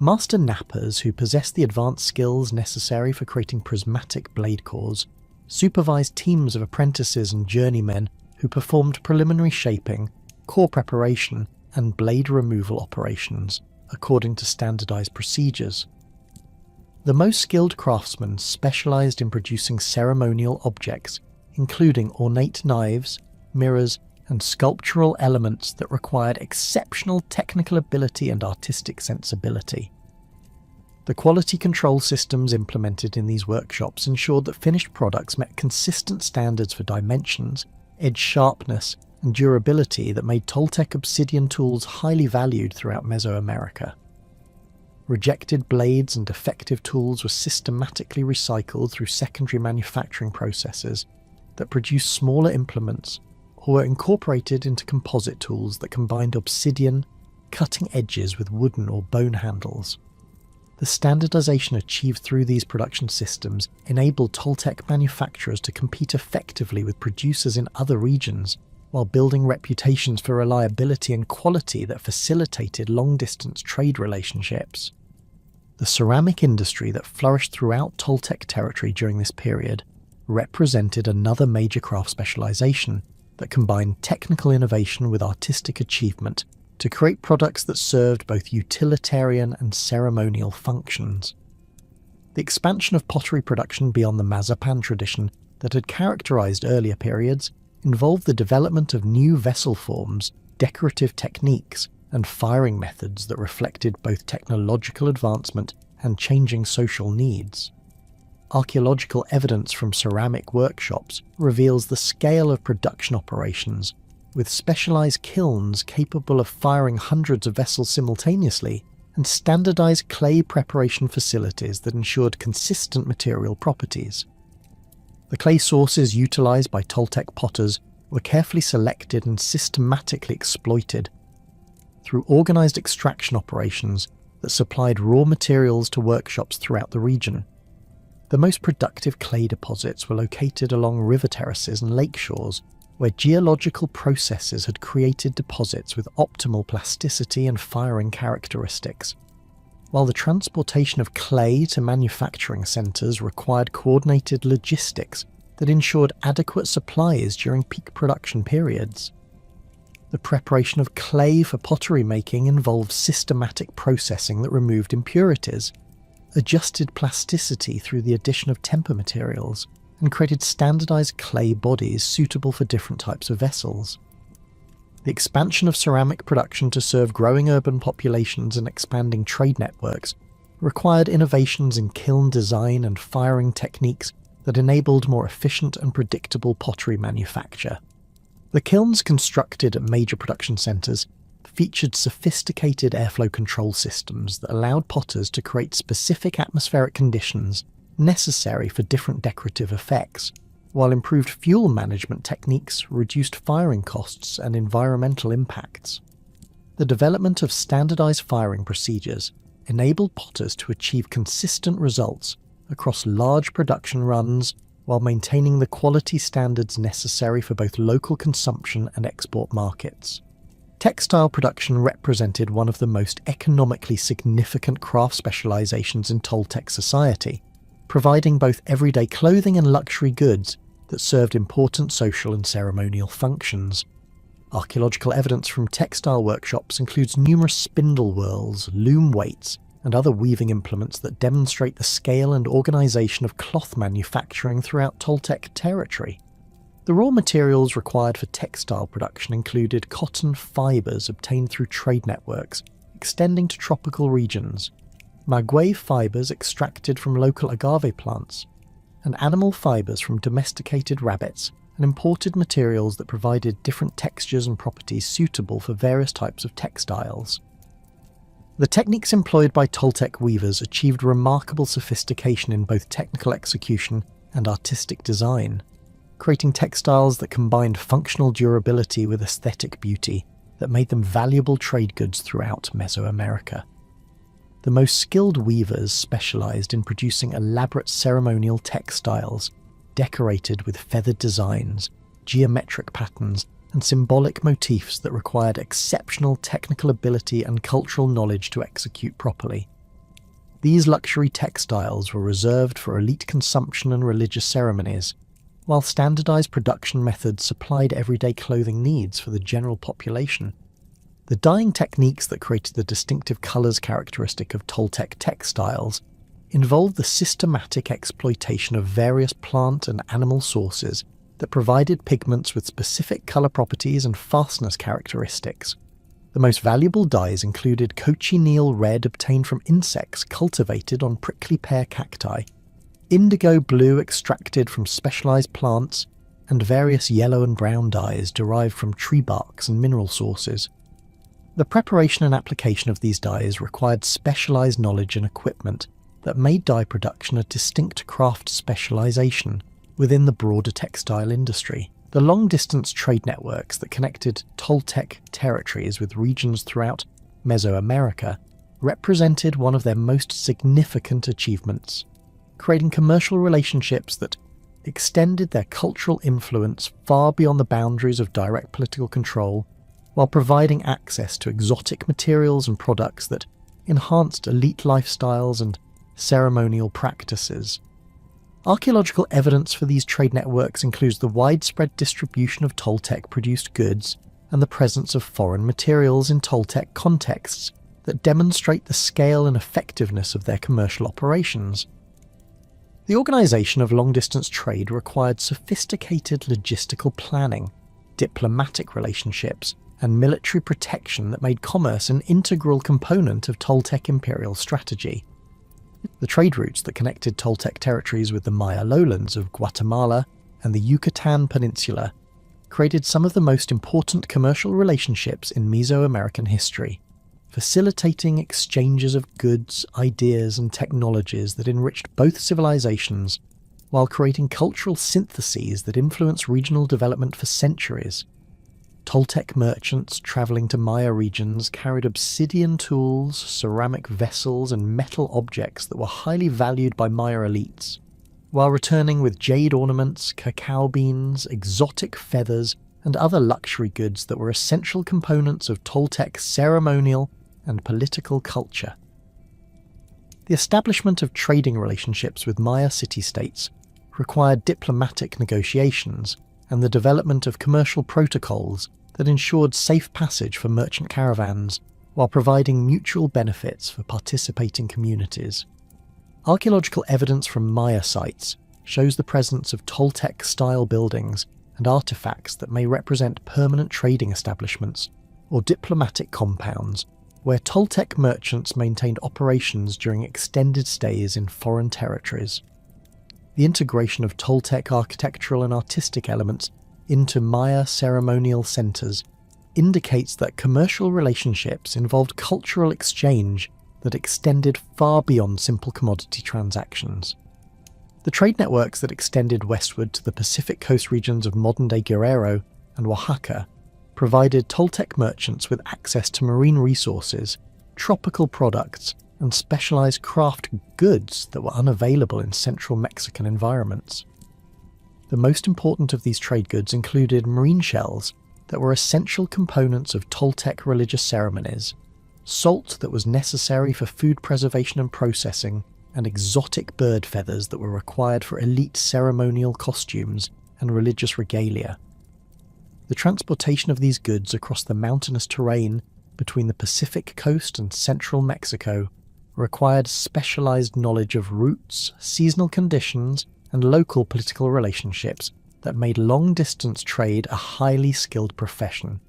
Speaker 1: Master knappers who possessed the advanced skills necessary for creating prismatic blade cores supervised teams of apprentices and journeymen who performed preliminary shaping, core preparation, and blade removal operations according to standardized procedures. The most skilled craftsmen specialized in producing ceremonial objects, including ornate knives, mirrors, and sculptural elements that required exceptional technical ability and artistic sensibility. The quality control systems implemented in these workshops ensured that finished products met consistent standards for dimensions, edge sharpness, and durability that made Toltec obsidian tools highly valued throughout Mesoamerica. Rejected blades and defective tools were systematically recycled through secondary manufacturing processes that produced smaller implements or were incorporated into composite tools that combined obsidian, cutting edges with wooden or bone handles. The standardization achieved through these production systems enabled Toltec manufacturers to compete effectively with producers in other regions, while building reputations for reliability and quality that facilitated long-distance trade relationships. The ceramic industry that flourished throughout Toltec territory during this period represented another major craft specialization that combined technical innovation with artistic achievement to create products that served both utilitarian and ceremonial functions. The expansion of pottery production beyond the Mazapan tradition that had characterized earlier periods involved the development of new vessel forms, decorative techniques, and firing methods that reflected both technological advancement and changing social needs. Archaeological evidence from ceramic workshops reveals the scale of production operations, with specialized kilns capable of firing hundreds of vessels simultaneously, and standardized clay preparation facilities that ensured consistent material properties. The clay sources utilized by Toltec potters were carefully selected and systematically exploited through organized extraction operations that supplied raw materials to workshops throughout the region. The most productive clay deposits were located along river terraces and lake shores, where geological processes had created deposits with optimal plasticity and firing characteristics. While the transportation of clay to manufacturing centers required coordinated logistics that ensured adequate supplies during peak production periods. The preparation of clay for pottery making involved systematic processing that removed impurities, adjusted plasticity through the addition of temper materials, and created standardized clay bodies suitable for different types of vessels. The expansion of ceramic production to serve growing urban populations and expanding trade networks required innovations in kiln design and firing techniques that enabled more efficient and predictable pottery manufacture. The kilns constructed at major production centres featured sophisticated airflow control systems that allowed potters to create specific atmospheric conditions necessary for different decorative effects, while improved fuel management techniques reduced firing costs and environmental impacts. The development of standardized firing procedures enabled potters to achieve consistent results across large production runs while maintaining the quality standards necessary for both local consumption and export markets. Textile production represented one of the most economically significant craft specializations in Toltec society, providing both everyday clothing and luxury goods that served important social and ceremonial functions. Archaeological evidence from textile workshops includes numerous spindle whorls, loom weights, and other weaving implements that demonstrate the scale and organization of cloth manufacturing throughout Toltec territory. The raw materials required for textile production included cotton fibers obtained through trade networks extending to tropical regions, maguey fibers extracted from local agave plants, and animal fibers from domesticated rabbits, and imported materials that provided different textures and properties suitable for various types of textiles. The techniques employed by Toltec weavers achieved remarkable sophistication in both technical execution and artistic design, creating textiles that combined functional durability with aesthetic beauty that made them valuable trade goods throughout Mesoamerica. The The most skilled weavers specialised in producing elaborate ceremonial textiles, decorated with feathered designs, geometric patterns, and symbolic motifs that required exceptional technical ability and cultural knowledge to execute properly. These luxury textiles were reserved for elite consumption and religious ceremonies, while standardised production methods supplied everyday clothing needs for the general population. The dyeing techniques that created the distinctive colours characteristic of Toltec textiles involved the systematic exploitation of various plant and animal sources that provided pigments with specific colour properties and fastness characteristics. The most valuable dyes included cochineal red obtained from insects cultivated on prickly pear cacti, indigo blue extracted from specialised plants, and various yellow and brown dyes derived from tree barks and mineral sources. The preparation and application of these dyes required specialised knowledge and equipment that made dye production a distinct craft specialisation within the broader textile industry. The long-distance trade networks that connected Toltec territories with regions throughout Mesoamerica represented one of their most significant achievements, creating commercial relationships that extended their cultural influence far beyond the boundaries of direct political control, while providing access to exotic materials and products that enhanced elite lifestyles and ceremonial practices. Archaeological evidence for these trade networks includes the widespread distribution of Toltec-produced goods and the presence of foreign materials in Toltec contexts that demonstrate the scale and effectiveness of their commercial operations. The organisation of long-distance trade required sophisticated logistical planning, diplomatic relationships, and military protection that made commerce an integral component of Toltec imperial strategy. The trade routes that connected Toltec territories with the Maya lowlands of Guatemala and the Yucatan Peninsula created some of the most important commercial relationships in Mesoamerican history, facilitating exchanges of goods, ideas, and technologies that enriched both civilizations, while creating cultural syntheses that influenced regional development for centuries. Toltec merchants travelling to Maya regions carried obsidian tools, ceramic vessels, and metal objects that were highly valued by Maya elites, while returning with jade ornaments, cacao beans, exotic feathers, and other luxury goods that were essential components of Toltec ceremonial and political culture. The establishment of trading relationships with Maya city-states required diplomatic negotiations and the development of commercial protocols that ensured safe passage for merchant caravans while providing mutual benefits for participating communities. Archaeological evidence from Maya sites shows the presence of Toltec-style buildings and artifacts that may represent permanent trading establishments or diplomatic compounds where Toltec merchants maintained operations during extended stays in foreign territories. The integration of Toltec architectural and artistic elements into Maya ceremonial centres indicates that commercial relationships involved cultural exchange that extended far beyond simple commodity transactions. The trade networks that extended westward to the Pacific coast regions of modern-day Guerrero and Oaxaca provided Toltec merchants with access to marine resources, tropical products, and specialised craft goods that were unavailable in central Mexican environments. The most important of these trade goods included marine shells that were essential components of Toltec religious ceremonies, salt that was necessary for food preservation and processing, and exotic bird feathers that were required for elite ceremonial costumes and religious regalia. The transportation of these goods across the mountainous terrain between the Pacific coast and central Mexico required specialised knowledge of routes, seasonal conditions, and local political relationships that made long-distance trade a highly skilled profession.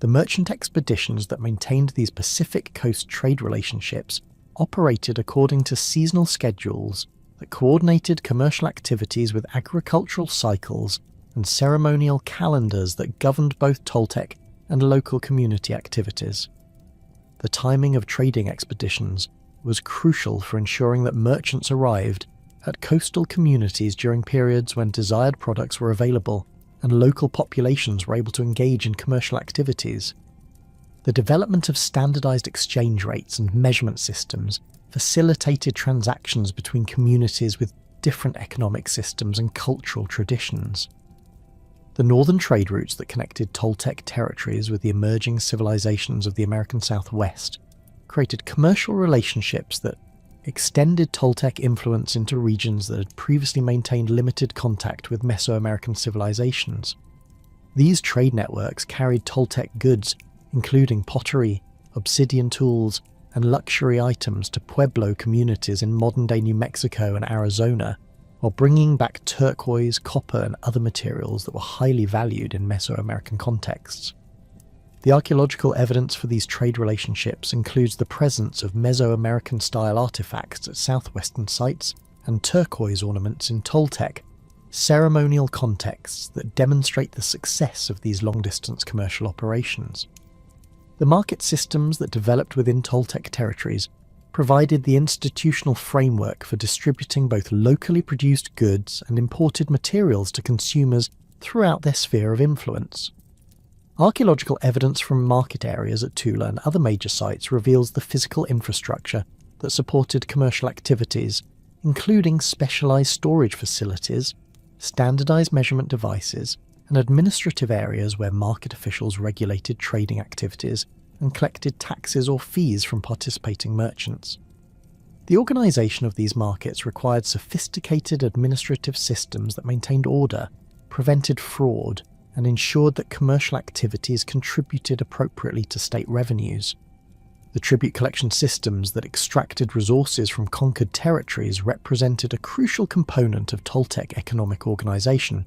Speaker 1: The merchant expeditions that maintained these Pacific coast trade relationships operated according to seasonal schedules that coordinated commercial activities with agricultural cycles and ceremonial calendars that governed both Toltec and local community activities. The timing of trading expeditions was crucial for ensuring that merchants arrived at coastal communities during periods when desired products were available and local populations were able to engage in commercial activities. The development of standardized exchange rates and measurement systems facilitated transactions between communities with different economic systems and cultural traditions. The northern trade routes that connected Toltec territories with the emerging civilizations of the American Southwest created commercial relationships that extended Toltec influence into regions that had previously maintained limited contact with Mesoamerican civilizations. These trade networks carried Toltec goods, including pottery, obsidian tools, and luxury items to Pueblo communities in modern-day New Mexico and Arizona, while bringing back turquoise, copper, and other materials that were highly valued in Mesoamerican contexts. The archaeological evidence for these trade relationships includes the presence of Mesoamerican-style artifacts at southwestern sites and turquoise ornaments in Toltec, ceremonial contexts that demonstrate the success of these long-distance commercial operations. The market systems that developed within Toltec territories provided the institutional framework for distributing both locally produced goods and imported materials to consumers throughout their sphere of influence. Archaeological evidence from market areas at Tula and other major sites reveals the physical infrastructure that supported commercial activities, including specialized storage facilities, standardized measurement devices, and administrative areas where market officials regulated trading activities and collected taxes or fees from participating merchants. The organization of these markets required sophisticated administrative systems that maintained order, prevented fraud, and ensured that commercial activities contributed appropriately to state revenues. The tribute collection systems that extracted resources from conquered territories represented a crucial component of Toltec economic organization,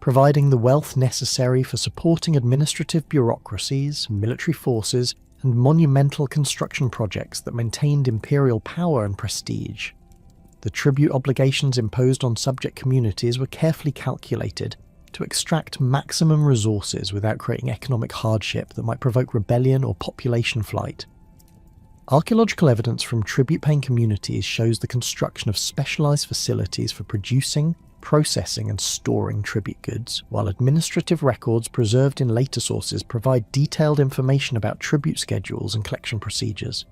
Speaker 1: providing the wealth necessary for supporting administrative bureaucracies, military forces, and monumental construction projects that maintained imperial power and prestige. The tribute obligations imposed on subject communities were carefully calculated to extract maximum resources without creating economic hardship that might provoke rebellion or population flight. Archaeological evidence from tribute-paying communities shows the construction of specialized facilities for producing, processing, and storing tribute goods, while administrative records preserved in later sources provide detailed information about tribute schedules and collection procedures.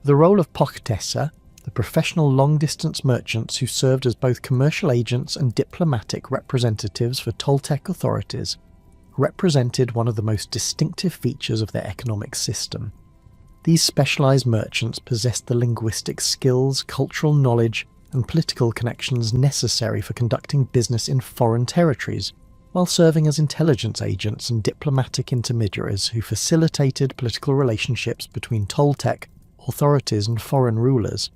Speaker 1: The role of Pochtesa, the professional long-distance merchants who served as both commercial agents and diplomatic representatives for Toltec authorities, represented one of the most distinctive features of their economic system. These specialized merchants possessed the linguistic skills, cultural knowledge, and political connections necessary for conducting business in foreign territories, while serving as intelligence agents and diplomatic intermediaries who facilitated political relationships between Toltec authorities and foreign rulers.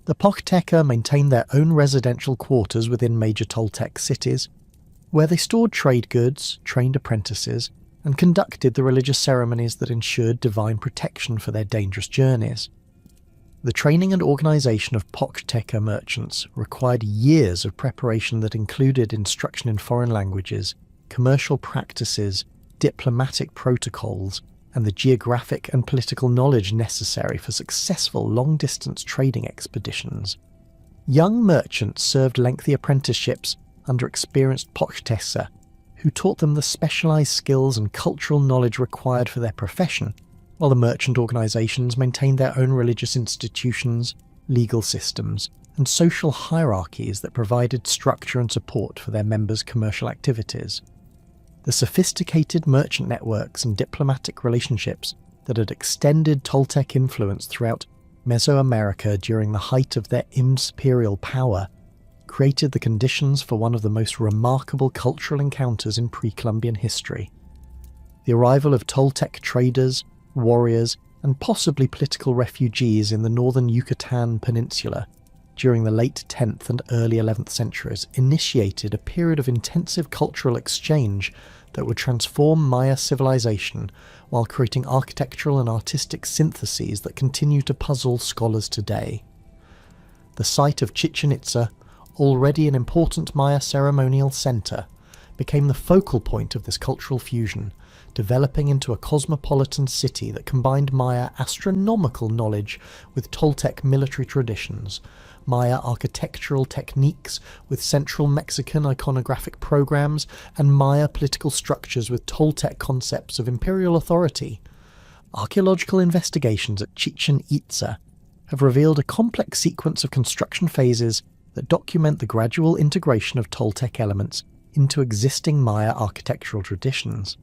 Speaker 1: The Pochteka maintained their own residential quarters within major Toltec cities, where they stored trade goods, trained apprentices, and conducted the religious ceremonies that ensured divine protection for their dangerous journeys. The training and organization of Pochteka merchants required years of preparation that included instruction in foreign languages, commercial practices, diplomatic protocols, and the geographic and political knowledge necessary for successful long-distance trading expeditions. Young merchants served lengthy apprenticeships under experienced Pochtesa, who taught them the specialized skills and cultural knowledge required for their profession, while the merchant organizations maintained their own religious institutions, legal systems, and social hierarchies that provided structure and support for their members' commercial activities. The sophisticated merchant networks and diplomatic relationships that had extended Toltec influence throughout Mesoamerica during the height of their imperial power created the conditions for one of the most remarkable cultural encounters in pre-Columbian history. The arrival of Toltec traders, warriors, and possibly political refugees in the northern Yucatan Peninsula during the late 10th and early 11th centuries initiated a period of intensive cultural exchange that would transform Maya civilization while creating architectural and artistic syntheses that continue to puzzle scholars today. The site of Chichen Itza, already an important Maya ceremonial center, became the focal point of this cultural fusion, developing into a cosmopolitan city that combined Maya astronomical knowledge with Toltec military traditions, Maya architectural techniques with Central Mexican iconographic programs, and Maya political structures with Toltec concepts of imperial authority. archaeological investigations at Chichen Itza have revealed a complex sequence of construction phases that document the gradual integration of Toltec elements into existing Maya architectural traditions.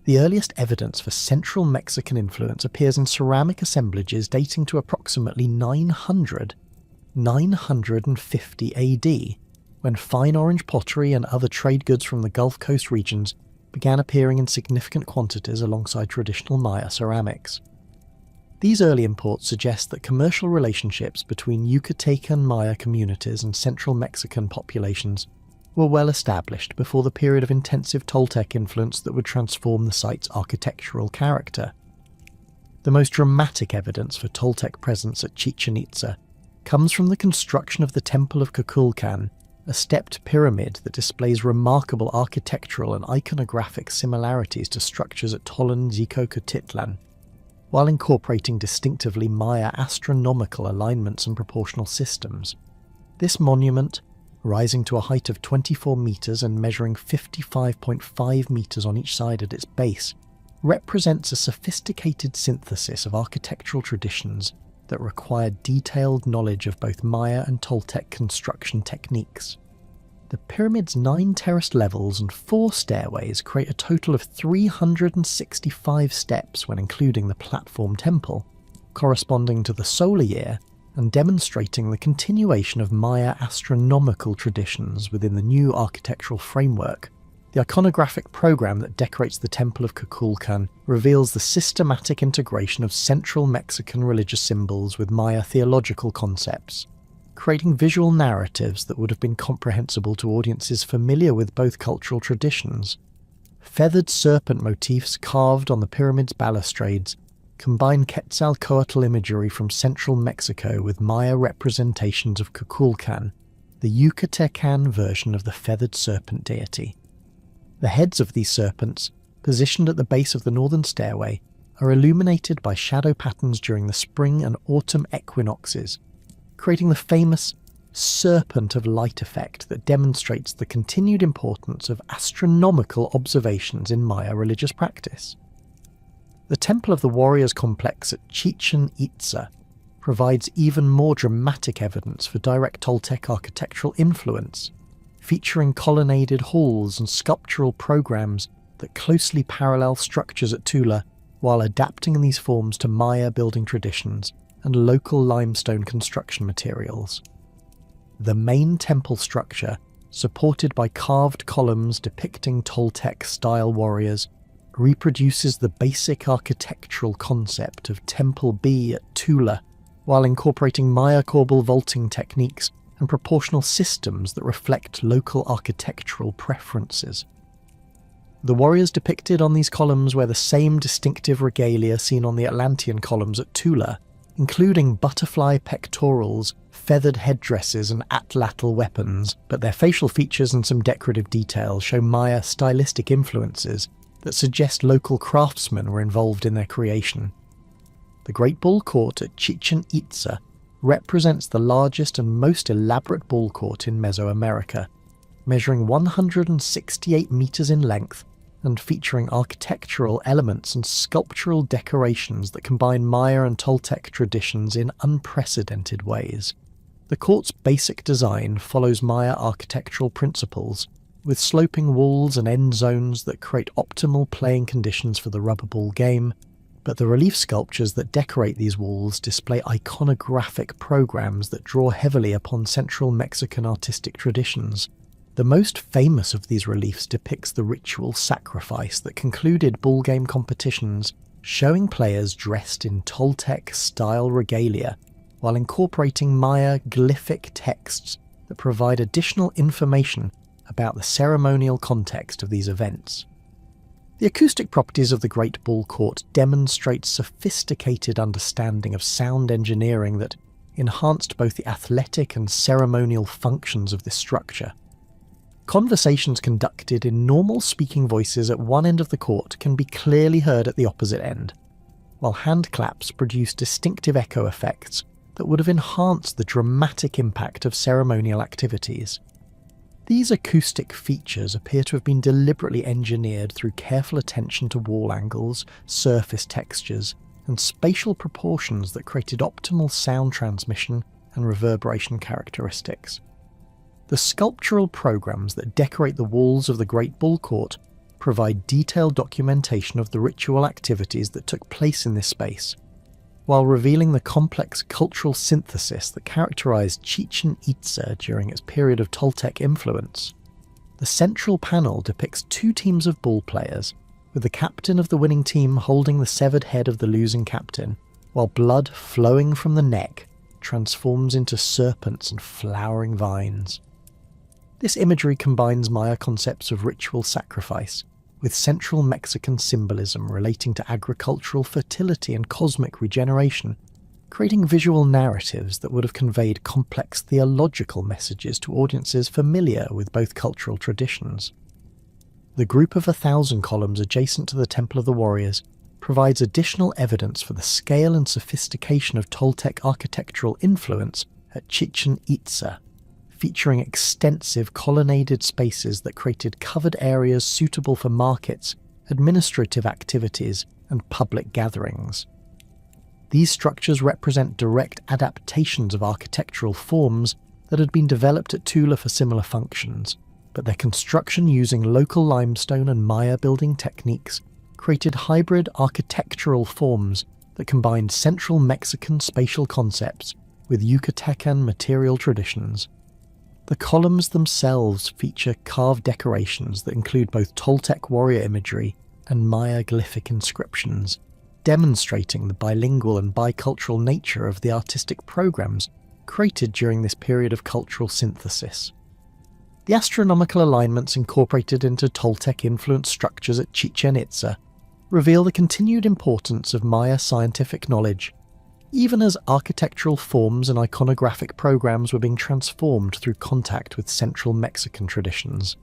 Speaker 1: The earliest evidence for central Mexican influence appears in ceramic assemblages dating to approximately 950 AD, when fine orange pottery and other trade goods from the Gulf Coast regions began appearing in significant quantities alongside traditional Maya ceramics. These early imports suggest that commercial relationships between Yucatecan Maya communities and central Mexican populations were well established before the period of intensive Toltec influence that would transform the site's architectural character. The most dramatic evidence for Toltec presence at Chichen Itza comes from the construction of the Temple of Kukulkan, a stepped pyramid that displays remarkable architectural and iconographic similarities to structures at Tollan Xicocoatitlan, while incorporating distinctively Maya astronomical alignments and proportional systems. This monument, rising to a height of 24 metres and measuring 55.5 metres on each side at its base, represents a sophisticated synthesis of architectural traditions that require detailed knowledge of both Maya and Toltec construction techniques. The pyramid's 9 terraced levels and 4 stairways create a total of 365 steps when including the platform temple, corresponding to the solar year and demonstrating the continuation of Maya astronomical traditions within the new architectural framework. The iconographic program that decorates the Temple of Kukulkan reveals the systematic integration of central Mexican religious symbols with Maya theological concepts, creating visual narratives that would have been comprehensible to audiences familiar with both cultural traditions. Feathered serpent motifs carved on the pyramid's balustrades combine Quetzalcoatl imagery from central Mexico with Maya representations of Kukulkan, the Yucatecan version of the feathered serpent deity. The heads of these serpents, positioned at the base of the northern stairway, are illuminated by shadow patterns during the spring and autumn equinoxes, creating the famous serpent of light effect that demonstrates the continued importance of astronomical observations in Maya religious practice. The Temple of the Warriors complex at Chichen Itza provides even more dramatic evidence for direct Toltec architectural influence, featuring colonnaded halls and sculptural programs that closely parallel structures at Tula while adapting these forms to Maya building traditions and local limestone construction materials. The main temple structure, supported by carved columns depicting Toltec-style warriors, reproduces the basic architectural concept of Temple B at Tula, while incorporating Maya corbel vaulting techniques and proportional systems that reflect local architectural preferences. The warriors depicted on these columns wear the same distinctive regalia seen on the Atlantean columns at Tula, including butterfly pectorals, feathered headdresses and atlatl weapons, but their facial features and some decorative details show Maya stylistic influences that suggest local craftsmen were involved in their creation. The Great Ball Court at Chichen Itza represents the largest and most elaborate ball court in Mesoamerica, measuring 168 metres in length and featuring architectural elements and sculptural decorations that combine Maya and Toltec traditions in unprecedented ways. The court's basic design follows Maya architectural principles, with sloping walls and end zones that create optimal playing conditions for the rubber ball game, but the relief sculptures that decorate these walls display iconographic programs that draw heavily upon central Mexican artistic traditions. The most famous of these reliefs depicts the ritual sacrifice that concluded ball game competitions, showing players dressed in Toltec-style regalia, while incorporating Maya glyphic texts that provide additional information about the ceremonial context of these events. The acoustic properties of the Great Ball Court demonstrate sophisticated understanding of sound engineering that enhanced both the athletic and ceremonial functions of this structure. Conversations conducted in normal speaking voices at one end of the court can be clearly heard at the opposite end, while hand claps produce distinctive echo effects that would have enhanced the dramatic impact of ceremonial activities. These acoustic features appear to have been deliberately engineered through careful attention to wall angles, surface textures, and spatial proportions that created optimal sound transmission and reverberation characteristics. The sculptural programs that decorate the walls of the Great Bull Court provide detailed documentation of the ritual activities that took place in this space, while revealing the complex cultural synthesis that characterized Chichen Itza during its period of Toltec influence. The central panel depicts two teams of bull players, with the captain of the winning team holding the severed head of the losing captain, while blood flowing from the neck transforms into serpents and flowering vines. This imagery combines Maya concepts of ritual sacrifice with central Mexican symbolism relating to agricultural fertility and cosmic regeneration, creating visual narratives that would have conveyed complex theological messages to audiences familiar with both cultural traditions. The group of 1,000 columns adjacent to the Temple of the Warriors provides additional evidence for the scale and sophistication of Toltec architectural influence at Chichen Itza, featuring extensive colonnaded spaces that created covered areas suitable for markets, administrative activities, and public gatherings. These structures represent direct adaptations of architectural forms that had been developed at Tula for similar functions, but their construction using local limestone and Maya building techniques created hybrid architectural forms that combined central Mexican spatial concepts with Yucatecan material traditions. The columns themselves feature carved decorations that include both Toltec warrior imagery and Maya glyphic inscriptions, demonstrating the bilingual and bicultural nature of the artistic programs created during this period of cultural synthesis. The astronomical alignments incorporated into Toltec-influenced structures at Chichen Itza reveal the continued importance of Maya scientific knowledge, even as architectural forms and iconographic programs were being transformed through contact with central Mexican traditions.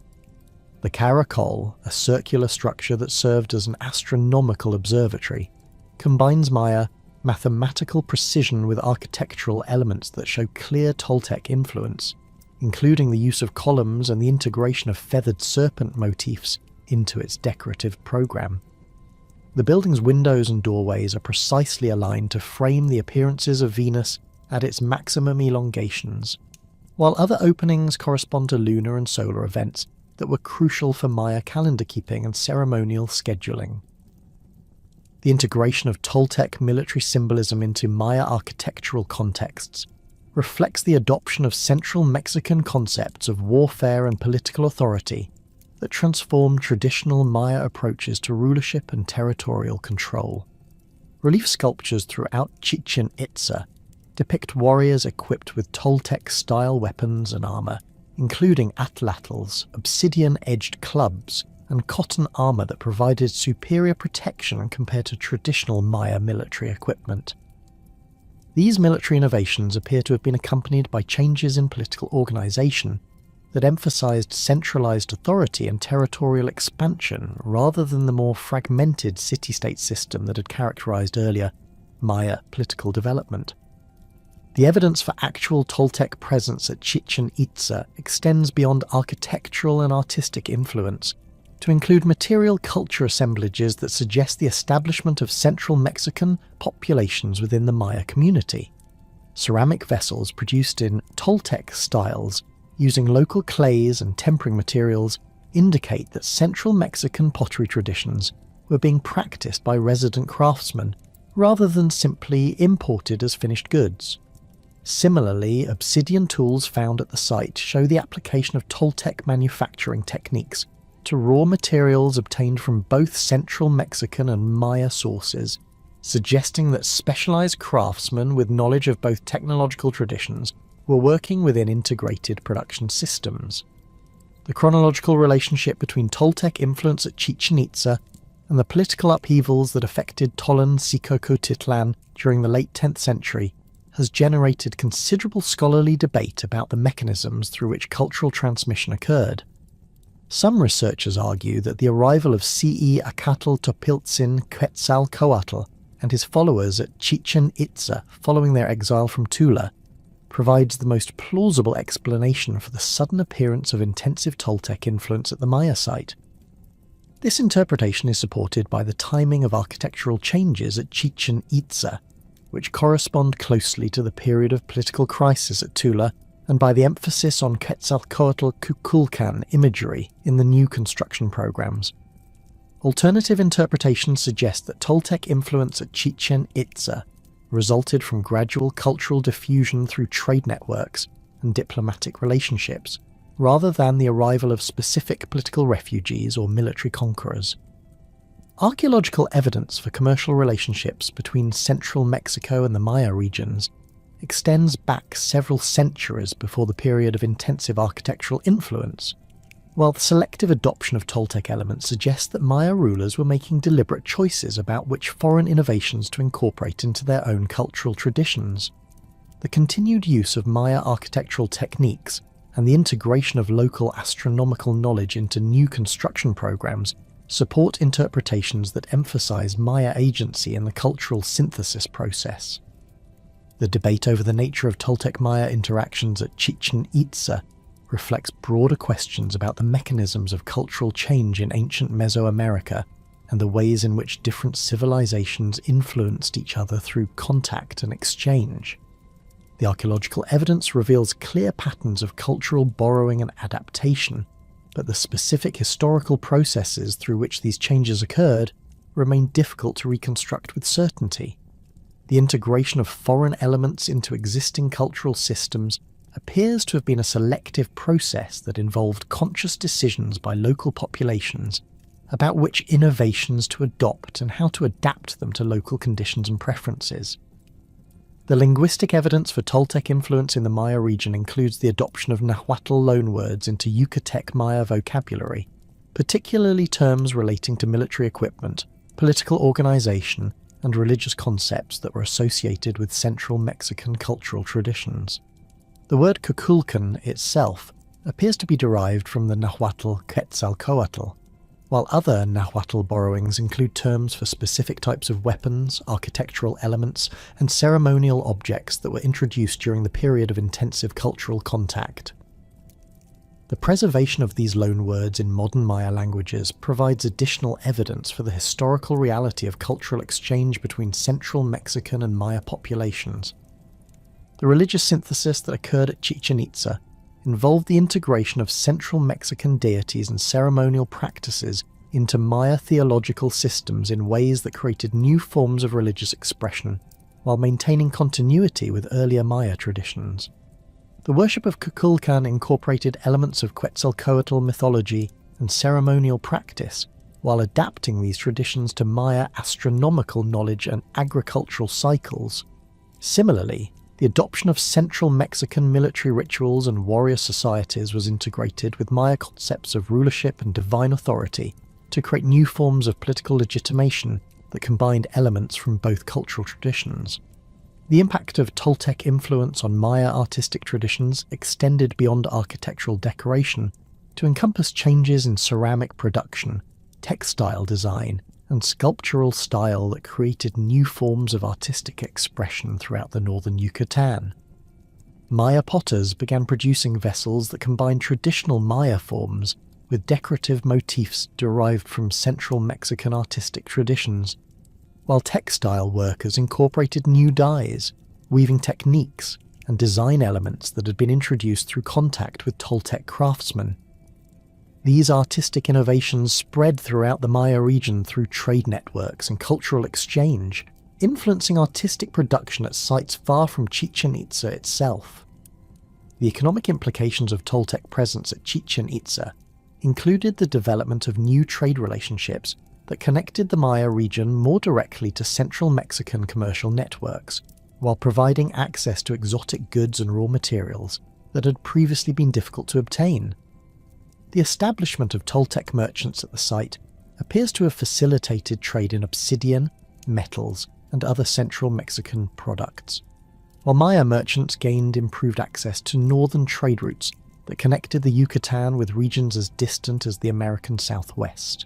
Speaker 1: The caracol, a circular structure that served as an astronomical observatory, combines Maya mathematical precision with architectural elements that show clear Toltec influence, including the use of columns and the integration of feathered serpent motifs into its decorative program. The building's windows and doorways are precisely aligned to frame the appearances of Venus at its maximum elongations, while other openings correspond to lunar and solar events that were crucial for Maya calendar keeping and ceremonial scheduling. The integration of Toltec military symbolism into Maya architectural contexts reflects the adoption of central Mexican concepts of warfare and political authority that transformed traditional Maya approaches to rulership and territorial control. Relief sculptures throughout Chichen Itza depict warriors equipped with Toltec-style weapons and armor, including atlatls, obsidian-edged clubs, and cotton armor that provided superior protection compared to traditional Maya military equipment. These military innovations appear to have been accompanied by changes in political organization that emphasized centralized authority and territorial expansion rather than the more fragmented city-state system that had characterized earlier Maya political development. The evidence for actual Toltec presence at Chichen Itza extends beyond architectural and artistic influence to include material culture assemblages that suggest the establishment of central Mexican populations within the Maya community. Ceramic vessels produced in Toltec styles using local clays and tempering materials indicate that central Mexican pottery traditions were being practiced by resident craftsmen rather than simply imported as finished goods. Similarly, obsidian tools found at the site show the application of Toltec manufacturing techniques to raw materials obtained from both central Mexican and Maya sources, suggesting that specialized craftsmen with knowledge of both technological traditions were working within integrated production systems. The chronological relationship between Toltec influence at Chichen Itza and the political upheavals that affected Tollan-Titlan during the late 10th century has generated considerable scholarly debate about the mechanisms through which cultural transmission occurred. Some researchers argue that the arrival of C.E. Acatl Quetzalcoatl and his followers at Chichen Itza following their exile from Tula provides the most plausible explanation for the sudden appearance of intensive Toltec influence at the Maya site. This interpretation is supported by the timing of architectural changes at Chichen Itza, which correspond closely to the period of political crisis at Tula, and by the emphasis on Quetzalcoatl Kukulkan imagery in the new construction programs. Alternative interpretations suggest that Toltec influence at Chichen Itza resulted from gradual cultural diffusion through trade networks and diplomatic relationships, rather than the arrival of specific political refugees or military conquerors. Archaeological evidence for commercial relationships between central Mexico and the Maya regions extends back several centuries before the period of intensive architectural influence, while the selective adoption of Toltec elements suggests that Maya rulers were making deliberate choices about which foreign innovations to incorporate into their own cultural traditions. The continued use of Maya architectural techniques and the integration of local astronomical knowledge into new construction programs support interpretations that emphasize Maya agency in the cultural synthesis process. The debate over the nature of Toltec-Maya interactions at Chichen Itza reflects broader questions about the mechanisms of cultural change in ancient Mesoamerica and the ways in which different civilizations influenced each other through contact and exchange. The archaeological evidence reveals clear patterns of cultural borrowing and adaptation, but the specific historical processes through which these changes occurred remain difficult to reconstruct with certainty. The integration of foreign elements into existing cultural systems appears to have been a selective process that involved conscious decisions by local populations about which innovations to adopt and how to adapt them to local conditions and preferences. The linguistic evidence for Toltec influence in the Maya region includes the adoption of Nahuatl loanwords into Yucatec Maya vocabulary, particularly terms relating to military equipment, political organization, and religious concepts that were associated with central Mexican cultural traditions. The word Kukulkan itself appears to be derived from the Nahuatl Quetzalcoatl, while other Nahuatl borrowings include terms for specific types of weapons, architectural elements, and ceremonial objects that were introduced during the period of intensive cultural contact. The preservation of these loanwords in modern Maya languages provides additional evidence for the historical reality of cultural exchange between central Mexican and Maya populations. The religious synthesis that occurred at Chichen Itza involved the integration of central Mexican deities and ceremonial practices into Maya theological systems in ways that created new forms of religious expression, while maintaining continuity with earlier Maya traditions. The worship of Kukulkan incorporated elements of Quetzalcoatl mythology and ceremonial practice, while adapting these traditions to Maya astronomical knowledge and agricultural cycles. Similarly, the adoption of central Mexican military rituals and warrior societies was integrated with Maya concepts of rulership and divine authority to create new forms of political legitimation that combined elements from both cultural traditions. The impact of Toltec influence on Maya artistic traditions extended beyond architectural decoration to encompass changes in ceramic production, textile design, and sculptural style that created new forms of artistic expression throughout the northern Yucatan. Maya potters began producing vessels that combined traditional Maya forms with decorative motifs derived from central Mexican artistic traditions, while textile workers incorporated new dyes, weaving techniques, and design elements that had been introduced through contact with Toltec craftsmen. These artistic innovations spread throughout the Maya region through trade networks and cultural exchange, influencing artistic production at sites far from Chichen Itza itself. The economic implications of Toltec presence at Chichen Itza included the development of new trade relationships that connected the Maya region more directly to central Mexican commercial networks, while providing access to exotic goods and raw materials that had previously been difficult to obtain. The establishment of Toltec merchants at the site appears to have facilitated trade in obsidian, metals, and other central Mexican products, while Maya merchants gained improved access to northern trade routes that connected the Yucatan with regions as distant as the American Southwest.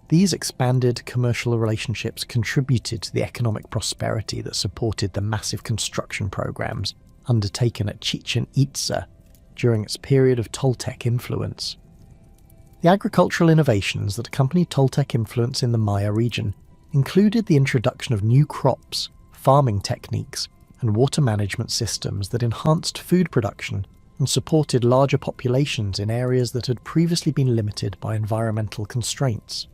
Speaker 1: These expanded commercial relationships contributed to the economic prosperity that supported the massive construction programs undertaken at Chichen Itza during its period of Toltec influence. The agricultural innovations that accompanied Toltec influence in the Maya region included the introduction of new crops, farming techniques, and water management systems that enhanced food production and supported larger populations in areas that had previously been limited by environmental constraints.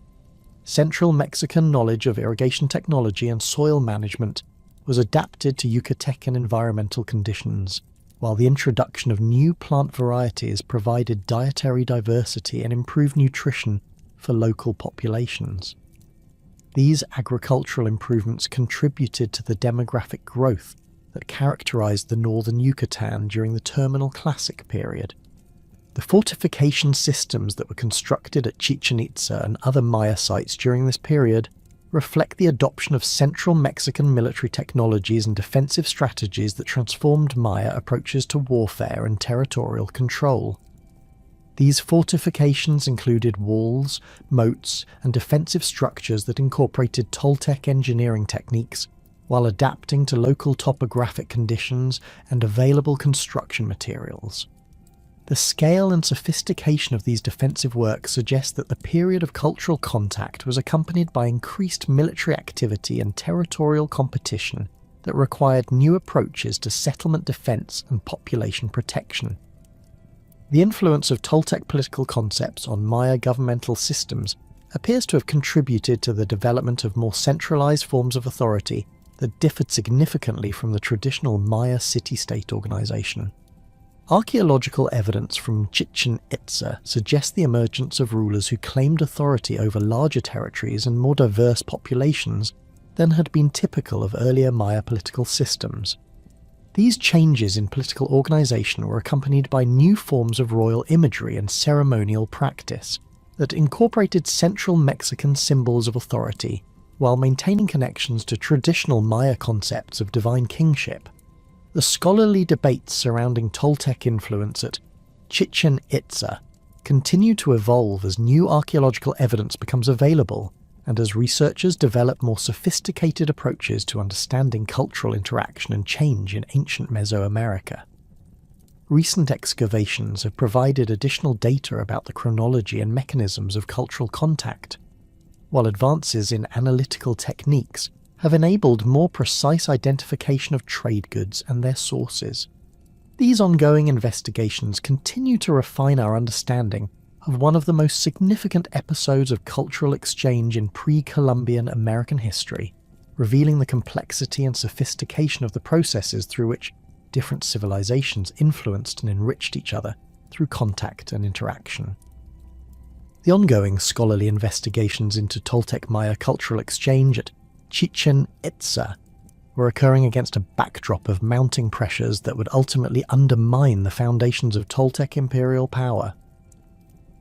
Speaker 1: Central Mexican knowledge of irrigation technology and soil management was adapted to Yucatecan environmental conditions, while the introduction of new plant varieties provided dietary diversity and improved nutrition for local populations. These agricultural improvements contributed to the demographic growth that characterized the northern Yucatan during the Terminal Classic period. The fortification systems that were constructed at Chichen Itza and other Maya sites during this period reflect the adoption of Central Mexican military technologies and defensive strategies that transformed Maya approaches to warfare and territorial control. These fortifications included walls, moats, and defensive structures that incorporated Toltec engineering techniques while adapting to local topographic conditions and available construction materials. The scale and sophistication of these defensive works suggests that the period of cultural contact was accompanied by increased military activity and territorial competition that required new approaches to settlement defense and population protection. The influence of Toltec political concepts on Maya governmental systems appears to have contributed to the development of more centralized forms of authority that differed significantly from the traditional Maya city-state organization. Archaeological evidence from Chichen Itza suggests the emergence of rulers who claimed authority over larger territories and more diverse populations than had been typical of earlier Maya political systems. These changes in political organization were accompanied by new forms of royal imagery and ceremonial practice that incorporated central Mexican symbols of authority while maintaining connections to traditional Maya concepts of divine kingship. The scholarly debates surrounding Toltec influence at Chichen Itza continue to evolve as new archaeological evidence becomes available and as researchers develop more sophisticated approaches to understanding cultural interaction and change in ancient Mesoamerica. Recent excavations have provided additional data about the chronology and mechanisms of cultural contact, while advances in analytical techniques have enabled more precise identification of trade goods and their sources. These ongoing investigations continue to refine our understanding of one of the most significant episodes of cultural exchange in pre-Columbian American history, revealing the complexity and sophistication of the processes through which different civilizations influenced and enriched each other through contact and interaction. The ongoing scholarly investigations into Toltec Maya cultural exchange at Chichen Itza were occurring against a backdrop of mounting pressures that would ultimately undermine the foundations of Toltec imperial power.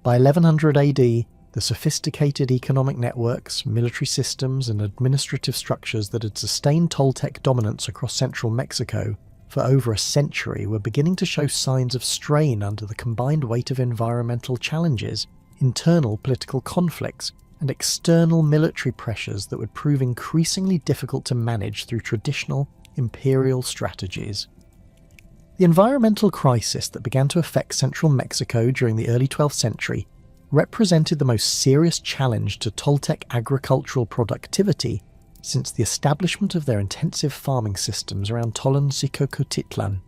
Speaker 1: By 1100 AD, the sophisticated economic networks, military systems, and administrative structures that had sustained Toltec dominance across central Mexico for over a century were beginning to show signs of strain under the combined weight of environmental challenges, internal political conflicts, and external military pressures that would prove increasingly difficult to manage through traditional imperial strategies. The environmental crisis that began to affect central Mexico during the early 12th century represented the most serious challenge to Toltec agricultural productivity since the establishment of their intensive farming systems around Tolan-Cicocotitlan.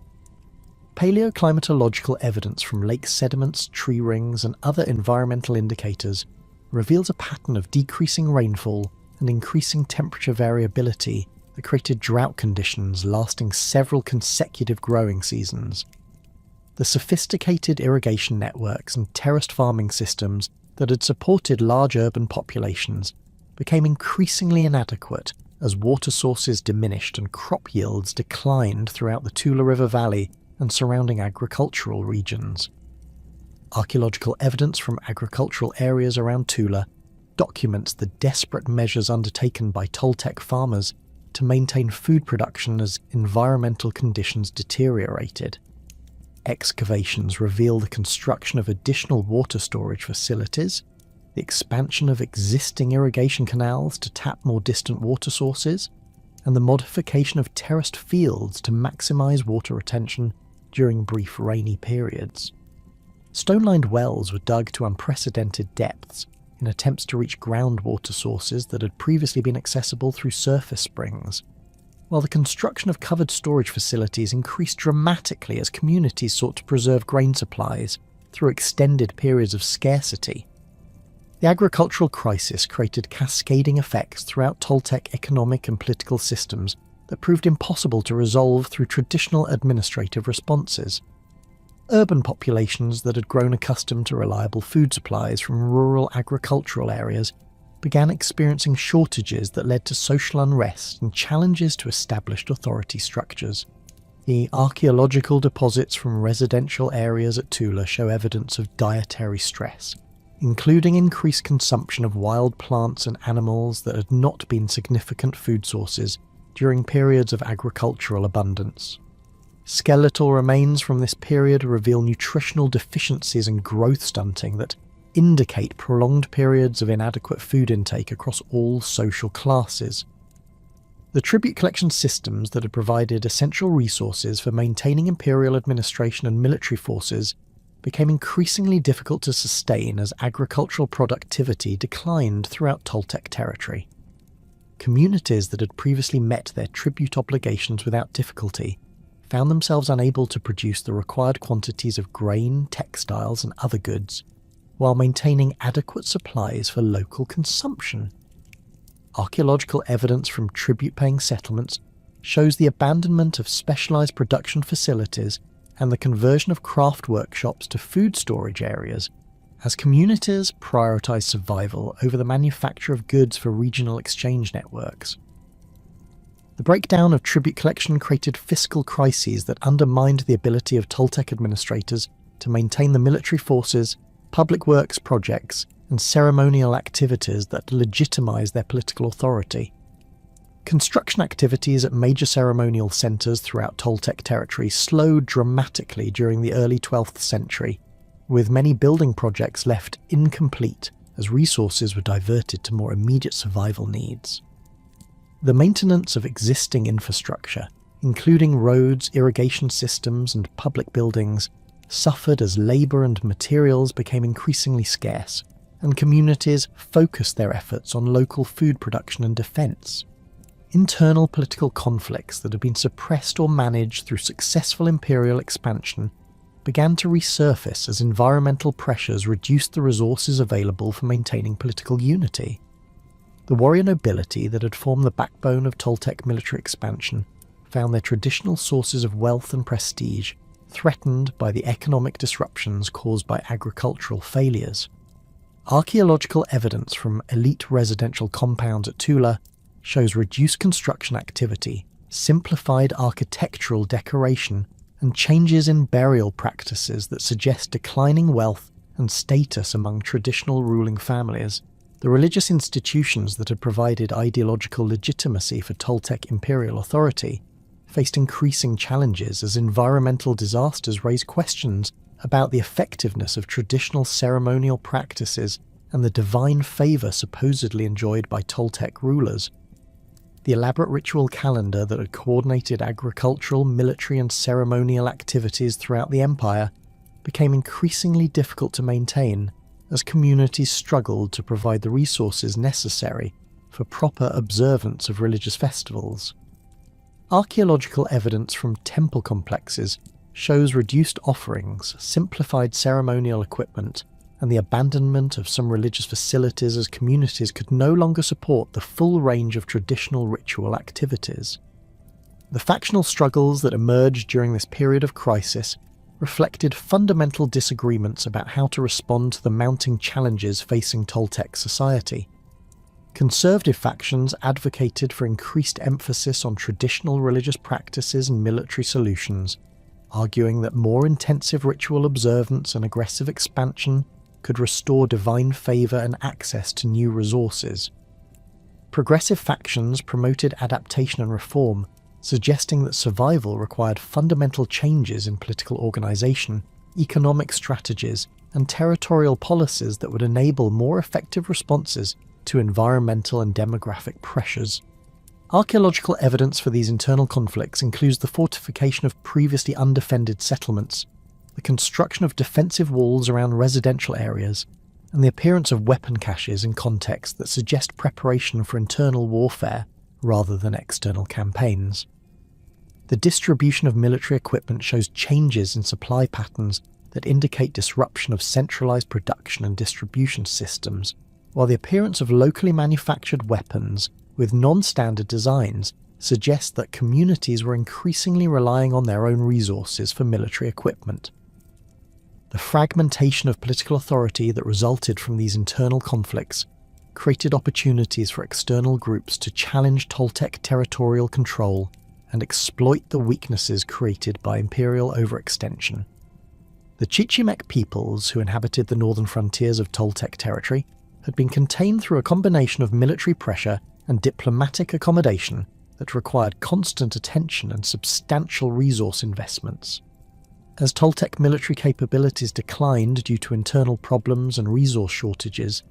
Speaker 1: Paleoclimatological evidence from lake sediments, tree rings, and other environmental indicators reveals a pattern of decreasing rainfall and increasing temperature variability that created drought conditions lasting several consecutive growing seasons. The sophisticated irrigation networks and terraced farming systems that had supported large urban populations became increasingly inadequate as water sources diminished and crop yields declined throughout the Tula River Valley and surrounding agricultural regions. Archaeological evidence from agricultural areas around Tula documents the desperate measures undertaken by Toltec farmers to maintain food production as environmental conditions deteriorated. Excavations reveal the construction of additional water storage facilities, the expansion of existing irrigation canals to tap more distant water sources, and the modification of terraced fields to maximize water retention during brief rainy periods. Stone-lined wells were dug to unprecedented depths in attempts to reach groundwater sources that had previously been accessible through surface springs, while the construction of covered storage facilities increased dramatically as communities sought to preserve grain supplies through extended periods of scarcity. The agricultural crisis created cascading effects throughout Toltec economic and political systems that proved impossible to resolve through traditional administrative responses. Urban populations that had grown accustomed to reliable food supplies from rural agricultural areas began experiencing shortages that led to social unrest and challenges to established authority structures. The archaeological deposits from residential areas at Tula show evidence of dietary stress, including increased consumption of wild plants and animals that had not been significant food sources during periods of agricultural abundance. Skeletal remains from this period reveal nutritional deficiencies and growth stunting that indicate prolonged periods of inadequate food intake across all social classes. The tribute collection systems that had provided essential resources for maintaining imperial administration and military forces became increasingly difficult to sustain as agricultural productivity declined throughout Toltec territory. Communities that had previously met their tribute obligations without difficulty found themselves unable to produce the required quantities of grain, textiles, and other goods, while maintaining adequate supplies for local consumption. Archaeological evidence from tribute-paying settlements shows the abandonment of specialized production facilities and the conversion of craft workshops to food storage areas, as communities prioritized survival over the manufacture of goods for regional exchange networks. The breakdown of tribute collection created fiscal crises that undermined the ability of Toltec administrators to maintain the military forces, public works projects, and ceremonial activities that legitimize their political authority. Construction activities at major ceremonial centers throughout Toltec territory slowed dramatically during the early 12th century, with many building projects left incomplete as resources were diverted to more immediate survival needs. The maintenance of existing infrastructure, including roads, irrigation systems, and public buildings, suffered as labour and materials became increasingly scarce, and communities focused their efforts on local food production and defence. Internal political conflicts that had been suppressed or managed through successful imperial expansion began to resurface as environmental pressures reduced the resources available for maintaining political unity. The warrior nobility that had formed the backbone of Toltec military expansion found their traditional sources of wealth and prestige threatened by the economic disruptions caused by agricultural failures. Archaeological evidence from elite residential compounds at Tula shows reduced construction activity, simplified architectural decoration, and changes in burial practices that suggest declining wealth and status among traditional ruling families. The religious institutions that had provided ideological legitimacy for Toltec imperial authority faced increasing challenges as environmental disasters raised questions about the effectiveness of traditional ceremonial practices and the divine favour supposedly enjoyed by Toltec rulers. The elaborate ritual calendar that had coordinated agricultural, military and ceremonial activities throughout the empire became increasingly difficult to maintain as communities struggled to provide the resources necessary for proper observance of religious festivals. Archaeological evidence from temple complexes shows reduced offerings, simplified ceremonial equipment, and the abandonment of some religious facilities as communities could no longer support the full range of traditional ritual activities. The factional struggles that emerged during this period of crisis reflected fundamental disagreements about how to respond to the mounting challenges facing Toltec society. Conservative factions advocated for increased emphasis on traditional religious practices and military solutions, arguing that more intensive ritual observance and aggressive expansion could restore divine favour and access to new resources. Progressive factions promoted adaptation and reform, suggesting that survival required fundamental changes in political organisation, economic strategies, and territorial policies that would enable more effective responses to environmental and demographic pressures. Archaeological evidence for these internal conflicts includes the fortification of previously undefended settlements, the construction of defensive walls around residential areas, and the appearance of weapon caches in contexts that suggest preparation for internal warfare rather than external campaigns. The distribution of military equipment shows changes in supply patterns that indicate disruption of centralized production and distribution systems, while the appearance of locally manufactured weapons with non-standard designs suggests that communities were increasingly relying on their own resources for military equipment. The fragmentation of political authority that resulted from these internal conflicts created opportunities for external groups to challenge Toltec territorial control and exploit the weaknesses created by imperial overextension. The Chichimeque peoples who inhabited the northern frontiers of Toltec territory had been contained through a combination of military pressure and diplomatic accommodation that required constant attention and substantial resource investments. As Toltec military capabilities declined due to internal problems and resource shortages,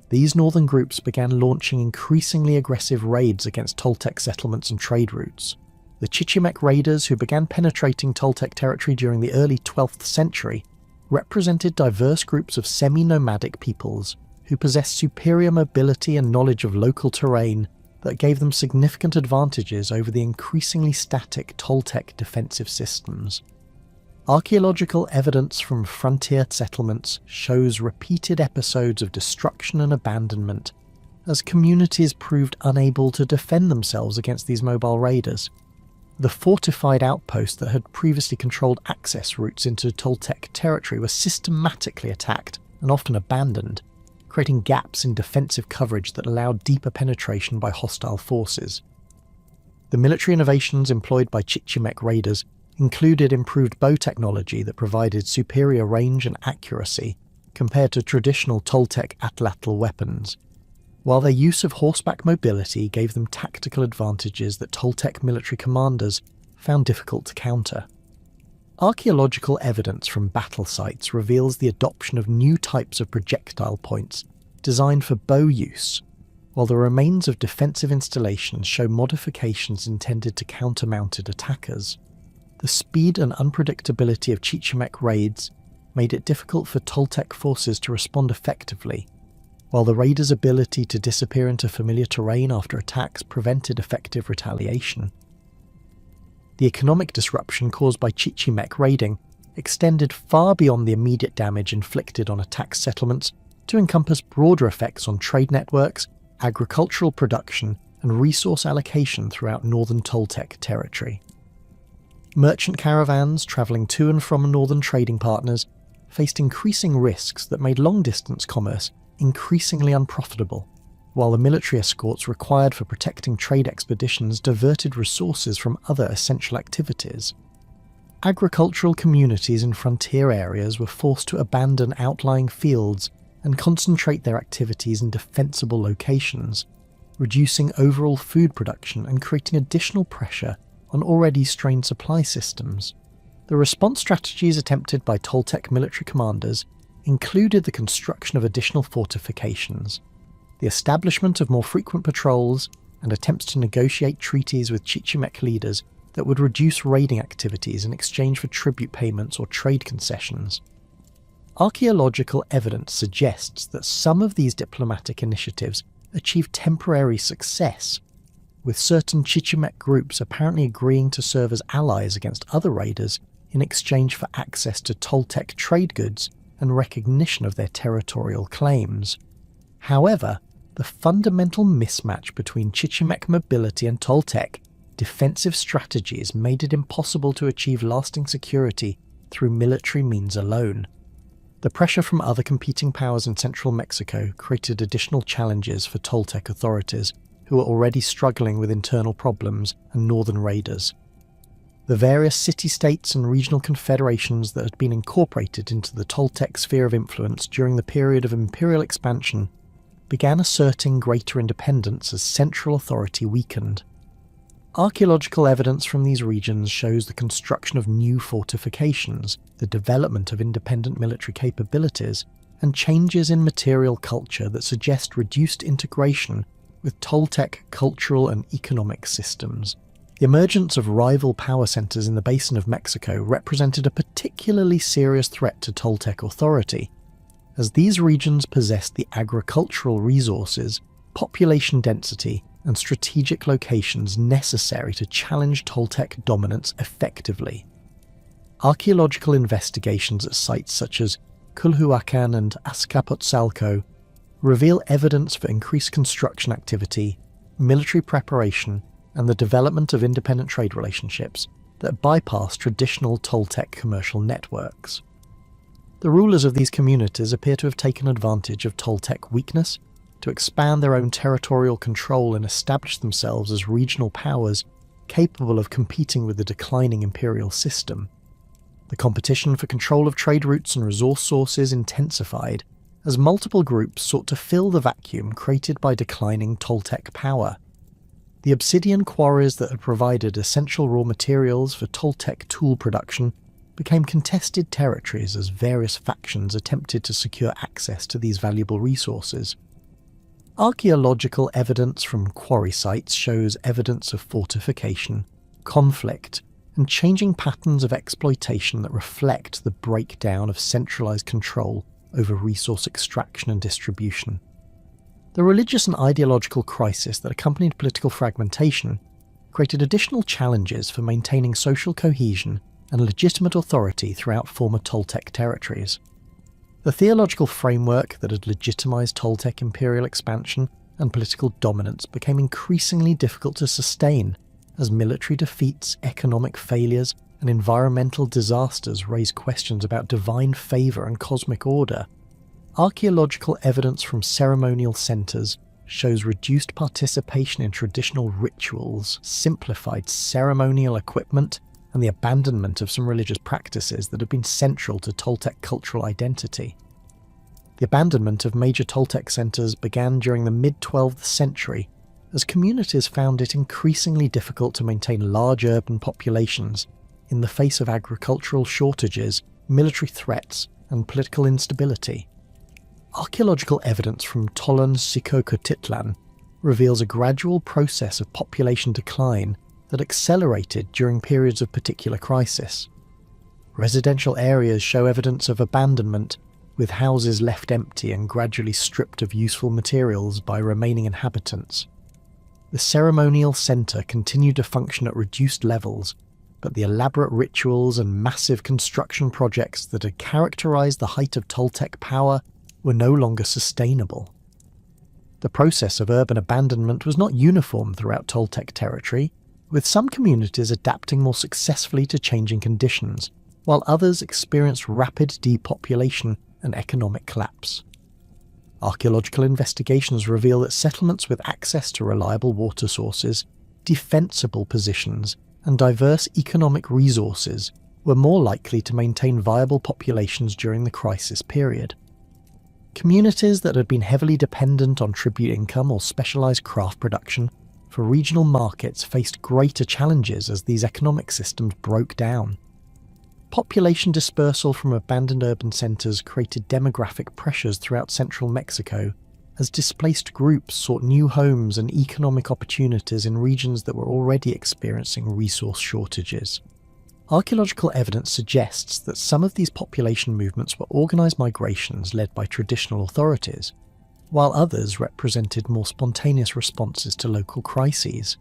Speaker 1: these northern groups began launching increasingly aggressive raids against Toltec settlements and trade routes. The Chichimeque raiders who began penetrating Toltec territory during the early 12th century represented diverse groups of semi-nomadic peoples who possessed superior mobility and knowledge of local terrain that gave them significant advantages over the increasingly static Toltec defensive systems. Archaeological evidence from frontier settlements shows repeated episodes of destruction and abandonment as communities proved unable to defend themselves against these mobile raiders. The fortified outposts that had previously controlled access routes into Toltec territory were systematically attacked and often abandoned, creating gaps in defensive coverage that allowed deeper penetration by hostile forces. The military innovations employed by Chichimeque raiders included improved bow technology that provided superior range and accuracy compared to traditional Toltec atlatl weapons, while their use of horseback mobility gave them tactical advantages that Toltec military commanders found difficult to counter. Archaeological evidence from battle sites reveals the adoption of new types of projectile points designed for bow use, while the remains of defensive installations show modifications intended to counter mounted attackers. The speed and unpredictability of Chichimeque raids made it difficult for Toltec forces to respond effectively, while the raiders' ability to disappear into familiar terrain after attacks prevented effective retaliation. The economic disruption caused by Chichimeque raiding extended far beyond the immediate damage inflicted on attacked settlements to encompass broader effects on trade networks, agricultural production, and resource allocation throughout northern Toltec territory. Merchant caravans travelling to and from northern trading partners faced increasing risks that made long-distance commerce increasingly unprofitable, while the military escorts required for protecting trade expeditions diverted resources from other essential activities. Agricultural communities in frontier areas were forced to abandon outlying fields and concentrate their activities in defensible locations, reducing overall food production and creating additional pressure on already strained supply systems. The response strategies attempted by Toltec military commanders included the construction of additional fortifications, the establishment of more frequent patrols, and attempts to negotiate treaties with Chichimeque leaders that would reduce raiding activities in exchange for tribute payments or trade concessions. Archaeological evidence suggests that some of these diplomatic initiatives achieved temporary success, with certain Chichimeque groups apparently agreeing to serve as allies against other raiders in exchange for access to Toltec trade goods and recognition of their territorial claims. However, the fundamental mismatch between Chichimeque mobility and Toltec defensive strategies made it impossible to achieve lasting security through military means alone. The pressure from other competing powers in central Mexico created additional challenges for Toltec authorities, who were already struggling with internal problems and northern raiders. The various city-states and regional confederations that had been incorporated into the Toltec sphere of influence during the period of imperial expansion began asserting greater independence as central authority weakened. Archaeological evidence from these regions shows the construction of new fortifications, the development of independent military capabilities, and changes in material culture that suggest reduced integration with Toltec cultural and economic systems. The emergence of rival power centers in the basin of Mexico represented a particularly serious threat to Toltec authority, as these regions possessed the agricultural resources, population density, and strategic locations necessary to challenge Toltec dominance effectively. Archaeological investigations at sites such as Culhuacan and Azcapotzalco reveal evidence for increased construction activity, military preparation, and the development of independent trade relationships that bypass traditional Toltec commercial networks. The rulers of these communities appear to have taken advantage of Toltec weakness to expand their own territorial control and establish themselves as regional powers capable of competing with the declining imperial system. The competition for control of trade routes and resource sources intensified as multiple groups sought to fill the vacuum created by declining Toltec power. The obsidian quarries that had provided essential raw materials for Toltec tool production became contested territories as various factions attempted to secure access to these valuable resources. Archaeological evidence from quarry sites shows evidence of fortification, conflict, and changing patterns of exploitation that reflect the breakdown of centralized control over resource extraction and distribution. The religious and ideological crisis that accompanied political fragmentation created additional challenges for maintaining social cohesion and legitimate authority throughout former Toltec territories. The theological framework that had legitimized Toltec imperial expansion and political dominance became increasingly difficult to sustain as military defeats, economic failures, and environmental disasters raised questions about divine favor and cosmic order. Archaeological evidence from ceremonial centers shows reduced participation in traditional rituals, simplified ceremonial equipment, and the abandonment of some religious practices that had been central to Toltec cultural identity. The abandonment of major Toltec centers began during the mid-12th century as communities found it increasingly difficult to maintain large urban populations in the face of agricultural shortages, military threats, and political instability. Archaeological evidence from Tolon-Sicocotitlan reveals a gradual process of population decline that accelerated during periods of particular crisis. Residential areas show evidence of abandonment, with houses left empty and gradually stripped of useful materials by remaining inhabitants. The ceremonial centre continued to function at reduced levels, but the elaborate rituals and massive construction projects that had characterized the height of Toltec power were no longer sustainable. The process of urban abandonment was not uniform throughout Toltec territory, with some communities adapting more successfully to changing conditions, while others experienced rapid depopulation and economic collapse. Archaeological investigations reveal that settlements with access to reliable water sources, defensible positions, and diverse economic resources were more likely to maintain viable populations during the crisis period. Communities that had been heavily dependent on tribute income or specialized craft production for regional markets faced greater challenges as these economic systems broke down. Population dispersal from abandoned urban centers created demographic pressures throughout central Mexico as displaced groups sought new homes and economic opportunities in regions that were already experiencing resource shortages. Archaeological evidence suggests that some of these population movements were organized migrations led by traditional authorities, while others represented more spontaneous responses to local crises.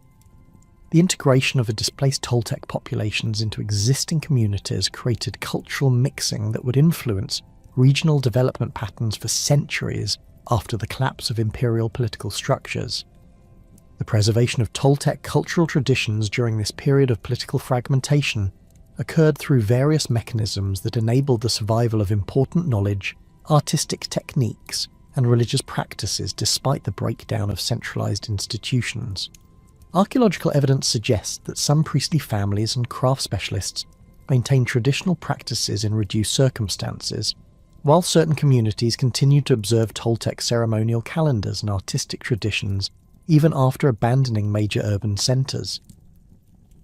Speaker 1: The integration of the displaced Toltec populations into existing communities created cultural mixing that would influence regional development patterns for centuries after the collapse of imperial political structures. The preservation of Toltec cultural traditions during this period of political fragmentation occurred through various mechanisms that enabled the survival of important knowledge, artistic techniques, and religious practices despite the breakdown of centralized institutions. Archaeological evidence suggests that some priestly families and craft specialists maintained traditional practices in reduced circumstances, while certain communities continued to observe Toltec ceremonial calendars and artistic traditions even after abandoning major urban centers.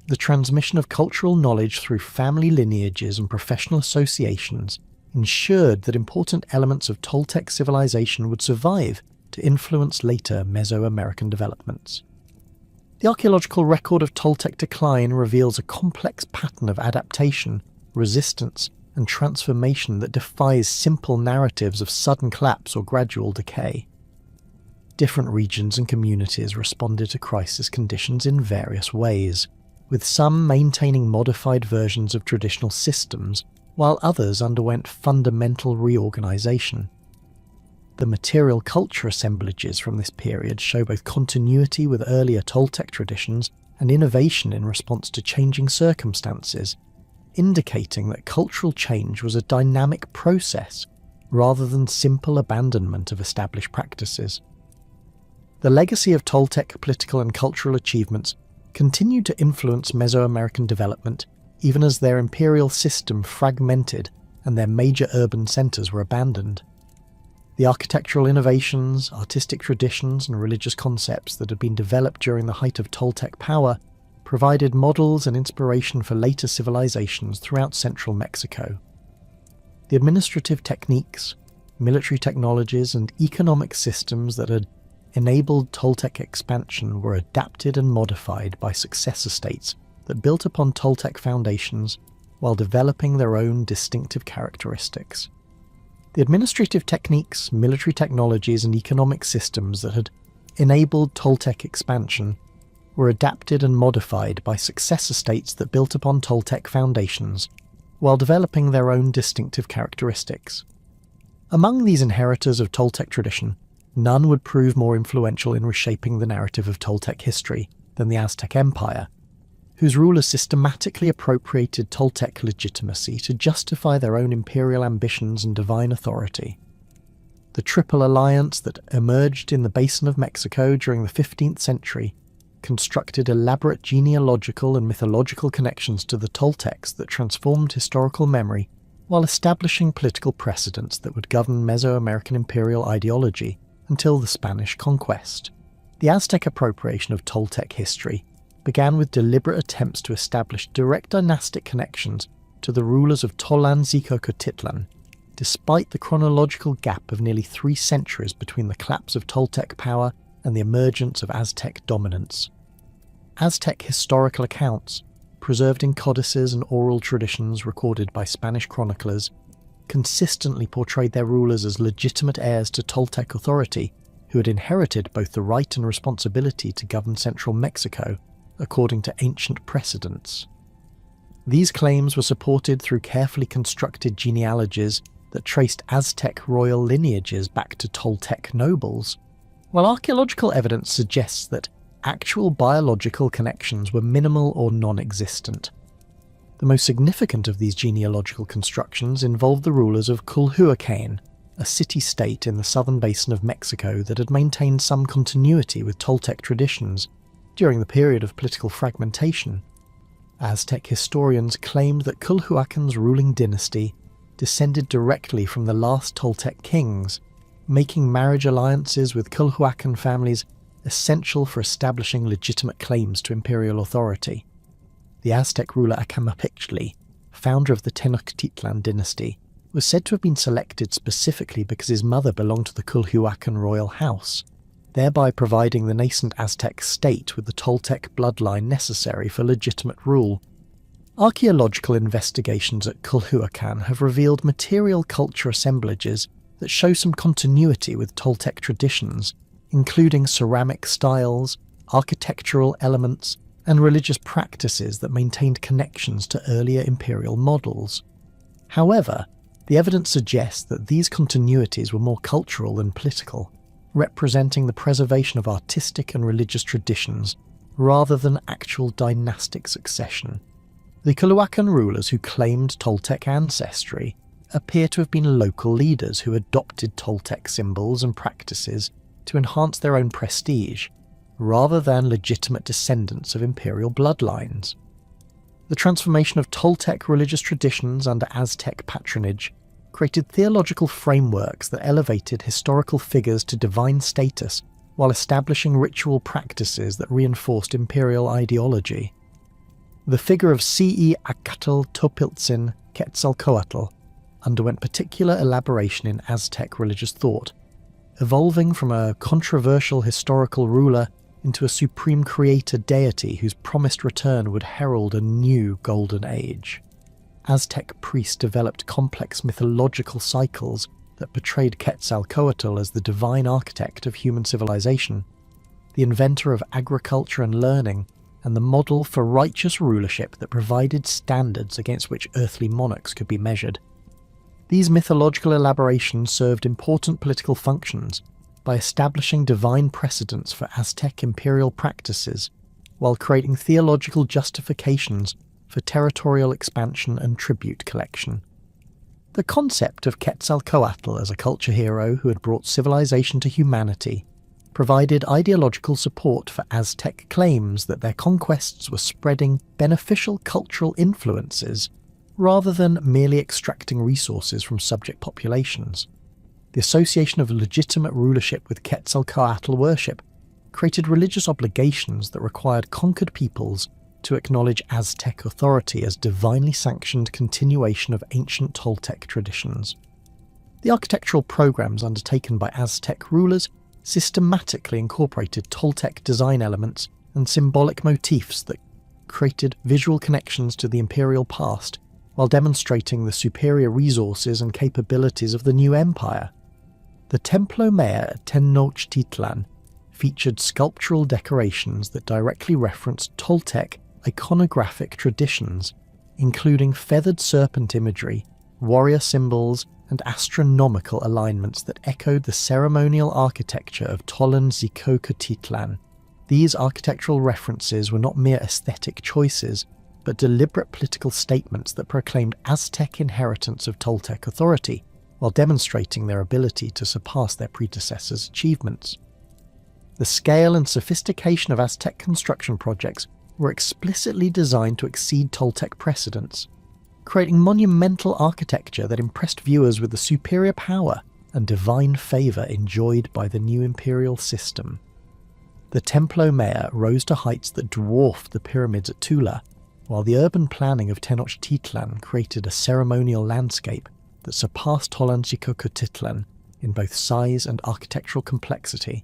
Speaker 1: The transmission of cultural knowledge through family lineages and professional associations ensured that important elements of Toltec civilization would survive to influence later Mesoamerican developments. The archaeological record of Toltec decline reveals a complex pattern of adaptation, resistance, and transformation that defies simple narratives of sudden collapse or gradual decay. Different regions and communities responded to crisis conditions in various ways, with some maintaining modified versions of traditional systems, while others underwent fundamental reorganization. The material culture assemblages from this period show both continuity with earlier Toltec traditions and innovation in response to changing circumstances, indicating that cultural change was a dynamic process rather than simple abandonment of established practices. The legacy of Toltec political and cultural achievements continued to influence Mesoamerican development even as their imperial system fragmented and their major urban centres were abandoned. The architectural innovations, artistic traditions, and religious concepts that had been developed during the height of Toltec power provided models and inspiration for later civilizations throughout central Mexico. The administrative techniques, military technologies, and economic systems that had enabled Toltec expansion were adapted and modified by successor states that built upon Toltec foundations while developing their own distinctive characteristics. The administrative techniques, military technologies, and economic systems that had enabled Toltec expansion were adapted and modified by successor states that built upon Toltec foundations, while developing their own distinctive characteristics. Among these inheritors of Toltec tradition, none would prove more influential in reshaping the narrative of Toltec history than the Aztec Empire, whose rulers systematically appropriated Toltec legitimacy to justify their own imperial ambitions and divine authority. The Triple Alliance that emerged in the basin of Mexico during the 15th century constructed elaborate genealogical and mythological connections to the Toltecs that transformed historical memory while establishing political precedents that would govern Mesoamerican imperial ideology until the Spanish conquest. The Aztec appropriation of Toltec history began with deliberate attempts to establish direct dynastic connections to the rulers of Tolan-Xicocoatitlan, despite the chronological gap of nearly 3 centuries between the collapse of Toltec power and the emergence of Aztec dominance. Aztec historical accounts, preserved in codices and oral traditions recorded by Spanish chroniclers, consistently portrayed their rulers as legitimate heirs to Toltec authority who had inherited both the right and responsibility to govern central Mexico according to ancient precedents. These claims were supported through carefully constructed genealogies that traced Aztec royal lineages back to Toltec nobles, while archaeological evidence suggests that actual biological connections were minimal or non-existent. The most significant of these genealogical constructions involved the rulers of Culhuacán, a city-state in the southern basin of Mexico that had maintained some continuity with Toltec traditions during the period of political fragmentation. Aztec historians claimed that Culhuacan's ruling dynasty descended directly from the last Toltec kings, making marriage alliances with Culhuacan families essential for establishing legitimate claims to imperial authority. The Aztec ruler Acamapixtli, founder of the Tenochtitlan dynasty, was said to have been selected specifically because his mother belonged to the Culhuacan royal house, thereby providing the nascent Aztec state with the Toltec bloodline necessary for legitimate rule. Archaeological investigations at Culhuacan have revealed material culture assemblages that show some continuity with Toltec traditions, including ceramic styles, architectural elements, and religious practices that maintained connections to earlier imperial models. However, the evidence suggests that these continuities were more cultural than political, representing the preservation of artistic and religious traditions rather than actual dynastic succession. The Culhuacan rulers who claimed Toltec ancestry appear to have been local leaders who adopted Toltec symbols and practices to enhance their own prestige, rather than legitimate descendants of imperial bloodlines. The transformation of Toltec religious traditions under Aztec patronage created theological frameworks that elevated historical figures to divine status while establishing ritual practices that reinforced imperial ideology. The figure of Acatl Topiltzin Quetzalcoatl underwent particular elaboration in Aztec religious thought, evolving from a controversial historical ruler into a supreme creator deity whose promised return would herald a new golden age. Aztec priests developed complex mythological cycles that portrayed Quetzalcoatl as the divine architect of human civilization, the inventor of agriculture and learning, and the model for righteous rulership that provided standards against which earthly monarchs could be measured. These mythological elaborations served important political functions by establishing divine precedents for Aztec imperial practices, while creating theological justifications for territorial expansion and tribute collection. The concept of Quetzalcoatl as a culture hero who had brought civilization to humanity provided ideological support for Aztec claims that their conquests were spreading beneficial cultural influences rather than merely extracting resources from subject populations. The association of legitimate rulership with Quetzalcoatl worship created religious obligations that required conquered peoples to acknowledge Aztec authority as divinely sanctioned continuation of ancient Toltec traditions. The architectural programs undertaken by Aztec rulers systematically incorporated Toltec design elements and symbolic motifs that created visual connections to the imperial past while demonstrating the superior resources and capabilities of the new empire. The Templo Mayor at Tenochtitlan featured sculptural decorations that directly referenced Toltec iconographic traditions, including feathered serpent imagery, warrior symbols, and astronomical alignments that echoed the ceremonial architecture of Tollan-Xicoquetitlan. These architectural references were not mere aesthetic choices, but deliberate political statements that proclaimed Aztec inheritance of Toltec authority, while demonstrating their ability to surpass their predecessors' achievements. The scale and sophistication of Aztec construction projects were explicitly designed to exceed Toltec precedents, creating monumental architecture that impressed viewers with the superior power and divine favour enjoyed by the new imperial system. The Templo Mayor rose to heights that dwarfed the pyramids at Tula, while the urban planning of Tenochtitlan created a ceremonial landscape that surpassed Tollan-Xicoquetitlan in both size and architectural complexity.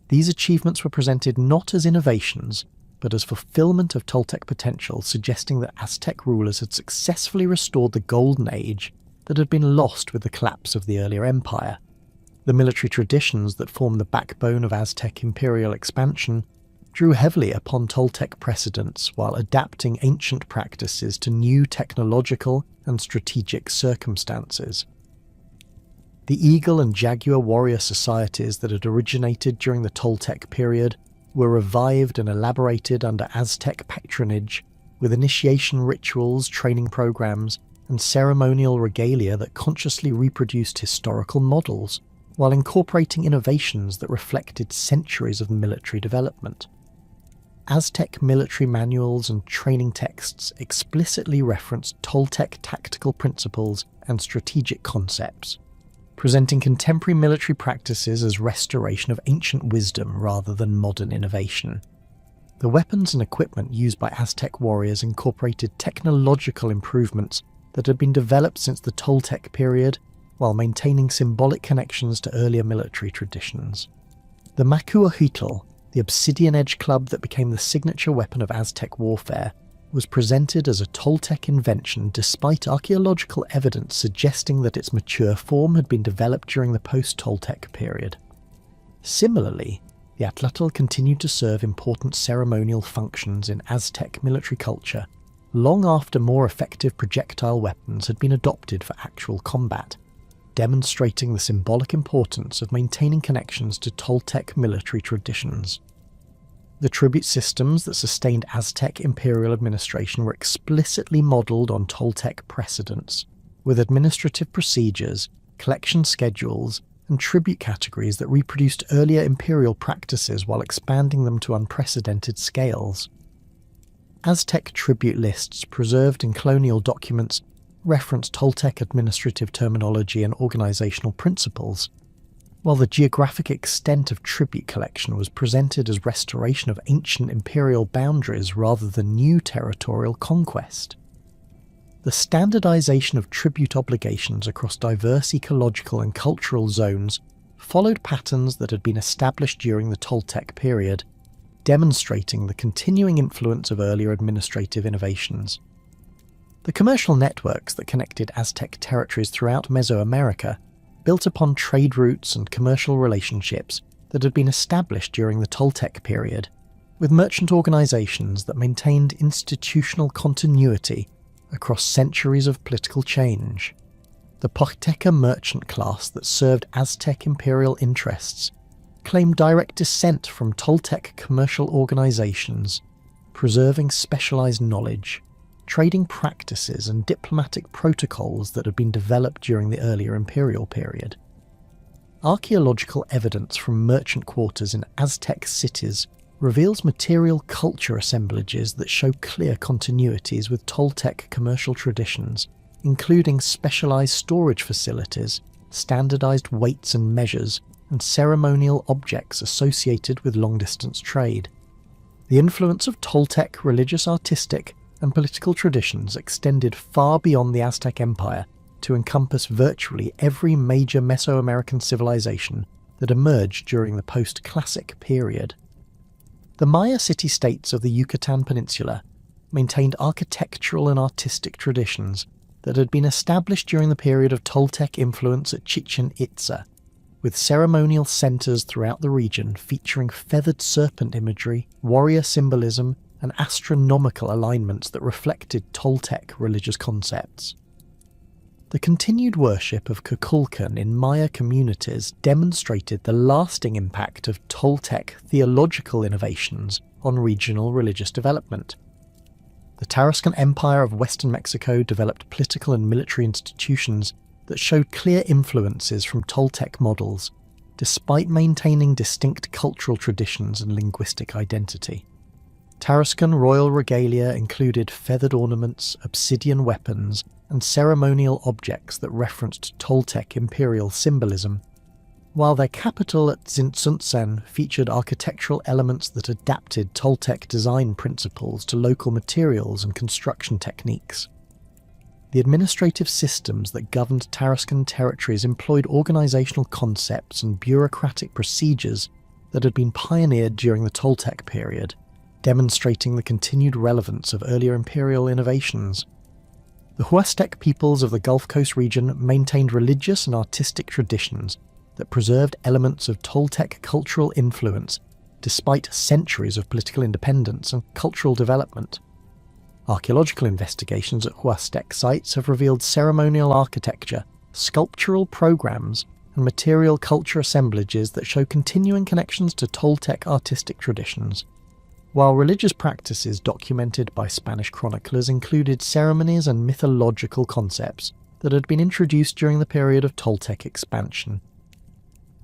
Speaker 1: These achievements were presented not as innovations, but as fulfillment of Toltec potential, suggesting that Aztec rulers had successfully restored the golden age that had been lost with the collapse of the earlier empire. The military traditions that formed the backbone of Aztec imperial expansion drew heavily upon Toltec precedents while adapting ancient practices to new technological and strategic circumstances. The eagle and jaguar warrior societies that had originated during the Toltec period were revived and elaborated under Aztec patronage, with initiation rituals, training programs, and ceremonial regalia that consciously reproduced historical models, while incorporating innovations that reflected centuries of military development. Aztec military manuals and training texts explicitly referenced Toltec tactical principles and strategic concepts, presenting contemporary military practices as restoration of ancient wisdom rather than modern innovation. The weapons and equipment used by Aztec warriors incorporated technological improvements that had been developed since the Toltec period, while maintaining symbolic connections to earlier military traditions. The macuahuitl, the obsidian edge club that became the signature weapon of Aztec warfare, was presented as a Toltec invention despite archaeological evidence suggesting that its mature form had been developed during the post-Toltec period. Similarly, the atlatl continued to serve important ceremonial functions in Aztec military culture long after more effective projectile weapons had been adopted for actual combat, demonstrating the symbolic importance of maintaining connections to Toltec military traditions. The tribute systems that sustained Aztec imperial administration were explicitly modelled on Toltec precedents, with administrative procedures, collection schedules, and tribute categories that reproduced earlier imperial practices while expanding them to unprecedented scales. Aztec tribute lists preserved in colonial documents reference Toltec administrative terminology and organisational principles, while the geographic extent of tribute collection was presented as restoration of ancient imperial boundaries rather than new territorial conquest. The standardization of tribute obligations across diverse ecological and cultural zones followed patterns that had been established during the Toltec period, demonstrating the continuing influence of earlier administrative innovations. The commercial networks that connected Aztec territories throughout Mesoamerica built upon trade routes and commercial relationships that had been established during the Toltec period, with merchant organizations that maintained institutional continuity across centuries of political change. The Pochteca merchant class that served Aztec imperial interests claimed direct descent from Toltec commercial organizations, preserving specialized knowledge, trading practices and diplomatic protocols that had been developed during the earlier imperial period. Archaeological evidence from merchant quarters in Aztec cities reveals material culture assemblages that show clear continuities with Toltec commercial traditions, including specialized storage facilities, standardized weights and measures, and ceremonial objects associated with long-distance trade. The influence of Toltec religious, artistic, and political traditions extended far beyond the Aztec Empire to encompass virtually every major Mesoamerican civilization that emerged during the post-classic period. The Maya city-states of the Yucatan Peninsula maintained architectural and artistic traditions that had been established during the period of Toltec influence at Chichen Itza, with ceremonial centres throughout the region featuring feathered serpent imagery, warrior symbolism, and astronomical alignments that reflected Toltec religious concepts. The continued worship of Kukulkan in Maya communities demonstrated the lasting impact of Toltec theological innovations on regional religious development. The Tarascan Empire of Western Mexico developed political and military institutions that showed clear influences from Toltec models, despite maintaining distinct cultural traditions and linguistic identity. Tarascan royal regalia included feathered ornaments, obsidian weapons, and ceremonial objects that referenced Toltec imperial symbolism, while their capital at Tzintzuntzan featured architectural elements that adapted Toltec design principles to local materials and construction techniques. The administrative systems that governed Tarascan territories employed organizational concepts and bureaucratic procedures that had been pioneered during the Toltec period, demonstrating the continued relevance of earlier imperial innovations. The Huastec peoples of the Gulf Coast region maintained religious and artistic traditions that preserved elements of Toltec cultural influence despite centuries of political independence and cultural development. Archaeological investigations at Huastec sites have revealed ceremonial architecture, sculptural programs, and material culture assemblages that show continuing connections to Toltec artistic traditions, while religious practices documented by Spanish chroniclers included ceremonies and mythological concepts that had been introduced during the period of Toltec expansion.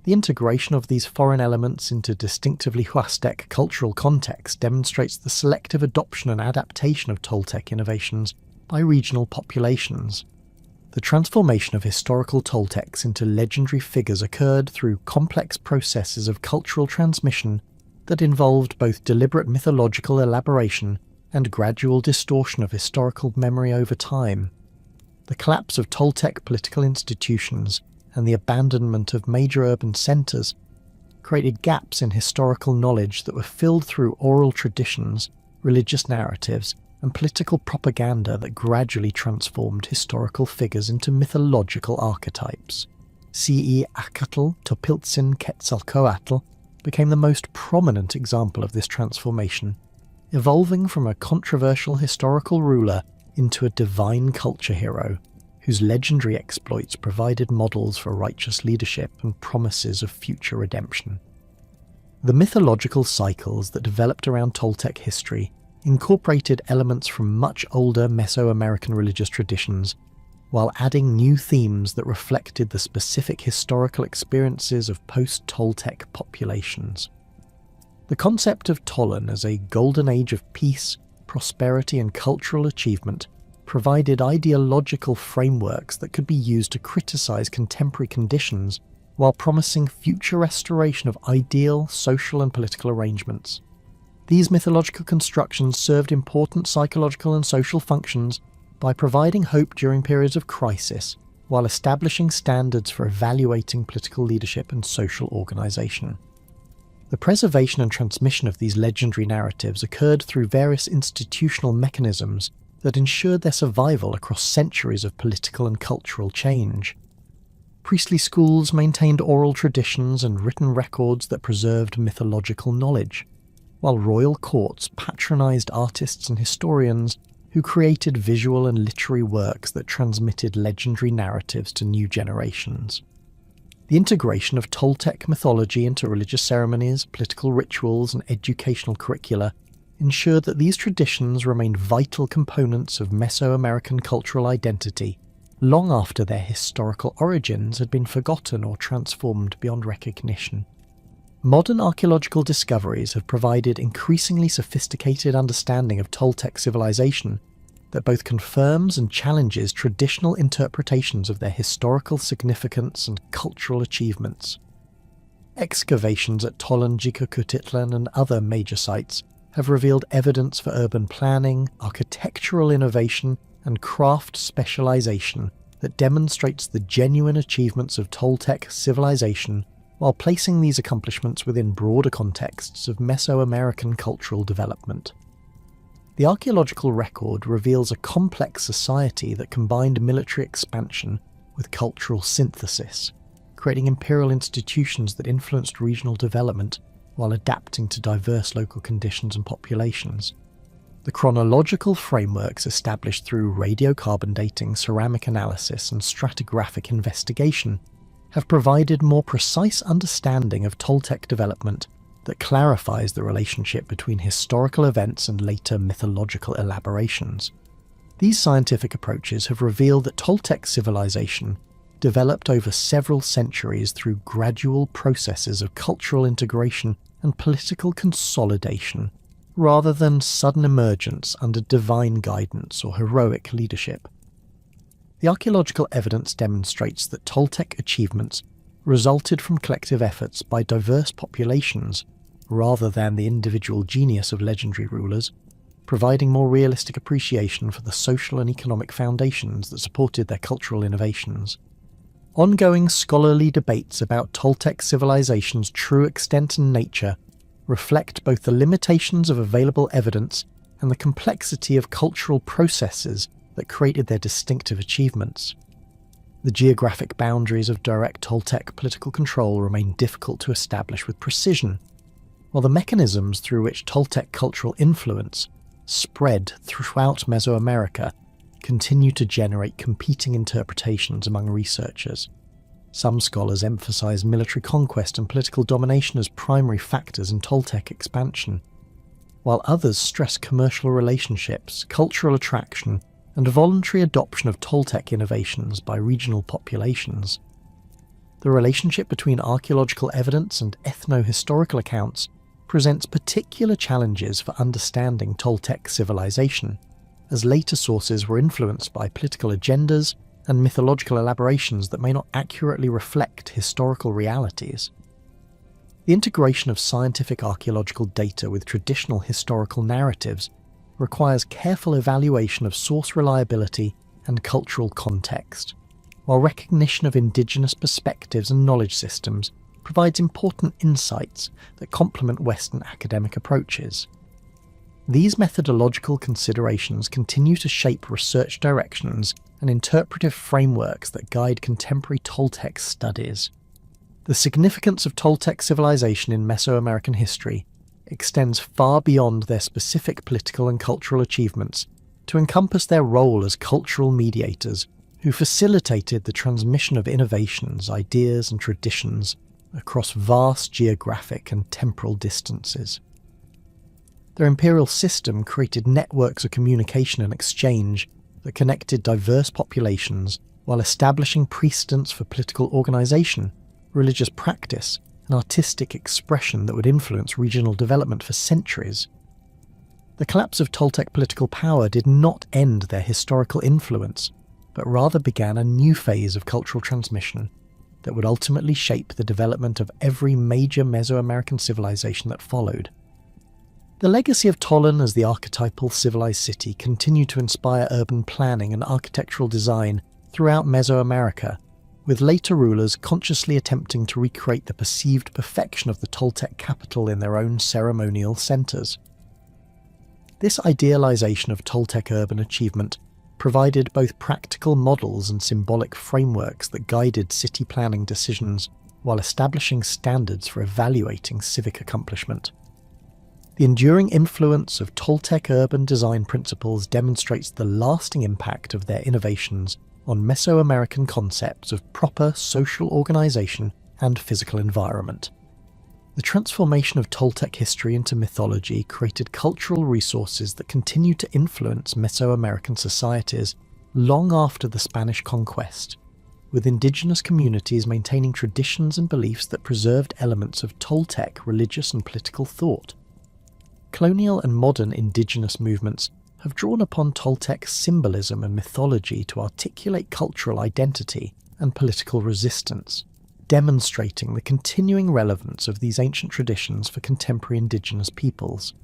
Speaker 1: The integration of these foreign elements into distinctively Huastec cultural contexts demonstrates the selective adoption and adaptation of Toltec innovations by regional populations. The transformation of historical Toltecs into legendary figures occurred through complex processes of cultural transmission that involved both deliberate mythological elaboration and gradual distortion of historical memory over time. The collapse of Toltec political institutions and the abandonment of major urban centres created gaps in historical knowledge that were filled through oral traditions, religious narratives, and political propaganda that gradually transformed historical figures into mythological archetypes. C.E. Acatl Topiltzin Quetzalcoatl became the most prominent example of this transformation, evolving from a controversial historical ruler into a divine culture hero, whose legendary exploits provided models for righteous leadership and promises of future redemption. The mythological cycles that developed around Toltec history incorporated elements from much older Mesoamerican religious traditions, while adding new themes that reflected the specific historical experiences of post-Toltec populations. The concept of Tolan as a golden age of peace, prosperity, and cultural achievement provided ideological frameworks that could be used to criticize contemporary conditions while promising future restoration of ideal social and political arrangements. These mythological constructions served important psychological and social functions by providing hope during periods of crisis while establishing standards for evaluating political leadership and social organisation. The preservation and transmission of these legendary narratives occurred through various institutional mechanisms that ensured their survival across centuries of political and cultural change. Priestly schools maintained oral traditions and written records that preserved mythological knowledge, while royal courts patronised artists and historians who created visual and literary works that transmitted legendary narratives to new generations. The integration of Toltec mythology into religious ceremonies, political rituals, and educational curricula ensured that these traditions remained vital components of Mesoamerican cultural identity long after their historical origins had been forgotten or transformed beyond recognition. Modern archaeological discoveries have provided increasingly sophisticated understanding of Toltec civilization that both confirms and challenges traditional interpretations of their historical significance and cultural achievements. Excavations at Tollan and other major sites have revealed evidence for urban planning, architectural innovation, and craft specialization that demonstrates the genuine achievements of Toltec civilization while placing these accomplishments within broader contexts of Mesoamerican cultural development. The archaeological record reveals a complex society that combined military expansion with cultural synthesis, creating imperial institutions that influenced regional development while adapting to diverse local conditions and populations. The chronological frameworks established through radiocarbon dating, ceramic analysis, and stratigraphic investigation have provided more precise understanding of Toltec development that clarifies the relationship between historical events and later mythological elaborations. These scientific approaches have revealed that Toltec civilization developed over several centuries through gradual processes of cultural integration and political consolidation, rather than sudden emergence under divine guidance or heroic leadership. The archaeological evidence demonstrates that Toltec achievements resulted from collective efforts by diverse populations rather than the individual genius of legendary rulers, providing more realistic appreciation for the social and economic foundations that supported their cultural innovations. Ongoing scholarly debates about Toltec civilization's true extent and nature reflect both the limitations of available evidence and the complexity of cultural processes that created their distinctive achievements. The geographic boundaries of direct Toltec political control remain difficult to establish with precision, while the mechanisms through which Toltec cultural influence spread throughout Mesoamerica continue to generate competing interpretations among researchers. Some scholars emphasize military conquest and political domination as primary factors in Toltec expansion, while others stress commercial relationships, cultural attraction, and voluntary adoption of Toltec innovations by regional populations. The relationship between archaeological evidence and ethno-historical accounts presents particular challenges for understanding Toltec civilization, as later sources were influenced by political agendas and mythological elaborations that may not accurately reflect historical realities. The integration of scientific archaeological data with traditional historical narratives requires careful evaluation of source reliability and cultural context, while recognition of indigenous perspectives and knowledge systems provides important insights that complement Western academic approaches. These methodological considerations continue to shape research directions and interpretive frameworks that guide contemporary Toltec studies. The significance of Toltec civilization in Mesoamerican history extends far beyond their specific political and cultural achievements to encompass their role as cultural mediators who facilitated the transmission of innovations, ideas, and traditions across vast geographic and temporal distances. Their imperial system created networks of communication and exchange that connected diverse populations while establishing precedents for political organisation, religious practice, and artistic expression that would influence regional development for centuries. The collapse of Toltec political power did not end their historical influence, but rather began a new phase of cultural transmission that would ultimately shape the development of every major Mesoamerican civilization that followed. The legacy of Tollan as the archetypal civilized city continued to inspire urban planning and architectural design throughout Mesoamerica, with later rulers consciously attempting to recreate the perceived perfection of the Toltec capital in their own ceremonial centres. This idealisation of Toltec urban achievement provided both practical models and symbolic frameworks that guided city planning decisions while establishing standards for evaluating civic accomplishment. The enduring influence of Toltec urban design principles demonstrates the lasting impact of their innovations on Mesoamerican concepts of proper social organisation and physical environment. The transformation of Toltec history into mythology created cultural resources that continue to influence Mesoamerican societies long after the Spanish conquest, with indigenous communities maintaining traditions and beliefs that preserved elements of Toltec religious and political thought. Colonial and modern indigenous movements have drawn upon Toltec symbolism and mythology to articulate cultural identity and political resistance, demonstrating the continuing relevance of these ancient traditions for contemporary indigenous peoples.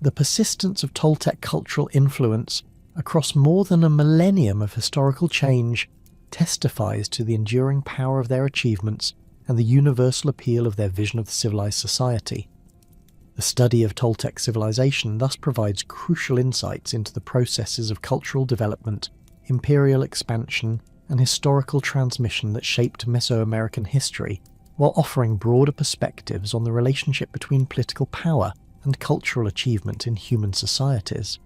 Speaker 1: The persistence of Toltec cultural influence across more than a millennium of historical change testifies to the enduring power of their achievements and the universal appeal of their vision of the civilized society. The study of Toltec civilization thus provides crucial insights into the processes of cultural development, imperial expansion, and historical transmission that shaped Mesoamerican history, while offering broader perspectives on the relationship between political power and cultural achievement in human societies.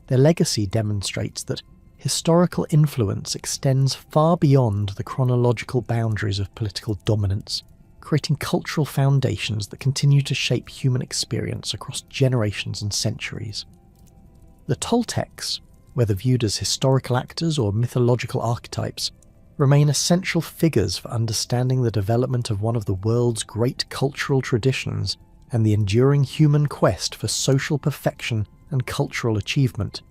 Speaker 1: Their legacy demonstrates that historical influence extends far beyond the chronological boundaries of political dominance, creating cultural foundations that continue to shape human experience across generations and centuries. The Toltecs, whether viewed as historical actors or mythological archetypes, remain essential figures for understanding the development of one of the world's great cultural traditions and the enduring human quest for social perfection and cultural achievement,